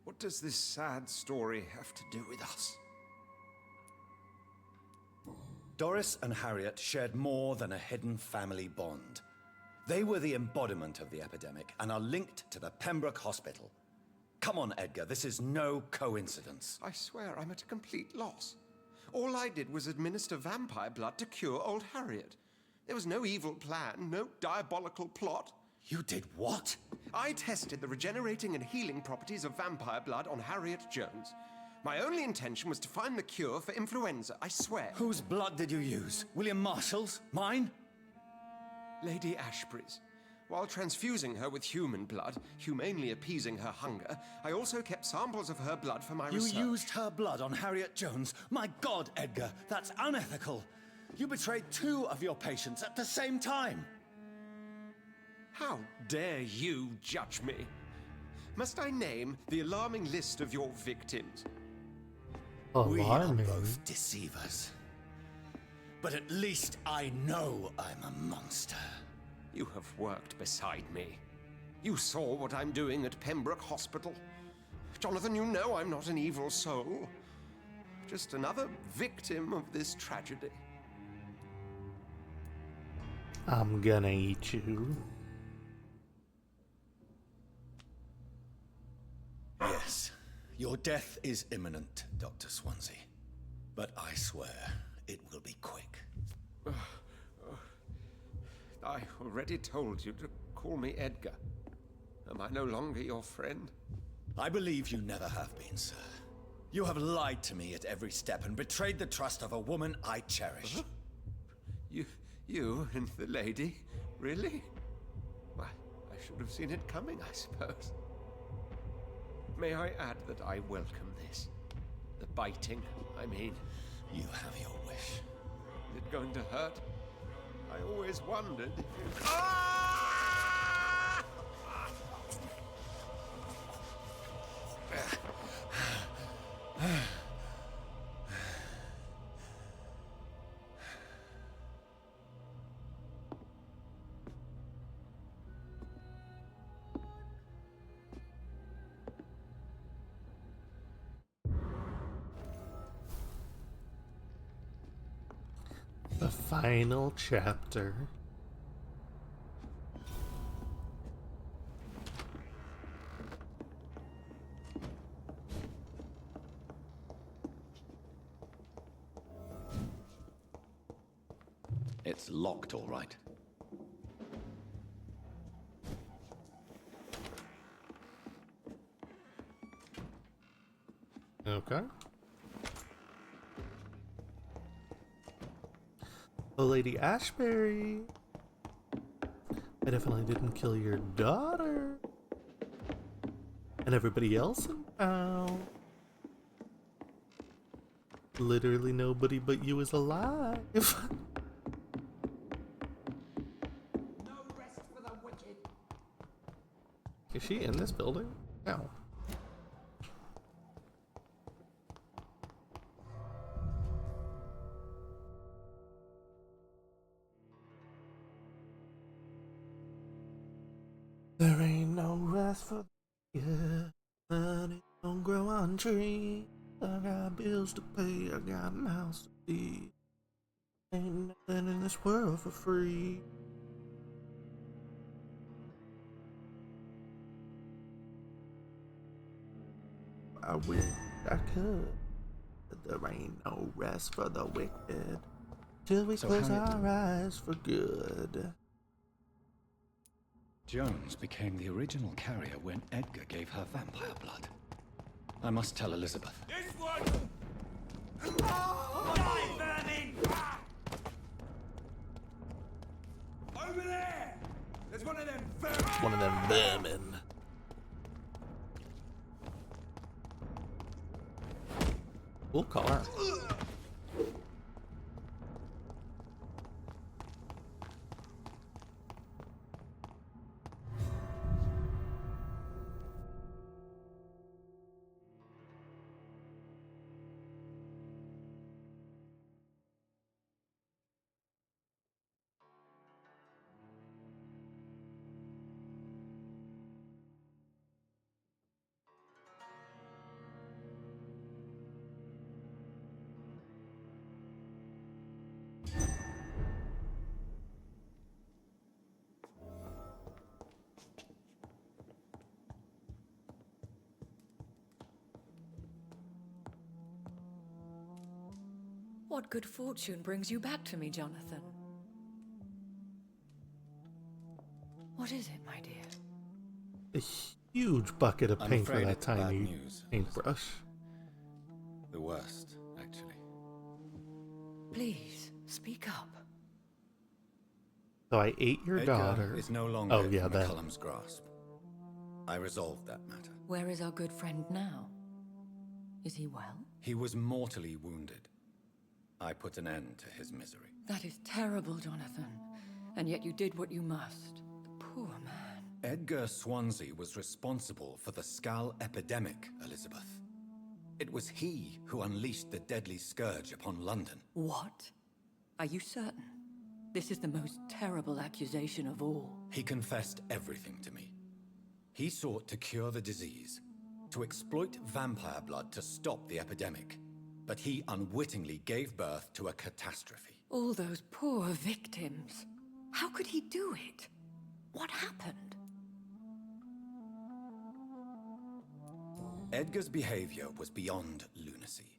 Speaker 3: What does this sad story have to do with us?
Speaker 13: Doris and Harriet shared more than a hidden family bond. They were the embodiment of the epidemic and are linked to the Pembroke Hospital. Come on, Edgar, this is no coincidence.
Speaker 3: I swear I'm at a complete loss. All I did was administer vampire blood to cure old Harriet. There was no evil plan, no diabolical plot.
Speaker 13: You did what?
Speaker 3: I tested the regenerating and healing properties of vampire blood on Harriet Jones. My only intention was to find the cure for influenza, I swear.
Speaker 13: Whose blood did you use? William Marshall's? Mine?
Speaker 3: Lady Ashbury's. While transfusing her with human blood, humanely appeasing her hunger, I also kept samples of her blood for my research.
Speaker 13: You used her blood on Harriet Jones? My God, Edgar, that's unethical. You betrayed 2 of your patients at the same time.
Speaker 3: How dare you judge me? Must I name the alarming list of your victims?
Speaker 13: We are both deceivers. But at least I know I'm a monster.
Speaker 3: You have worked beside me. You saw what I'm doing at Pembroke Hospital. Jonathan, you know I'm not an evil soul. Just another victim of this tragedy.
Speaker 1: I'm gonna eat you.
Speaker 13: Yes, your death is imminent, Dr. Swansea. But I swear, it will be quick.
Speaker 3: I already told you to call me Edgar. Am I no longer your friend?
Speaker 13: I believe you never have been, sir. You have lied to me at every step and betrayed the trust of a woman I cherish.
Speaker 3: You and the lady? Really? Why, I should have seen it coming, I suppose. May I add that I welcome this? The biting, I mean.
Speaker 13: You have your wish.
Speaker 3: Is it going to hurt? I always wondered if you...
Speaker 1: The final chapter.
Speaker 13: It's locked, all right.
Speaker 1: Okay. Oh, Lady Ashbury. I definitely didn't kill your daughter. And everybody else in town. Literally nobody but you is alive.
Speaker 10: No rest for the wicked.
Speaker 1: Is she in this building? No. There ain't no rest for the wicked. Money don't grow on trees. I got bills to pay, I got mouths to feed. Ain't nothing in this world for free. I wish I could, but there ain't no rest for the wicked till we close our eyes for good.
Speaker 13: Jones became the original carrier when Edgar gave her vampire blood. I must tell Elizabeth.
Speaker 8: This one! Die, vermin! Over there! There's one of them vermin!
Speaker 1: One of them vermin. We'll call her.
Speaker 15: What good fortune brings you back to me, Jonathan? What is it, my dear?
Speaker 1: A huge bucket of
Speaker 21: I'm
Speaker 1: paint for
Speaker 21: afraid
Speaker 1: that
Speaker 21: it's bad
Speaker 1: tiny
Speaker 21: news,
Speaker 1: paintbrush.
Speaker 21: The worst, actually.
Speaker 15: Please, speak up.
Speaker 1: So I ate your
Speaker 21: Edgar
Speaker 1: daughter.
Speaker 21: is no longer
Speaker 1: Oh yeah,
Speaker 21: in
Speaker 1: that.
Speaker 21: McCullum's grasp. I resolved that matter.
Speaker 15: Where is our good friend now? Is he well?
Speaker 21: He was mortally wounded. I put an end to his misery.
Speaker 15: That is terrible, Jonathan. And yet you did what you must. The poor man.
Speaker 21: Edgar Swansea was responsible for the Skull epidemic, Elizabeth. It was he who unleashed the deadly scourge upon London.
Speaker 15: What? Are you certain? This is the most terrible accusation of all.
Speaker 21: He confessed everything to me. He sought to cure the disease, to exploit vampire blood to stop the epidemic. But he unwittingly gave birth to a catastrophe.
Speaker 15: All those poor victims. How could he do it? What happened?
Speaker 21: Edgar's behavior was beyond lunacy.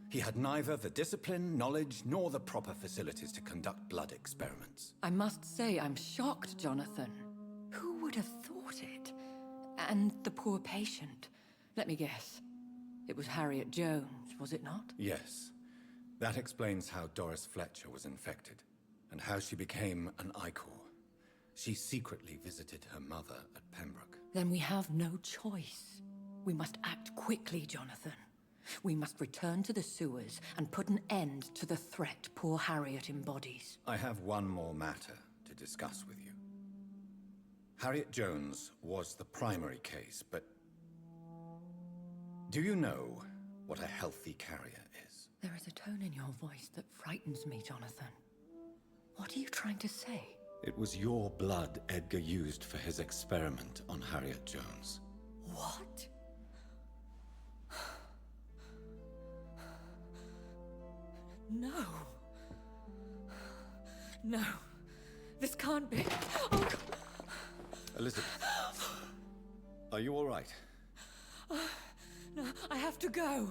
Speaker 21: He had neither the discipline, knowledge, nor the proper facilities to conduct blood experiments.
Speaker 15: I must say I'm shocked, Jonathan. Who would have thought it? And the poor patient. Let me guess. It was Harriet Jones, was it not?
Speaker 21: Yes. That explains how Doris Fletcher was infected, and how she became an Icor. She secretly visited her mother at Pembroke.
Speaker 15: Then we have no choice. We must act quickly, Jonathan. We must return to the sewers and put an end to the threat poor Harriet embodies.
Speaker 21: I have one more matter to discuss with you. Harriet Jones was the primary case, but do you know what a healthy carrier is?
Speaker 15: There is a tone in your voice that frightens me, Jonathan. What are you trying to say?
Speaker 21: It was your blood Edgar used for his experiment on Harriet Jones.
Speaker 15: What? No. No. This can't be. Oh, God.
Speaker 21: Elizabeth, are you all right?
Speaker 15: No, I have to go.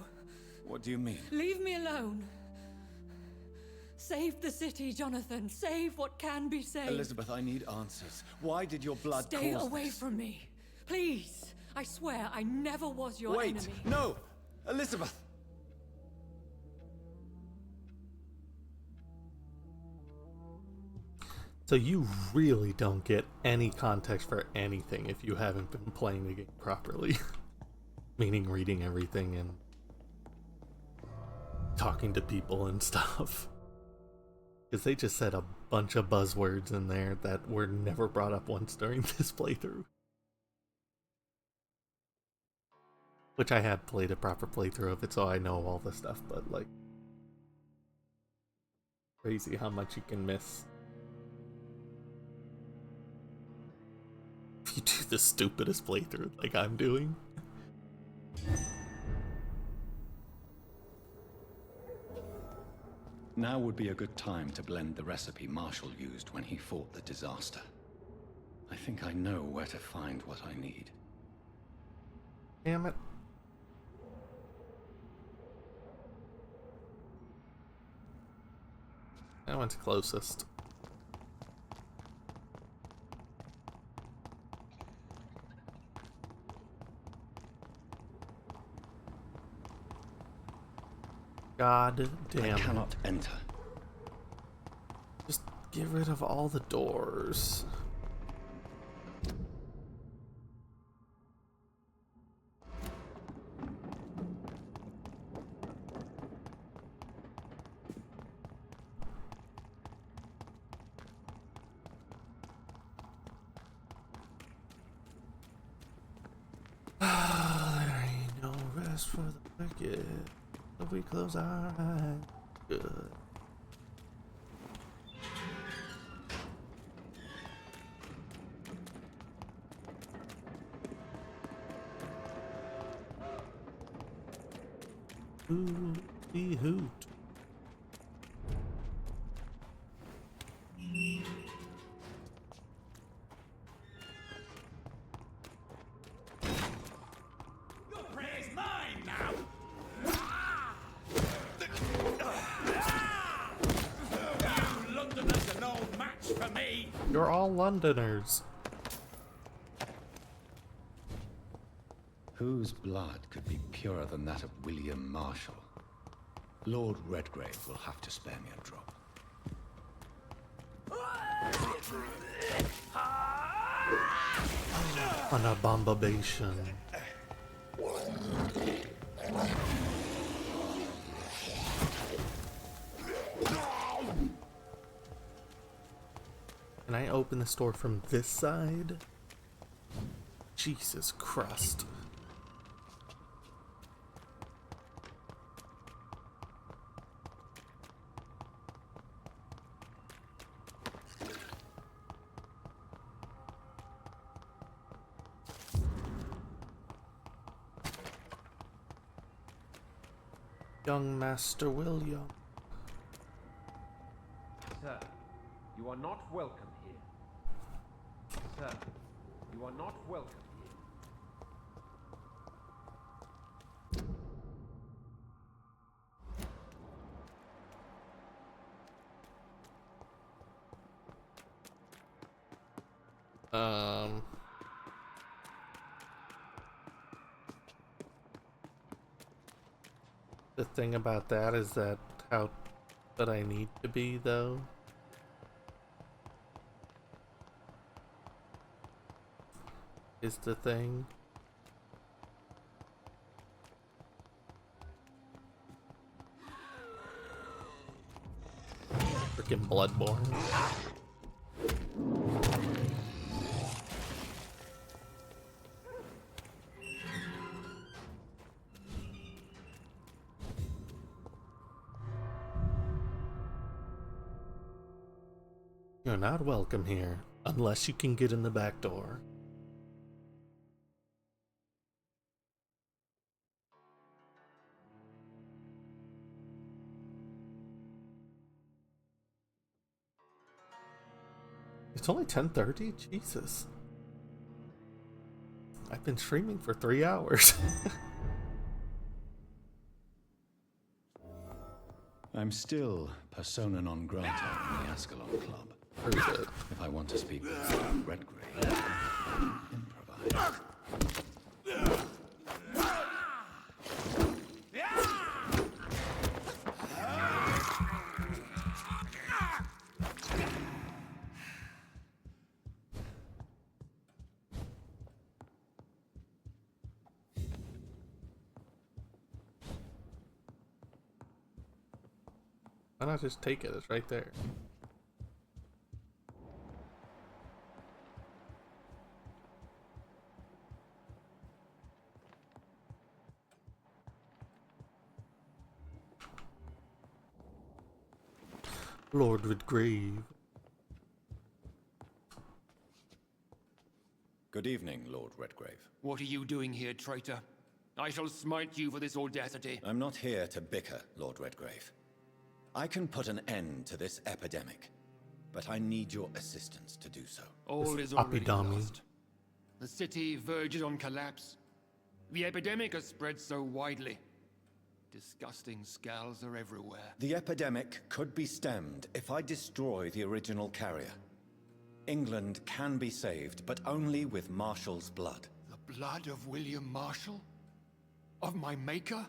Speaker 21: What do you mean?
Speaker 15: Leave me alone. Save the city, Jonathan. Save what can be saved.
Speaker 21: Elizabeth, I need answers. Why did your blood
Speaker 15: Stay
Speaker 21: cause
Speaker 15: away
Speaker 21: this?
Speaker 15: from me. Please. I swear I never was your
Speaker 21: Wait!
Speaker 15: enemy.
Speaker 21: No! Elizabeth!
Speaker 1: So you really don't get any context for anything if you haven't been playing the game properly. Meaning reading everything and talking to people and stuff. Because they just said a bunch of buzzwords in there that were never brought up once during this playthrough. Which I have played a proper playthrough of it, so I know all the stuff, but like... crazy how much you can miss. If you do the stupidest playthrough like I'm doing.
Speaker 13: Now would be a good time to blend the recipe Marshall used when he fought the disaster. I think I know where to find what I need.
Speaker 1: Damn it. That one's closest. God damn.
Speaker 13: I cannot enter.
Speaker 1: Just get rid of all the doors. There ain't no rest for the wicked. If we close our eyes, good. Hooty hoot.
Speaker 8: Your prey is mine now!
Speaker 10: to me!
Speaker 1: You're all Londoners.
Speaker 13: Whose blood could be purer than that of William Marshall? Lord Redgrave will have to spare me a drop.
Speaker 1: On a bombabation. Can I open the store from this side? Jesus Christ. Young Master William.
Speaker 3: Sir, you are not welcome here. Sir, you are not welcome
Speaker 1: here. The thing about that is that how that I need to be though. Is the thing. Freaking Bloodborne. You're not welcome here, unless you can get in the back door. It's only 10:30? Jesus. I've been streaming for 3 hours.
Speaker 13: I'm still persona non grata in the Ascalon Club. If I want to speak with Redgrave, improvise.
Speaker 1: Why not just take it? It's right there. Lord Redgrave.
Speaker 21: Good evening, Lord Redgrave.
Speaker 6: What are you doing here, traitor? I shall smite you for this audacity.
Speaker 21: I'm not here to bicker, Lord Redgrave. I can put an end to this epidemic, but I need your assistance to do so.
Speaker 6: All is already lost. The city verges on collapse. The epidemic has spread so widely. Disgusting scals are everywhere.
Speaker 21: The epidemic could be stemmed if I destroy the original carrier. England can be saved, but only with Marshall's blood.
Speaker 6: The blood of William Marshall? Of my maker?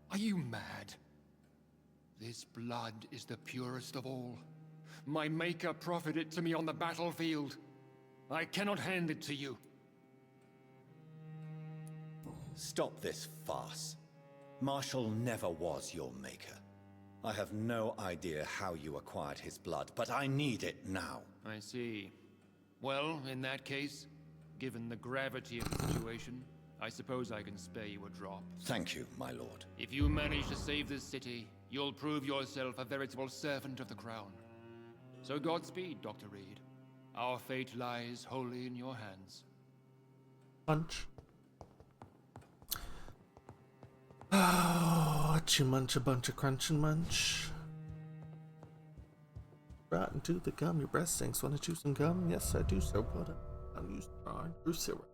Speaker 6: Are you mad? This blood is the purest of all. My maker proffered it to me on the battlefield. I cannot hand it to you.
Speaker 21: Stop this farce. Marshall never was your maker. I have no idea how you acquired his blood, but I need it now.
Speaker 6: I see. Well, in that case, given the gravity of the situation, I suppose I can spare you a drop.
Speaker 21: Thank you, my lord.
Speaker 6: If you manage to save this city, you'll prove yourself a veritable servant of the crown. So Godspeed, Dr. Reed. Our fate lies wholly in your hands.
Speaker 1: Punch. Oh, chew munch a bunch of crunch and munch. Rotten to the gum, your breath stinks. Want to chew some gum? Yes, I do so, but I'm used to drawing through syrup.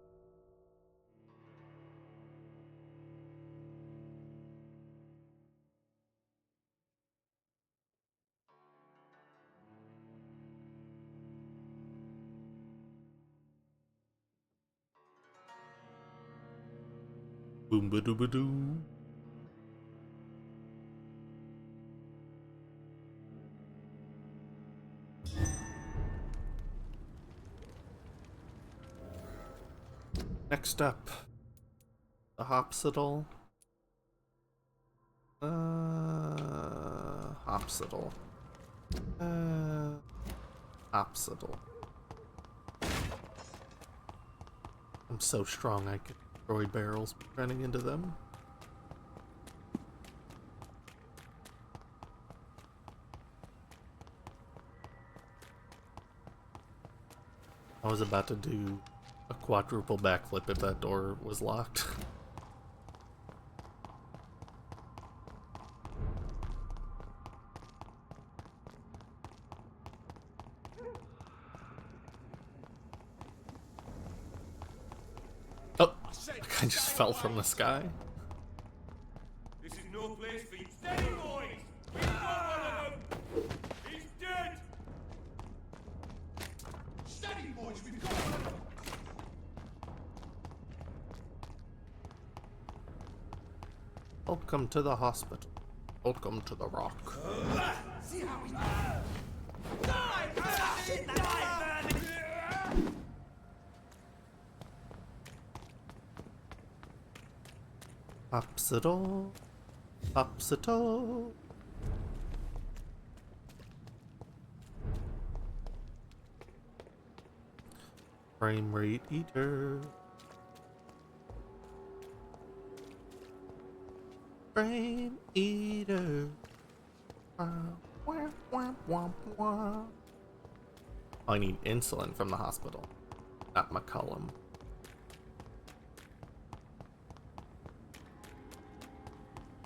Speaker 1: Boom ba doo ba doo. Next up, the hospital. Hospital. Hospital. I'm so strong I can destroy barrels running into them. I was about to do a quadruple backflip if that door was locked. Oh, I just fell from the sky.
Speaker 8: This is no place for you. Steady, boys! We've got one of them! He's dead! Steady, boys! We've got one of them!
Speaker 1: Welcome to the hospital. Welcome to the Rock.
Speaker 8: See how we
Speaker 1: Hospital. Hospital. Frame rate eater. Frame eater. I need insulin from the hospital, not McCullum.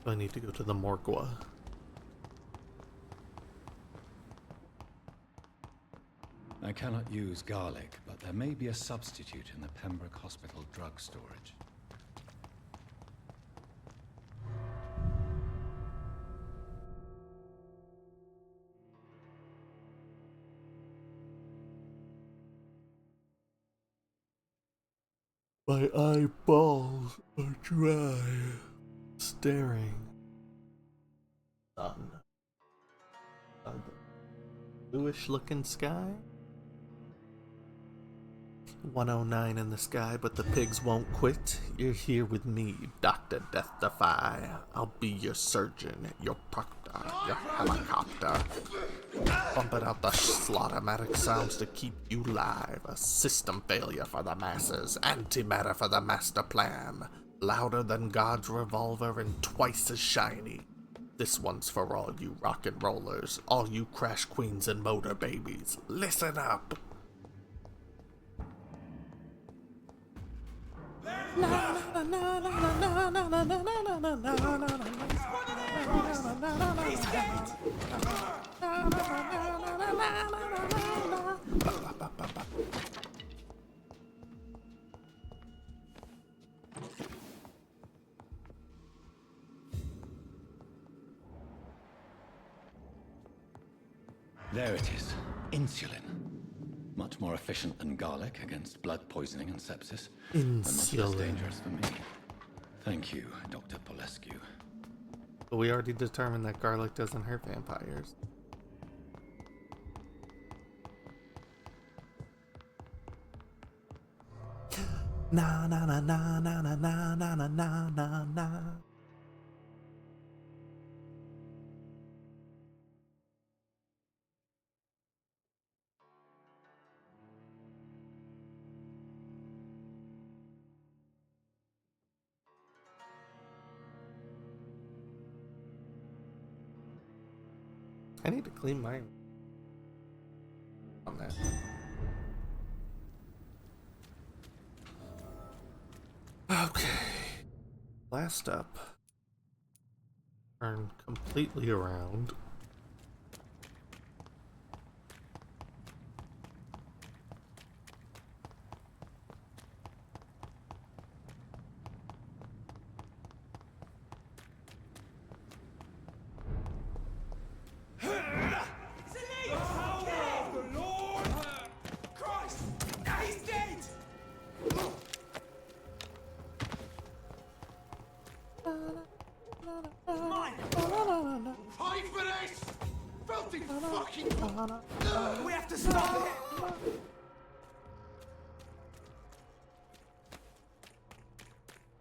Speaker 1: I need to go to the Morgua.
Speaker 13: I cannot use garlic, but there may be a substitute in the Pembroke Hospital drug storage.
Speaker 1: My eyeballs are dry, staring. Sun. A bluish-looking sky. 109 in the sky, but the pigs won't quit. You're here with me, Dr. Death Defy. I'll be your surgeon, your proctor, your helicopter. Bumping out the slaughtermatic sounds to keep you live. A system failure for the masses. Antimatter for the master plan. Louder than God's revolver and twice as shiny. This one's for all you rock and rollers, all you crash queens and motor babies. Listen up.
Speaker 13: There it is. Insulin. Much more efficient than garlic against blood poisoning and sepsis. And much less dangerous for me. Thank you, Dr. Polescu.
Speaker 1: But we already determined that garlic doesn't hurt vampires. Na na na na na na na na na na na na. I need to clean my on that. Okay. Last up. Turn completely around.
Speaker 8: Mine! Fight for this! Filthy fucking... We have to stop it!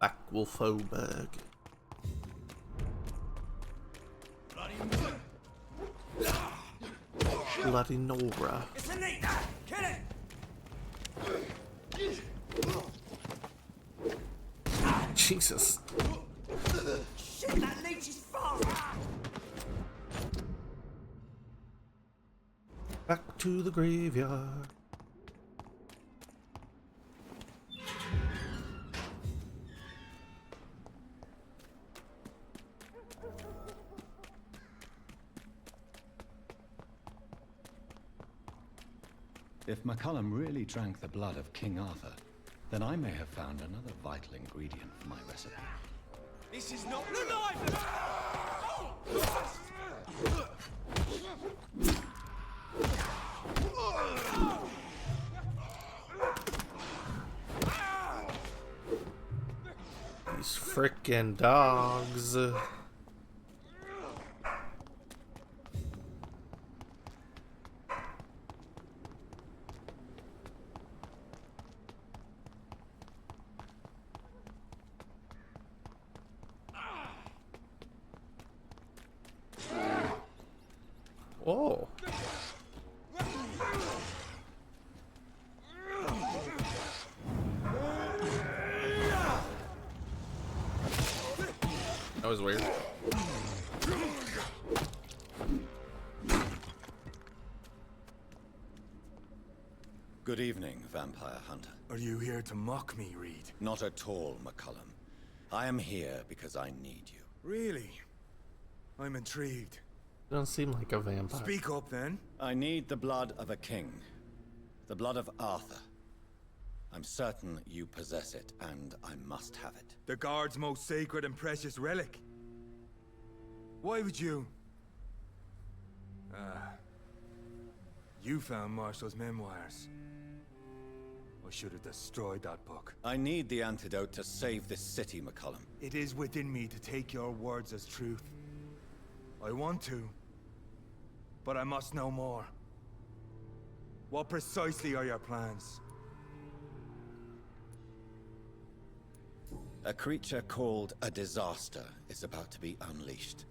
Speaker 1: Black Wolfoberg. Bloody Nora.
Speaker 8: It's a knee! Kill it!
Speaker 1: Jesus.
Speaker 8: Shit, that leech is fast!
Speaker 1: Back to the graveyard.
Speaker 13: If McCullum really drank the blood of King Arthur, then I may have found another vital ingredient for my recipe.
Speaker 8: This is not the life!
Speaker 1: These frickin' dogs. Oh. That was weird.
Speaker 21: Good evening, Vampire Hunter.
Speaker 8: Are you here to mock me, Reed?
Speaker 21: Not at all, McCullum. I am here because I need you.
Speaker 8: Really? I'm intrigued.
Speaker 1: You don't seem like a vampire.
Speaker 8: Speak up, then.
Speaker 21: I need the blood of a king. The blood of Arthur. I'm certain you possess it, and I must have it.
Speaker 8: The guard's most sacred and precious relic. Why would you? You found Marshall's memoirs. I should have destroyed that book.
Speaker 21: I need the antidote to save this city, McCullum.
Speaker 8: It is within me to take your words as truth. I want to, but I must know more. What precisely are your plans?
Speaker 21: A creature called a disaster is about to be unleashed.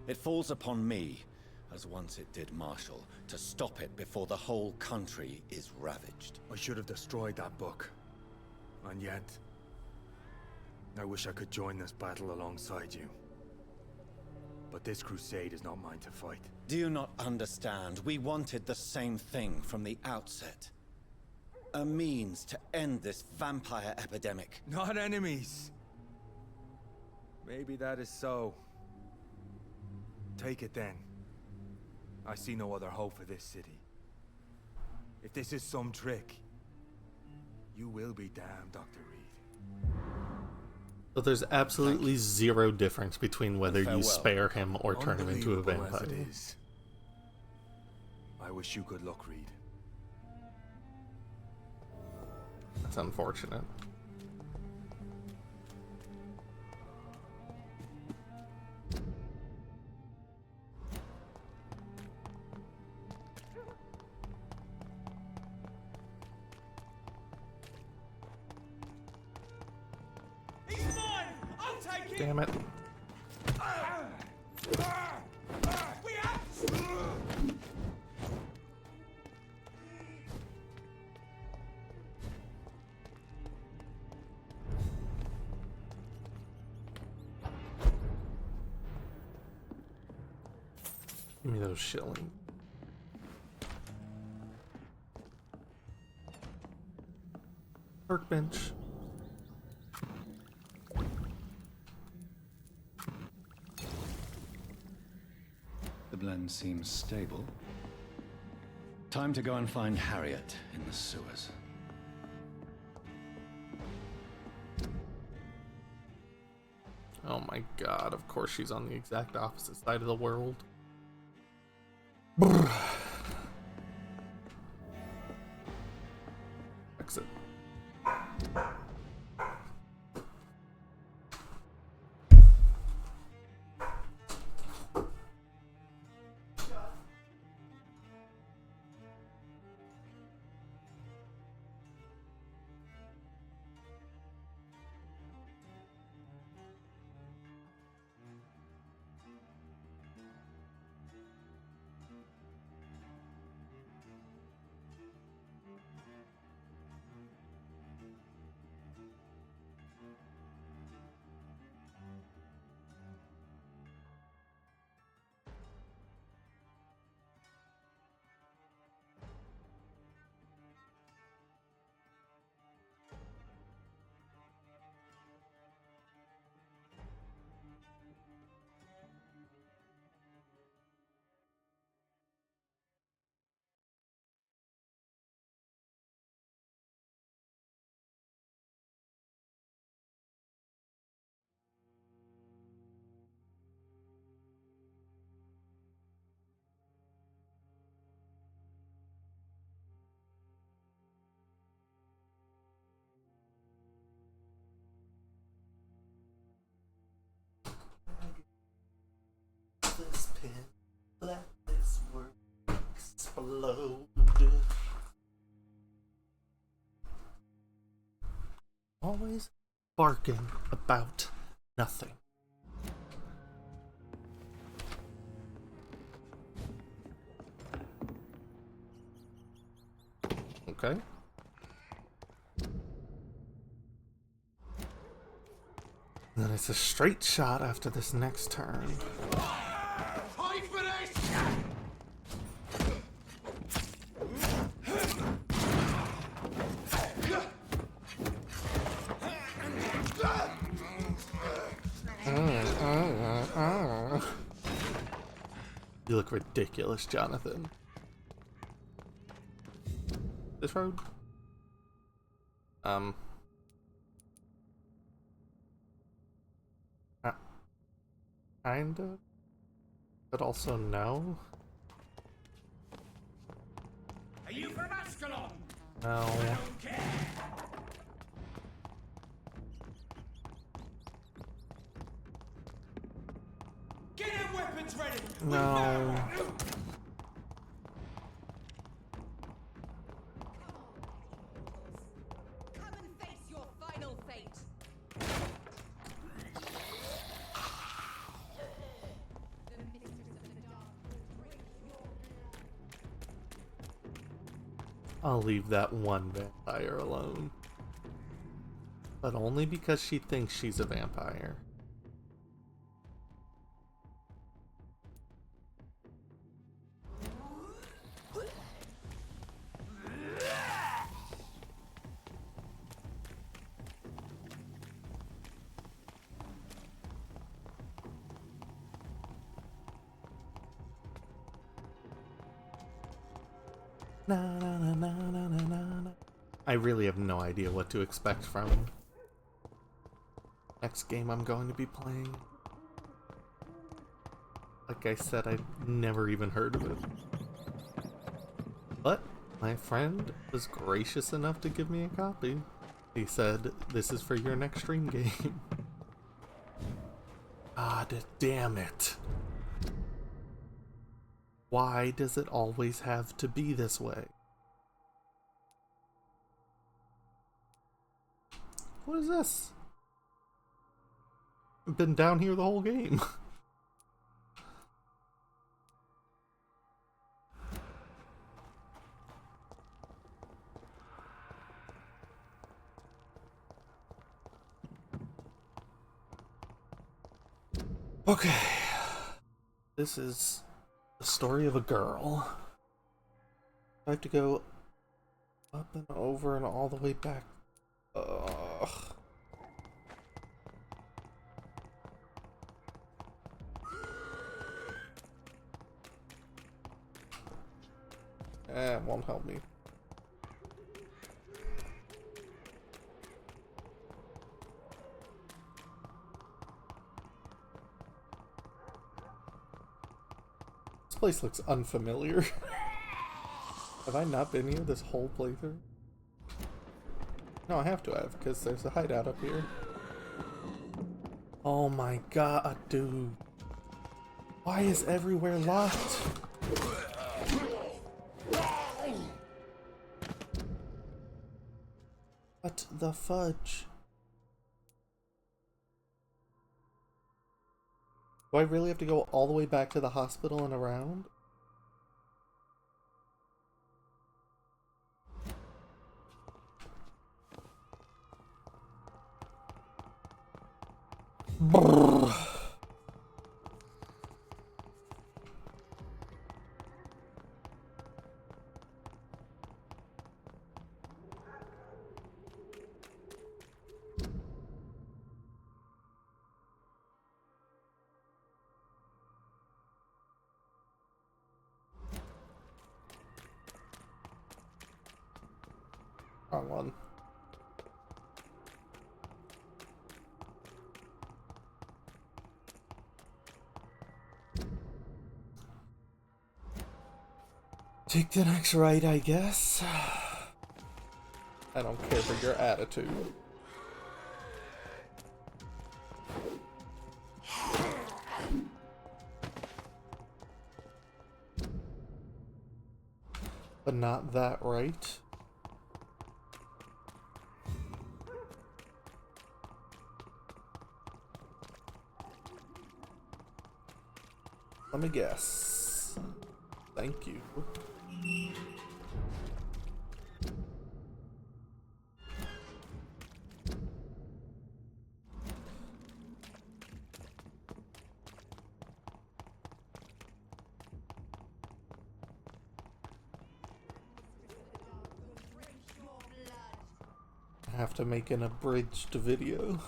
Speaker 21: It falls upon me, as once it did Marshall, to stop it before the whole country is ravaged.
Speaker 8: I should have destroyed that book. And yet, I wish I could join this battle alongside you. But this crusade is not mine to fight.
Speaker 21: Do you not understand? We wanted the same thing from the outset. A means to end this vampire epidemic.
Speaker 8: Not enemies. Maybe that is so. Take it then. I see no other hope for this city. If this is some trick, you will be damned, Dr. Reed.
Speaker 1: So there's absolutely zero difference between whether you spare him or turn him into a vampire.
Speaker 8: As it is. I wish you good luck, Reed.
Speaker 1: That's unfortunate. Damn it. Give me those shillings. Workbench.
Speaker 13: The blend seems stable. Time to go and find Harriet in the sewers.
Speaker 1: Oh my god, of course she's on the exact opposite side of the world. Exit. pin. Let this world explode. Always barking about nothing. Okay. And then it's a straight shot after this next turn. You look ridiculous, Jonathan. This road? Kinda, but also no.
Speaker 5: Are you from Ascalon?
Speaker 1: No.
Speaker 5: I don't care. Get them weapons ready.
Speaker 1: No.
Speaker 12: Come and face your final fate.
Speaker 1: I'll leave that one vampire alone. But only because she thinks she's a vampire. Na, na, na, na, na, na, na. I really have no idea what to expect from next game I'm going to be playing. Like I said, I've never even heard of it. But my friend was gracious enough to give me a copy. He said, "This is for your next stream game." God damn it. Why does it always have to be this way? What is this? I've been down here the whole game. Okay. This is the story of a girl. I have to go up and over and all the way back. Ugh. It won't help me. This place looks unfamiliar. Have I not been here this whole playthrough? No, I have to have, because there's a hideout up here. Oh my god, dude. Why is everywhere locked? What the fudge? Do I really have to go all the way back to the hospital and around? Brrr. Wrong one. Take the next right, I guess. I don't care for your attitude. but not that right. Let me guess. Thank you. I have to make an abridged video.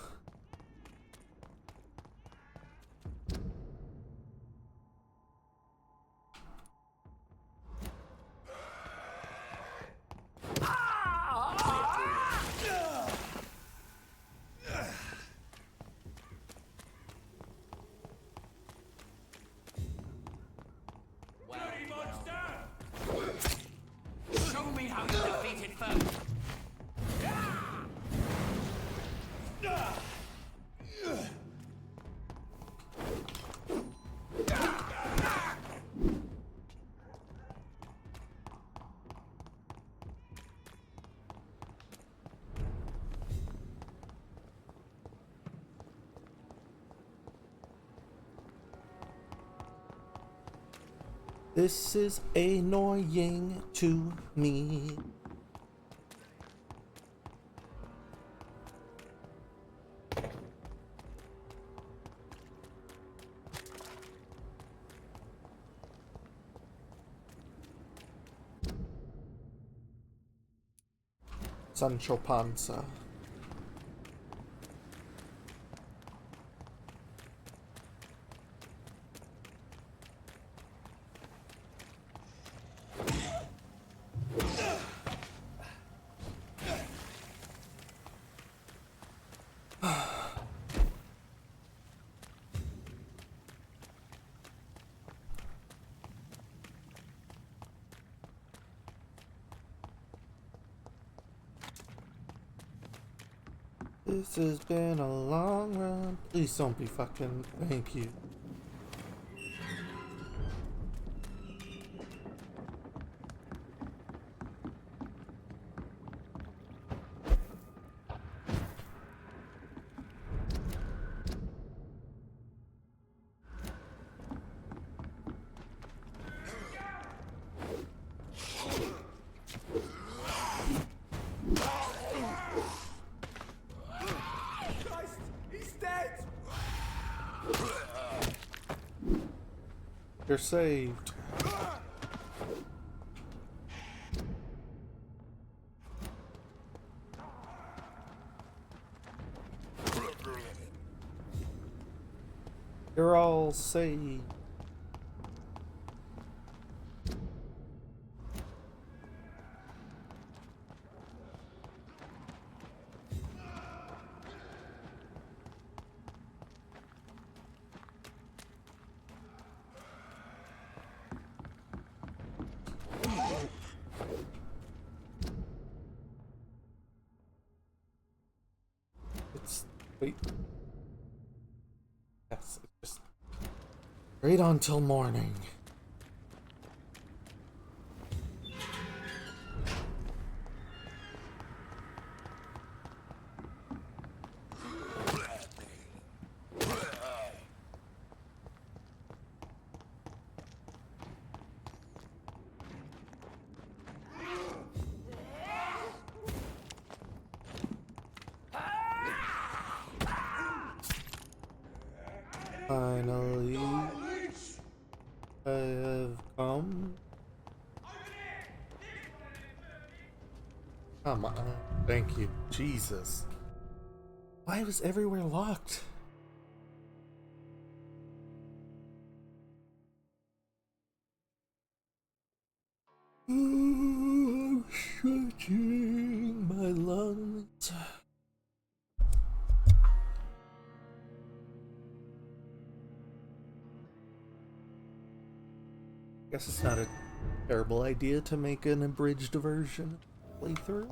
Speaker 5: Show me how you defeated foe.
Speaker 1: This is annoying to me. Sancho Panza. This has been a long run. Please don't be fucking. Thank you. You're saved. You're all saved. Wait. Yes, it's just wait until morning. Finally, I have come. Come on. Thank you. Jesus. Why was everywhere locked? I'm stretching my lungs. Guess it's not a terrible idea to make an abridged version playthrough.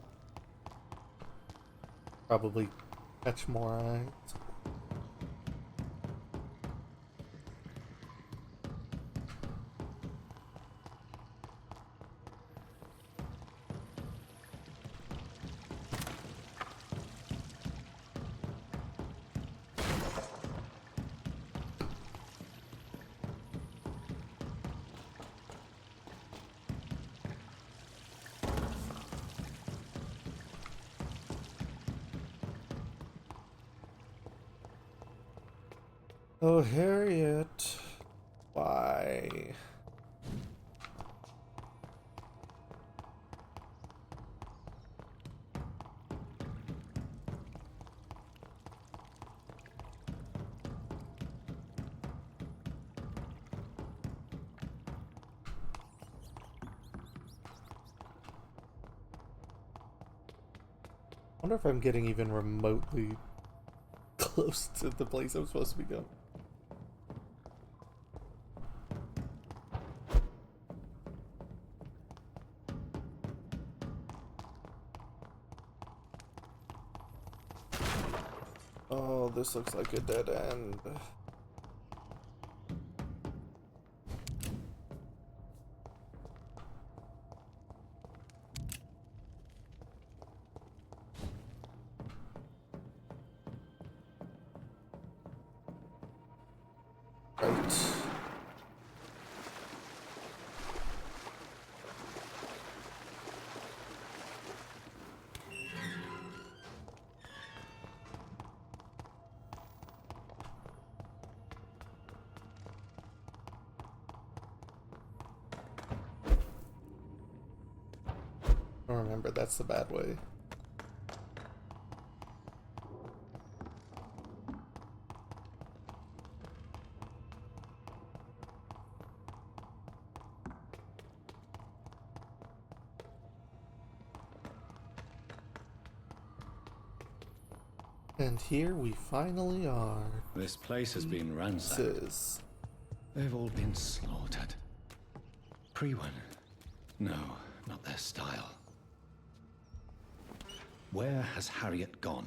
Speaker 1: Probably catch more eyes. Oh, Harriet. Why? I wonder if I'm getting even remotely close to the place I'm supposed to be going. Oh, this looks like a dead end. Right. Oh, remember, that's the bad way. And here we finally are.
Speaker 13: This place has been ransacked. They've all been slaughtered. Pre-one? No, not their style. Where has Harriet gone?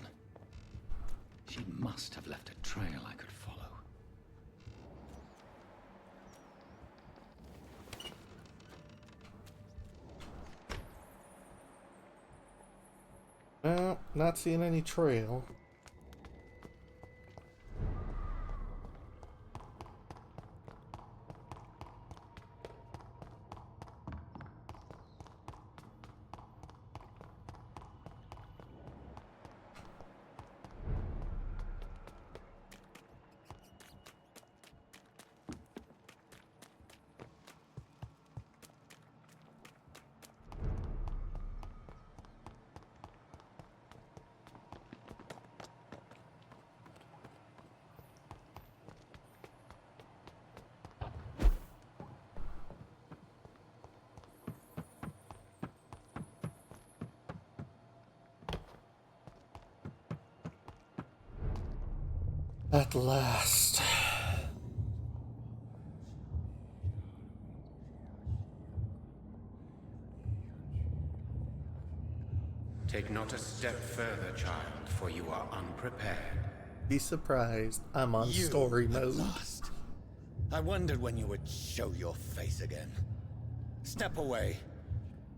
Speaker 13: She must have left a trail I could follow.
Speaker 1: Well, not seeing any trail. At last.
Speaker 7: Take not a step further, child, for you are unprepared.
Speaker 1: Be surprised, I'm on story mode.
Speaker 14: Last. I wondered when you would show your face again. Step away.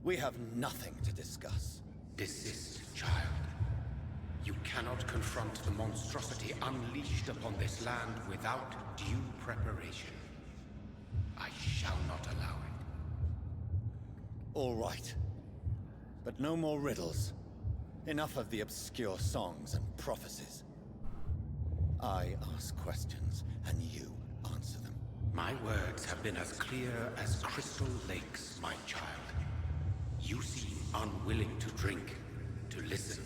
Speaker 14: We have nothing to discuss.
Speaker 7: Desist, child. You cannot confront the monstrosity unleashed upon this land without due preparation. I shall not allow it.
Speaker 14: All right. But no more riddles. Enough of the obscure songs and prophecies. I ask questions, and you answer them.
Speaker 7: My words have been as clear as crystal lakes, my child. You seem unwilling to drink, to listen,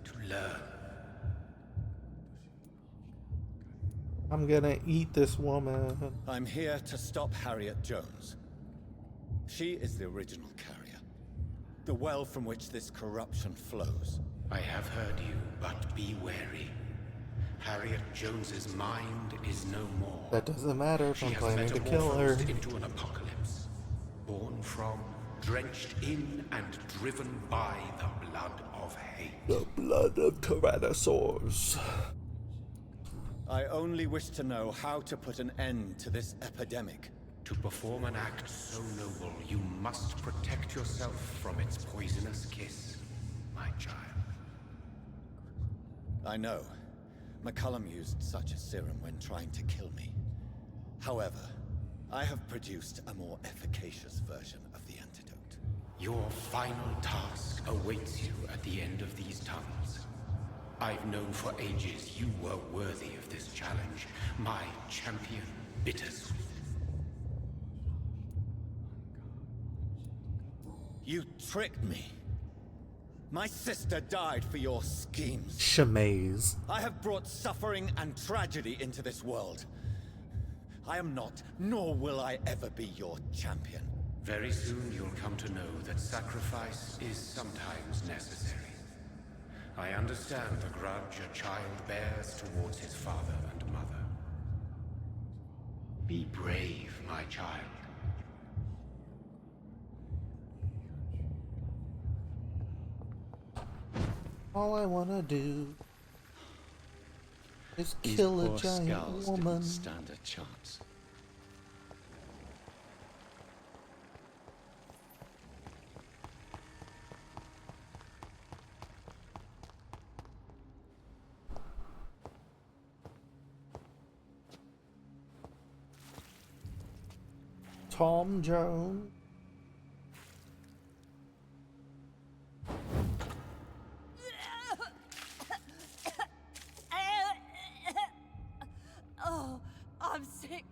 Speaker 7: to learn.
Speaker 1: I'm gonna eat this woman.
Speaker 14: I'm here to stop Harriet Jones. She is the original carrier. The well from which this corruption flows.
Speaker 7: I have heard you, but be wary. Harriet Jones's mind is no more.
Speaker 1: That doesn't matter if I'm planning to kill her.
Speaker 7: She has metamorphosed into an apocalypse. Born from, drenched in, and driven by the blood of hate.
Speaker 1: The blood of tyrannosaurs.
Speaker 14: I only wish to know how to put an end to this epidemic.
Speaker 7: To perform an act so noble, you must protect yourself from its poisonous kiss, my child.
Speaker 14: I know. McCullum used such a serum when trying to kill me. However, I have produced a more efficacious version of the antidote.
Speaker 7: Your final task awaits you at the end of these tunnels. I've known for ages you were worthy of this challenge. My champion, Bittersweet.
Speaker 18: You tricked me. My sister died for your schemes.
Speaker 1: Shemaze.
Speaker 18: I have brought suffering and tragedy into this world. I am not, nor will I ever be your champion.
Speaker 7: Very soon you'll come to know that sacrifice is sometimes necessary. I understand the grudge a child bears towards his father and mother. Be brave, my child.
Speaker 1: All I wanna do is
Speaker 13: These
Speaker 1: kill a
Speaker 13: poor
Speaker 1: giant
Speaker 13: skulls
Speaker 1: woman.
Speaker 13: didn't stand a chance.
Speaker 1: Tom Jones.
Speaker 9: Oh, I'm sick.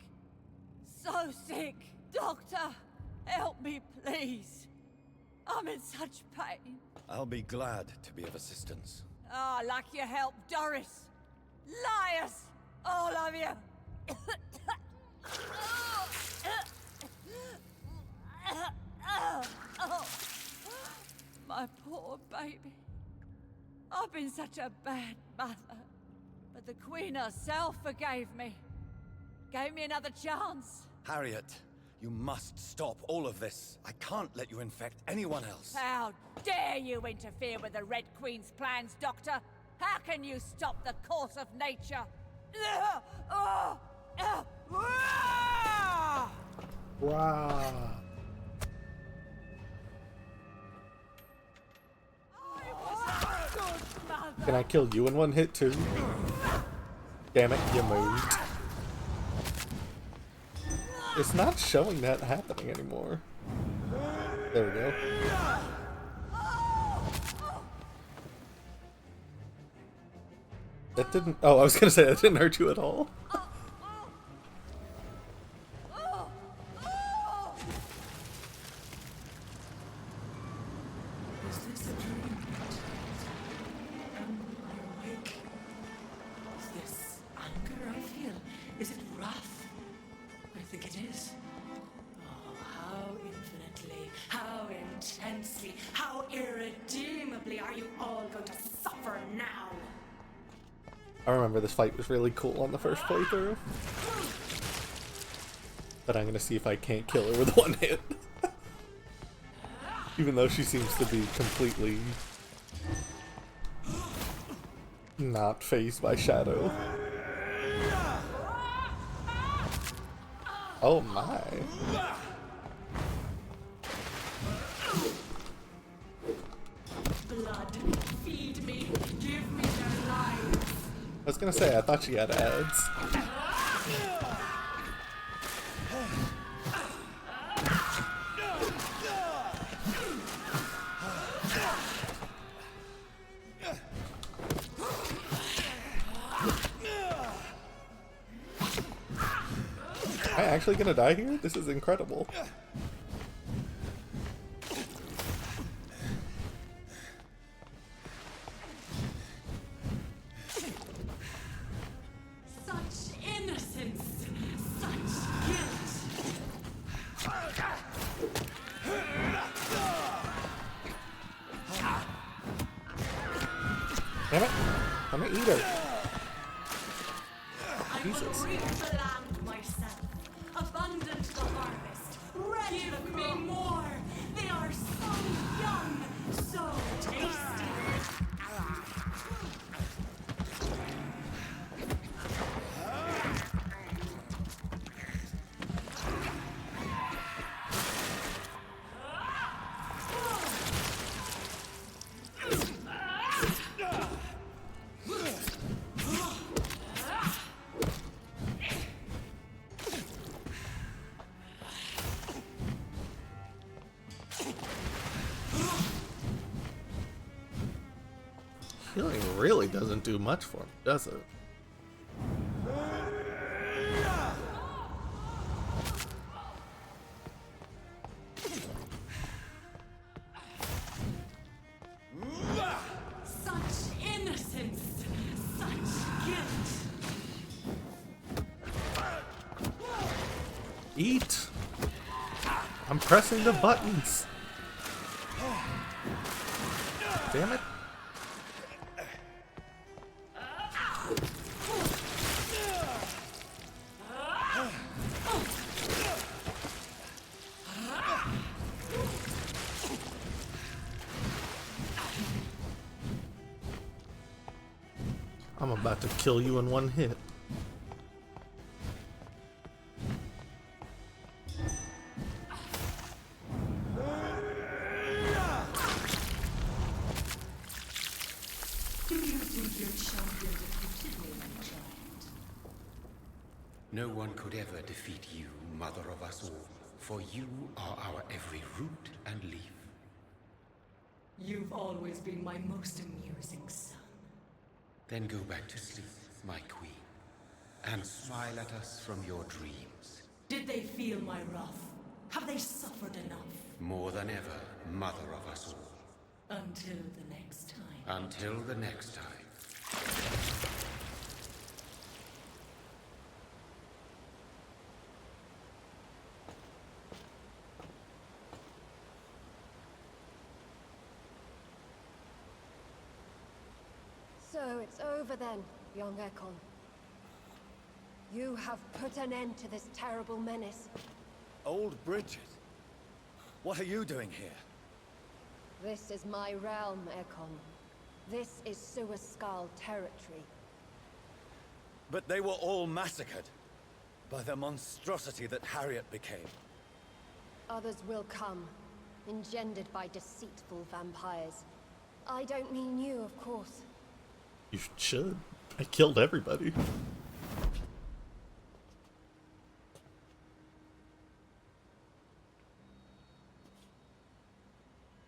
Speaker 9: So sick. Doctor, help me, please. I'm in such pain.
Speaker 13: I'll be glad to be of assistance.
Speaker 9: Ah, like your help, Doris. Liars! All of you! My poor baby. I've been such a bad mother. But the Queen herself forgave me. Gave me another chance.
Speaker 13: Harriet, you must stop all of this. I can't let you infect anyone else.
Speaker 9: How dare you interfere with the Red Queen's plans, Doctor? How can you stop the course of nature?
Speaker 1: Wow. Can I kill you in one hit too? Damn it, you moved. It's not showing that happening anymore. There we go. That didn't... Oh, I was gonna say that didn't hurt you at all.
Speaker 22: Is this a dream? Am I awake? Is this anger I feel? Is it wrath? I think it is. Oh, how infinitely, how intensely, how irredeemably are you all going to suffer now?
Speaker 1: I remember this fight was really cool on the first playthrough. But I'm gonna see if I can't kill her with one hit. Even though she seems to be completely not fazed by Shadow. Oh my.
Speaker 22: Blood, feed me, give me their lives.
Speaker 1: I was gonna say, I thought she had ads. Am I actually gonna die here? This is incredible.
Speaker 22: Such innocence, such guilt.
Speaker 1: Damn it! I'm gonna eat her.
Speaker 22: I
Speaker 1: Jesus.
Speaker 22: will reap the land myself. Abundant the harvest. Give me more. They are so young, so tasty.
Speaker 1: really doesn't do much for me, does it?
Speaker 22: Such innocence, such guilt.
Speaker 1: Eat! I'm pressing the buttons! Damn it! I'm about to kill you in one hit.
Speaker 7: No one could ever defeat you, mother of us all, for you are our every root and leaf.
Speaker 22: You've always been my most amusing son.
Speaker 7: Then go back to sleep, my queen, and smile at us from your dreams.
Speaker 22: Did they feel my wrath? Have they suffered enough?
Speaker 7: More than ever, mother of us all.
Speaker 22: Until the next time.
Speaker 7: Until the next time.
Speaker 11: So it's over then, young Ekon. You have put an end to this terrible menace.
Speaker 18: Old Bridget? What are you doing here?
Speaker 11: This is my realm, Ekon. This is Suaskal territory.
Speaker 18: But they were all massacred by the monstrosity that Harriet became.
Speaker 11: Others will come, engendered by deceitful vampires. I don't mean you, of course.
Speaker 1: You should. I killed everybody.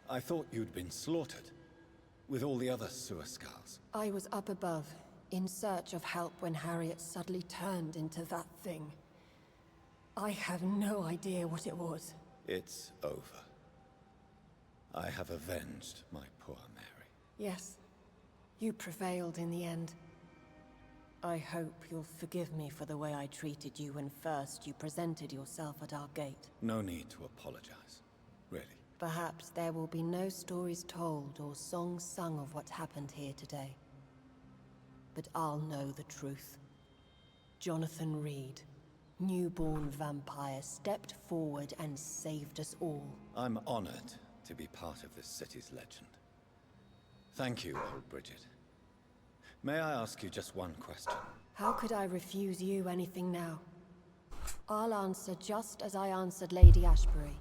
Speaker 18: I thought you'd been slaughtered, with all the other Suaskals.
Speaker 11: I was up above, in search of help when Harriet suddenly turned into that thing. I have no idea what it was.
Speaker 18: It's over. I have avenged my poor Mary.
Speaker 11: Yes, you prevailed in the end. I hope you'll forgive me for the way I treated you when first you presented yourself at our gate.
Speaker 18: No need to apologize, really.
Speaker 11: Perhaps there will be no stories told or songs sung of what happened here today. But I'll know the truth. Jonathan Reed, newborn vampire, stepped forward and saved us all.
Speaker 18: I'm honored to be part of this city's legend. Thank you, old Bridget. May I ask you just one question?
Speaker 11: How could I refuse you anything now? I'll answer just as I answered Lady Ashbury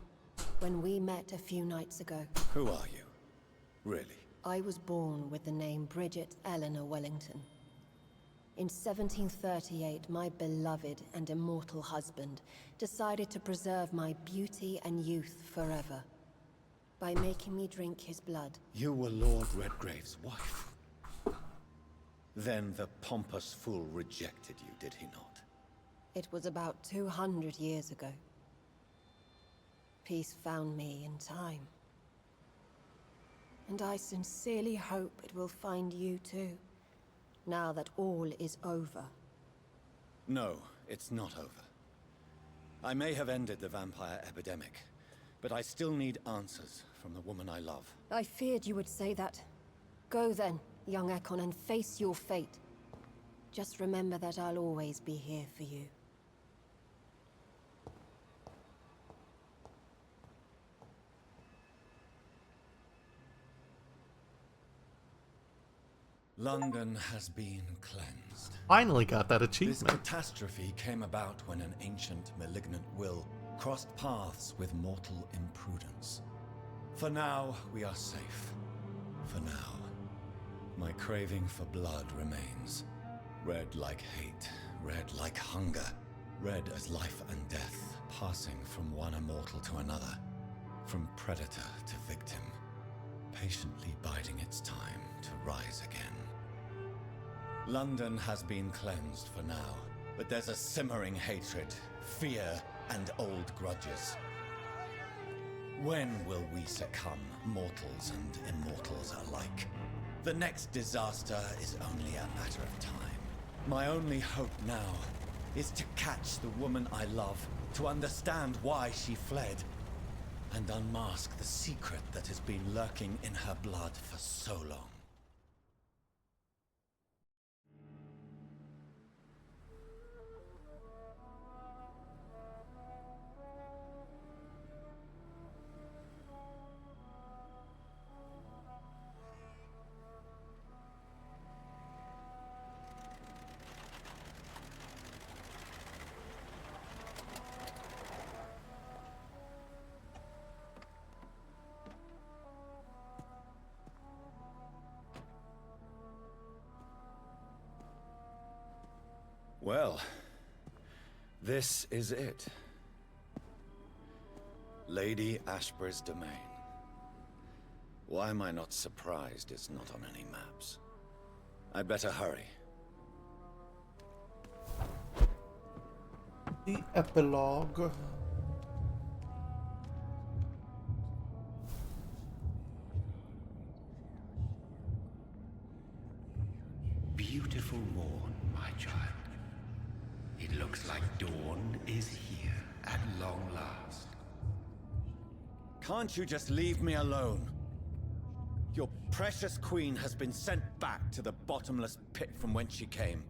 Speaker 11: when we met a few nights ago.
Speaker 18: Who are you? Really?
Speaker 11: I was born with the name Bridget Eleanor Wellington. In 1738, my beloved and immortal husband decided to preserve my beauty and youth forever by making me drink his blood.
Speaker 18: You were Lord Redgrave's wife. Then the pompous fool rejected you, did he not?
Speaker 11: It was about 200 years ago. Peace found me in time. And I sincerely hope it will find you too, now that all is over.
Speaker 18: No, it's not over. I may have ended the vampire epidemic, but I still need answers from the woman I love.
Speaker 11: I feared you would say that. Go then, young Ekon, and face your fate. Just remember that I'll always be here for you.
Speaker 13: London has been cleansed.
Speaker 1: Finally got that
Speaker 13: This
Speaker 1: achievement.
Speaker 13: catastrophe came about when an ancient malignant will crossed paths with mortal imprudence. For now, we are safe. For now. My craving for blood remains. Red like hate, red like hunger. Red as life and death, passing from one immortal to another. From predator to victim. Patiently biding its time to rise again.
Speaker 21: London has been cleansed for now, but there's a simmering hatred, fear, and old grudges. When will we succumb, mortals and immortals alike? The next disaster is only a matter of time. My only hope now is to catch the woman I love, to understand why she fled, and unmask the secret that has been lurking in her blood for so long. Well, this is it. Lady Ashbur's domain. Why am I not surprised it's not on any maps? I'd better hurry.
Speaker 1: The epilogue.
Speaker 7: Beautiful morn, my child. It looks like dawn is here at long last.
Speaker 21: Can't you just leave me alone? Your precious queen has been sent back to the bottomless pit from whence she came.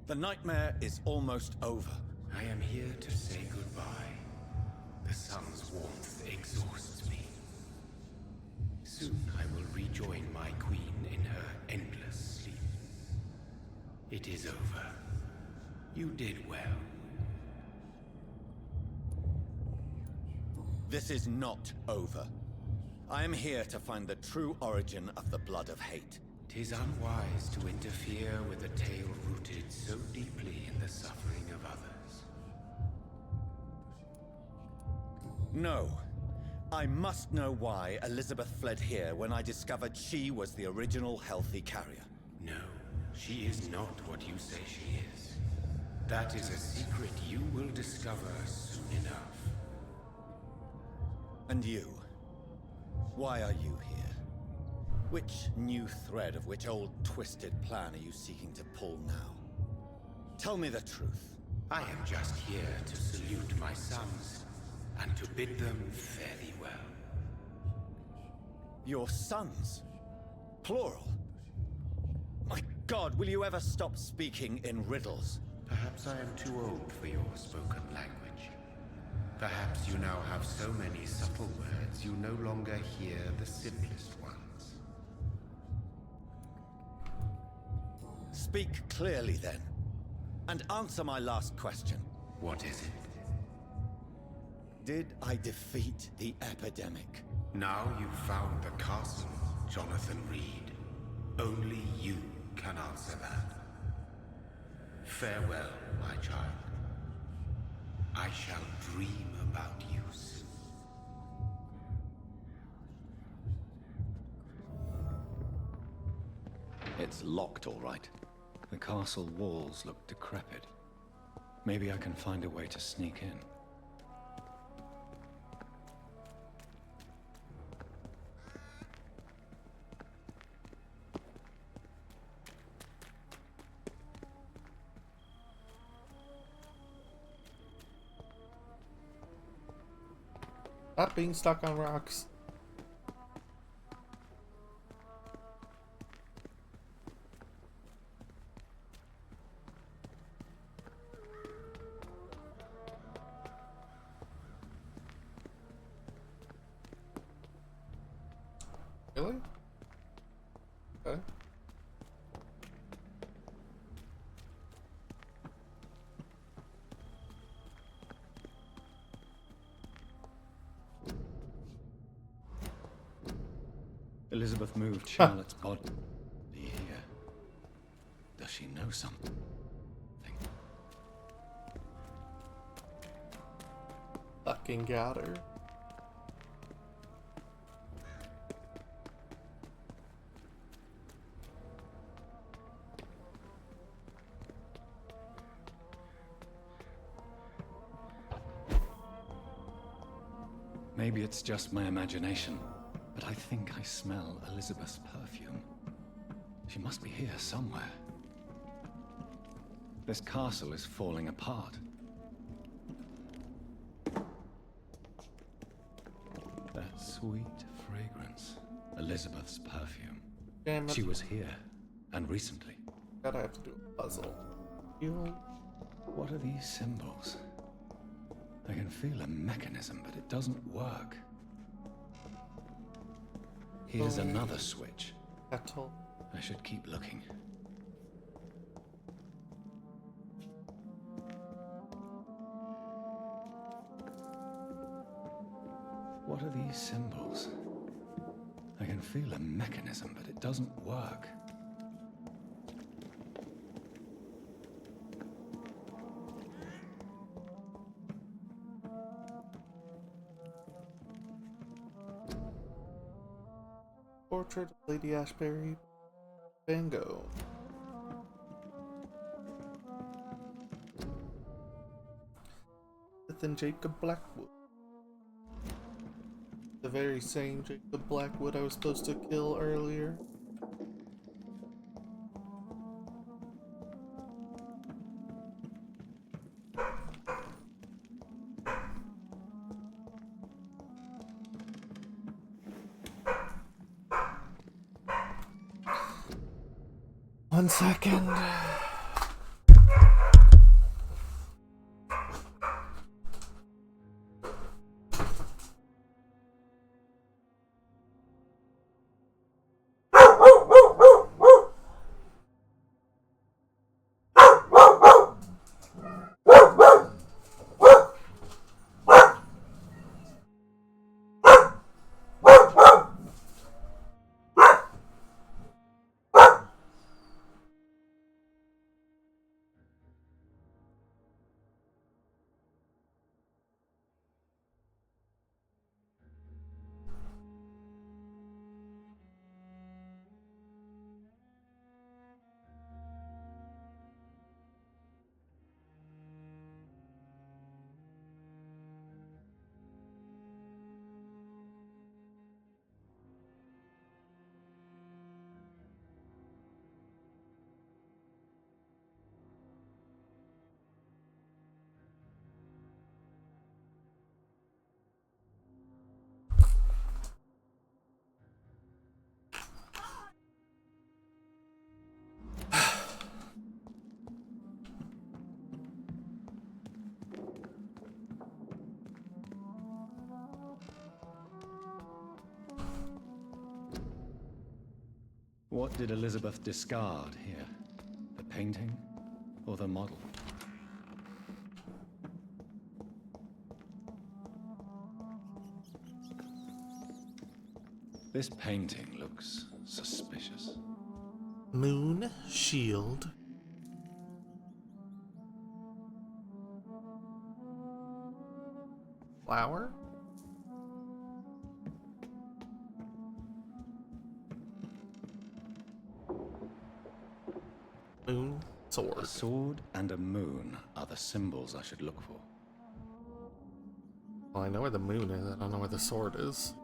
Speaker 21: The nightmare is almost over.
Speaker 7: I am here to say goodbye. The sun's warmth exhausts me. Soon I will rejoin my queen in her endless sleep. It is over. You did well.
Speaker 21: This is not over. I am here to find the true origin of the blood of hate.
Speaker 7: 'Tis unwise to interfere with a tale rooted so deeply in the suffering of others.
Speaker 21: No. I must know why Elizabeth fled here when I discovered she was the original healthy carrier.
Speaker 7: No, she is not what you say she is. That is a secret you will discover soon enough.
Speaker 21: And you? Why are you here? Which new thread of which old twisted plan are you seeking to pull now? Tell me the truth.
Speaker 7: I am just here to salute my sons, and to bid them fare thee well.
Speaker 21: Your sons? Plural? My God, will you ever stop speaking in riddles?
Speaker 7: Perhaps I am too old for your spoken language. Perhaps you now have so many subtle words you no longer hear the simplest ones.
Speaker 21: Speak clearly then, and answer my last question.
Speaker 7: What is it?
Speaker 21: Did I defeat the epidemic?
Speaker 7: Now you've found the castle, Jonathan Reed. Only you can answer that. Farewell, my child. I shall dream about you soon.
Speaker 13: It's locked, all right. The castle walls look decrepit. Maybe I can find a way to sneak in.
Speaker 1: Stop being stuck on rocks. Really? Okay.
Speaker 13: Elizabeth moved Charlotte's body here. Does she know something?
Speaker 1: Fucking got her.
Speaker 13: Maybe it's just my imagination, but I think I smell Elizabeth's perfume. She must be here somewhere. This castle is falling apart. That sweet fragrance. Elizabeth's perfume.
Speaker 1: Damn it.
Speaker 13: She was here, and recently.
Speaker 1: Gotta have to do a puzzle.
Speaker 13: What are these symbols? I can feel a mechanism, but it doesn't work. Here's another switch.
Speaker 1: Kettle.
Speaker 13: I should keep looking. What are these symbols? I can feel a mechanism, but it doesn't work.
Speaker 1: Portrait of Lady Ashbury, Van Gogh. Then Jacob Blackwood. The very same Jacob Blackwood I was supposed to kill earlier. One second.
Speaker 13: What did Elizabeth discard here? The painting or the model? This painting looks suspicious.
Speaker 1: Moon shield. Flower? Moon sword.
Speaker 13: A sword and a moon are the symbols I should look for.
Speaker 1: Well, I know where the moon is. I don't know where the sword is.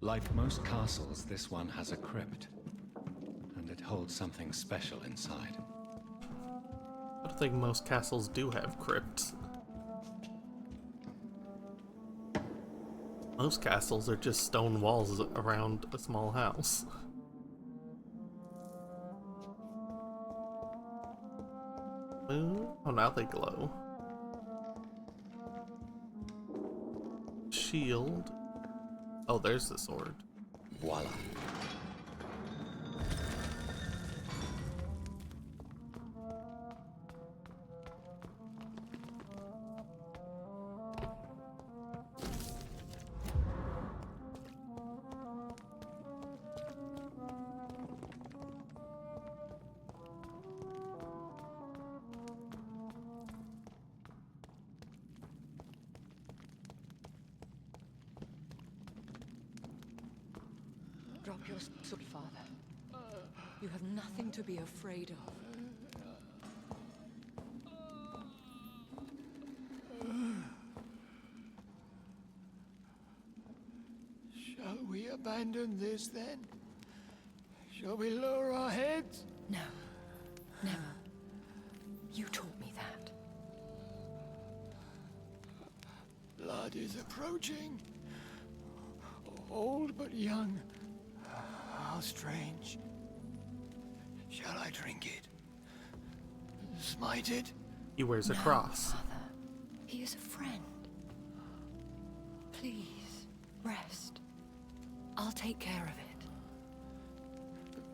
Speaker 13: Like most castles, this one has a crypt, and it holds something special inside.
Speaker 1: I don't think most castles do have crypts. Most castles are just stone walls around a small house. Moon? Oh, now they glow. Shield. Oh, there's the sword.
Speaker 13: Voila.
Speaker 15: Drop your sword, Father. You have nothing to be afraid of.
Speaker 6: Shall we abandon this then? Shall we lower our heads?
Speaker 15: No. Never. You taught me that.
Speaker 6: Blood is approaching. Old but young. How strange. Shall I drink it? Smite it?
Speaker 1: He wears a
Speaker 15: No,
Speaker 1: cross.
Speaker 15: Father. He is a friend. Please, rest. I'll take care of it.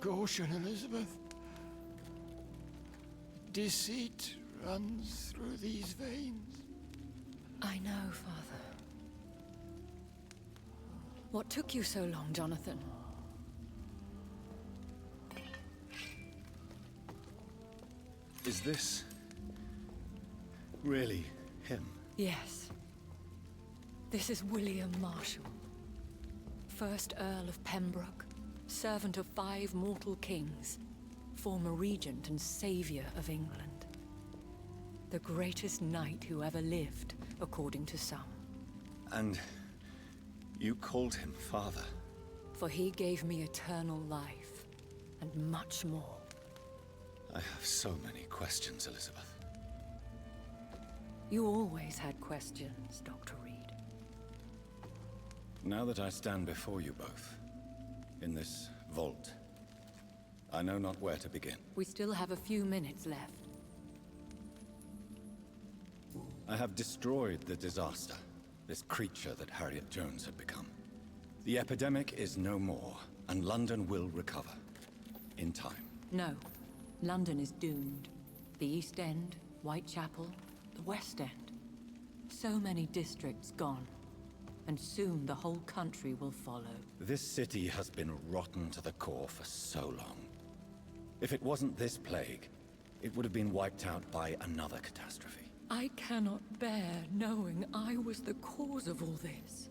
Speaker 6: Caution, Elizabeth. Deceit runs through these veins.
Speaker 15: I know, Father. What took you so long, Jonathan?
Speaker 18: Is this really him?
Speaker 15: Yes. This is William Marshall, 1st Earl of Pembroke, servant of 5 mortal kings, former regent and savior of England. The greatest knight who ever lived, according to some.
Speaker 18: And you called him father?
Speaker 15: For he gave me eternal life, and much more.
Speaker 18: I have so many questions, Elizabeth.
Speaker 15: You always had questions, Dr. Reed.
Speaker 18: Now that I stand before you both, in this vault, I know not where to begin.
Speaker 15: We still have a few minutes left.
Speaker 18: I have destroyed the disaster, this creature that Harriet Jones had become. The epidemic is no more, and London will recover. In time.
Speaker 15: No. London is doomed. The East End, Whitechapel, the West End. So many districts gone. And soon the whole country will follow.
Speaker 18: This city has been rotten to the core for so long. If it wasn't this plague, it would have been wiped out by another catastrophe.
Speaker 15: I cannot bear knowing I was the cause of all this.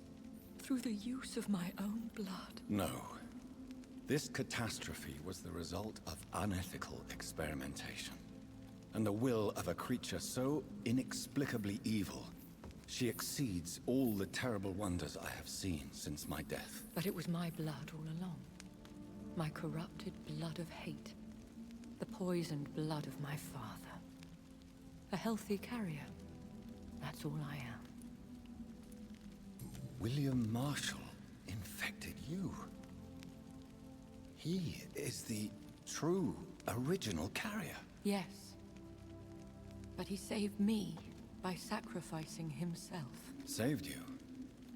Speaker 15: Through the use of my own blood.
Speaker 18: No. This catastrophe was the result of unethical experimentation. And the will of a creature so inexplicably evil, she exceeds all the terrible wonders I have seen since my death.
Speaker 15: But it was my blood all along. My corrupted blood of hate. The poisoned blood of my father. A healthy carrier. That's all I am.
Speaker 18: William Marshall infected you. He is the true, original carrier.
Speaker 15: Yes. But he saved me by sacrificing himself.
Speaker 18: Saved you?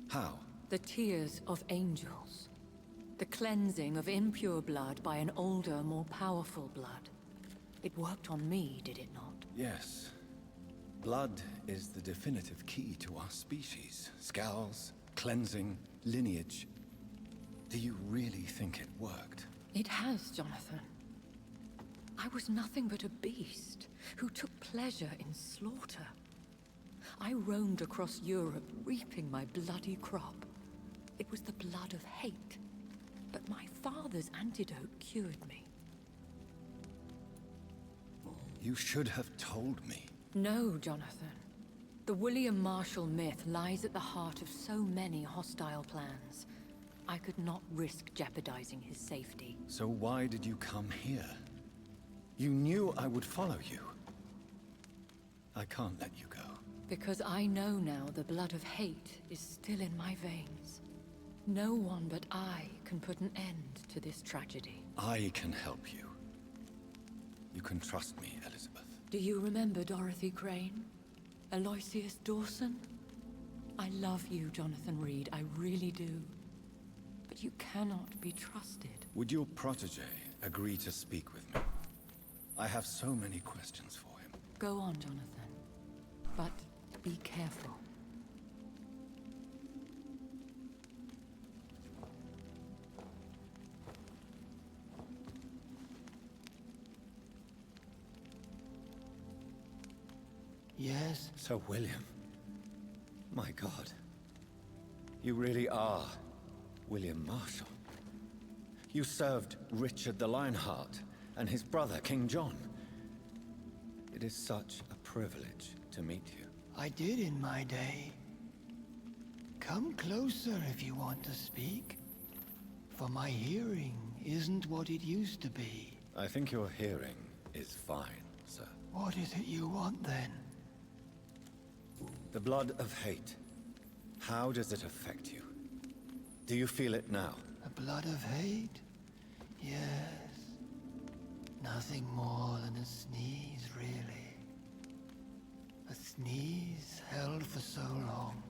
Speaker 18: How?
Speaker 15: The tears of angels. The cleansing of impure blood by an older, more powerful blood. It worked on me, did it not?
Speaker 18: Yes. Blood is the definitive key to our species. Scowls, cleansing, lineage. Do you really think it worked?
Speaker 15: It has, Jonathan. I was nothing but a beast who took pleasure in slaughter. I roamed across Europe, reaping my bloody crop. It was the blood of hate. But my father's antidote cured me.
Speaker 18: You should have told me.
Speaker 15: No, Jonathan. The William Marshall myth lies at the heart of so many hostile plans. I could not risk jeopardizing his safety.
Speaker 18: So why did you come here? You knew I would follow you. I can't let you go.
Speaker 15: Because I know now the blood of hate is still in my veins. No one but I can put an end to this tragedy.
Speaker 18: I can help you. You can trust me, Elizabeth.
Speaker 15: Do you remember Dorothy Crane? Aloysius Dawson? I love you, Jonathan Reed, I really do. But you cannot be trusted.
Speaker 18: Would your protege agree to speak with me? I have so many questions for him.
Speaker 15: Go on, Jonathan. But be careful.
Speaker 18: Yes? Sir William. My God. You really are William Marshall.
Speaker 21: You served Richard the Lionheart and his brother, King John. It is such a privilege to meet you.
Speaker 22: I did in my day. Come closer if you want to speak. For my hearing isn't what it used to be.
Speaker 21: I think your hearing is fine, sir.
Speaker 22: What is it you want then?
Speaker 21: The blood of hate. How does it affect you? Do you feel it now?
Speaker 22: The blood of hate? Yes. Nothing more than a sneeze, really. A sneeze held for so long,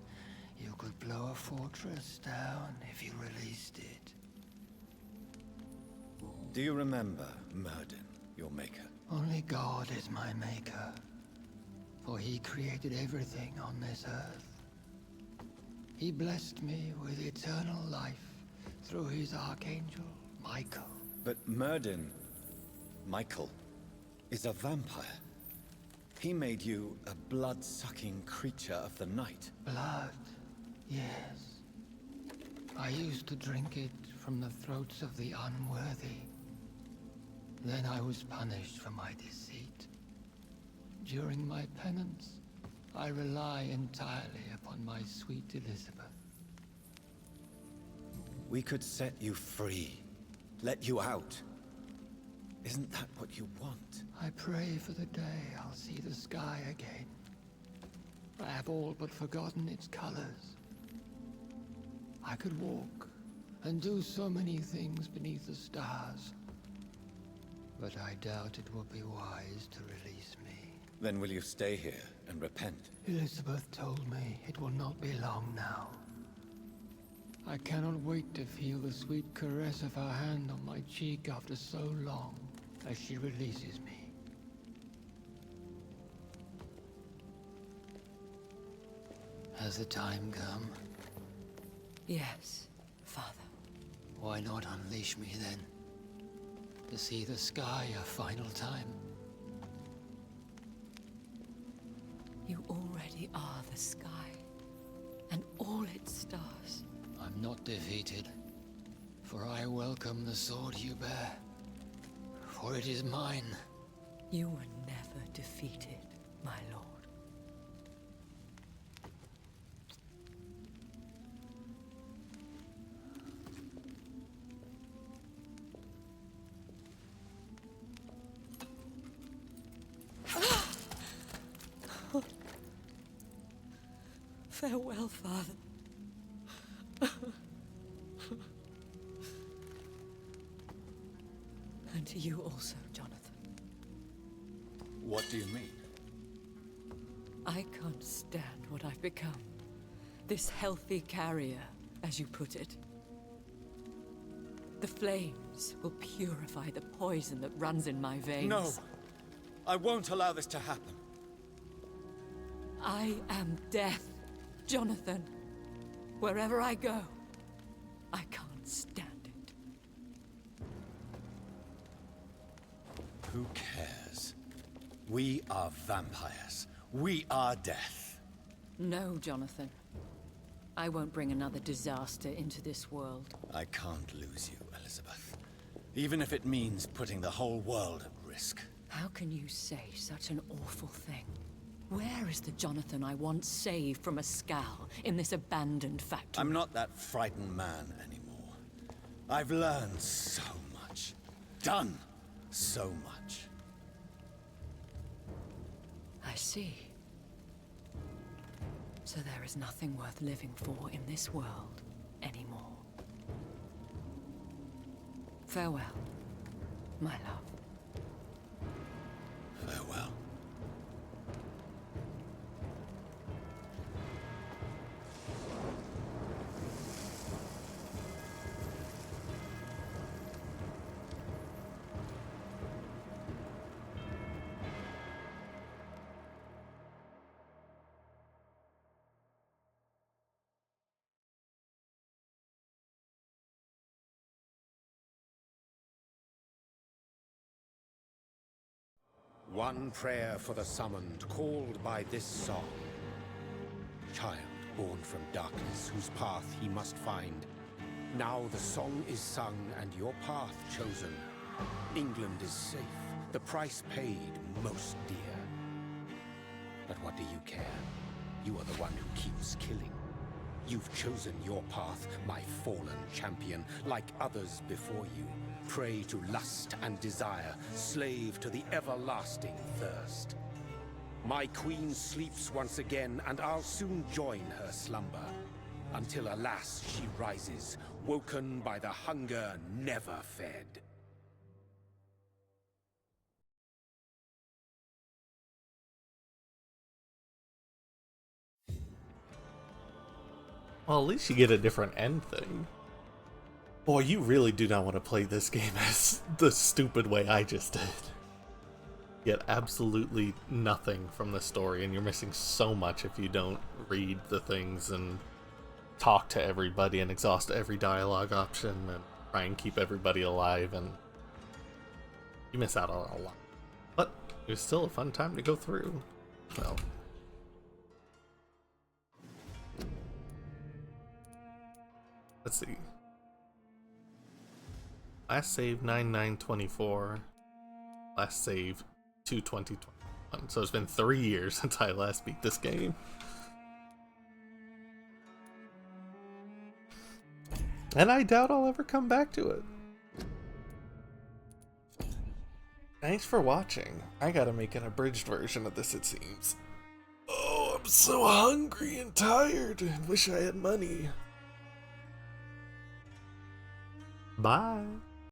Speaker 22: you could blow a fortress down if you released it.
Speaker 21: Do you remember Myrddin, your maker?
Speaker 22: Only God is my maker, for he created everything on this earth. He blessed me with eternal life through his archangel, Michael.
Speaker 21: But Myrddin, Michael, is a vampire. He made you a blood-sucking creature of the night.
Speaker 22: Blood, yes. I used to drink it from the throats of the unworthy. Then I was punished for my deceit. During my penance, I rely entirely upon my sweet Elizabeth.
Speaker 21: We could set you free, let you out. Isn't that what you want?
Speaker 22: I pray for the day I'll see the sky again. I have all but forgotten its colors. I could walk and do so many things beneath the stars. But I doubt it will be wise to release me.
Speaker 21: Then will you stay here and repent?
Speaker 22: Elizabeth told me it will not be long now. I cannot wait to feel the sweet caress of her hand on my cheek after so long, as she releases me. Has the time come?
Speaker 15: Yes, Father.
Speaker 22: Why not unleash me then? To see the sky a final time?
Speaker 15: You already are the sky, and all its stars.
Speaker 22: I'm not defeated, for I welcome the sword you bear, for it is mine.
Speaker 15: You were never defeated, my lord. Farewell, Father. And to you also, Jonathan.
Speaker 21: What do you mean?
Speaker 15: I can't stand what I've become. This healthy carrier, as you put it. The flames will purify the poison that runs in my veins.
Speaker 21: No! I won't allow this to happen.
Speaker 15: I am death, Jonathan. Wherever I go, I can't stand it.
Speaker 21: Who cares? We are vampires. We are death.
Speaker 15: No, Jonathan. I won't bring another disaster into this world.
Speaker 21: I can't lose you, Elizabeth. Even if it means putting the whole world at risk.
Speaker 15: How can you say such an awful thing? Where is the Jonathan I once saved from a scowl in this abandoned factory?
Speaker 21: I'm not that frightened man anymore. I've learned so much. Done so much.
Speaker 15: I see. So there is nothing worth living for in this world anymore. Farewell, my love.
Speaker 21: Farewell.
Speaker 7: One prayer for the summoned, called by this song. Child born from darkness, whose path he must find. Now the song is sung and your path chosen. England is safe, the price paid most dear. But what do you care? You are the one who keeps killing. You've chosen your path, my fallen champion, like others before you. Prey to lust and desire, slave to the everlasting thirst. My queen sleeps once again, and I'll soon join her slumber. Until alas she rises, woken by the hunger never fed.
Speaker 1: Well, at least you get a different end thing. Boy, you really do not want to play this game as the stupid way I just did. Get absolutely nothing from the story, and you're missing so much if you don't read the things and talk to everybody and exhaust every dialogue option and try and keep everybody alive, and you miss out on a lot. But it was still a fun time to go through. Well, let's see. Last save 9/9/24. Last save 2/20/21. So it's been 3 years since I last beat this game. And I doubt I'll ever come back to it. Thanks for watching. I gotta make an abridged version of this, it seems. Oh, I'm so hungry and tired and wish I had money. Bye.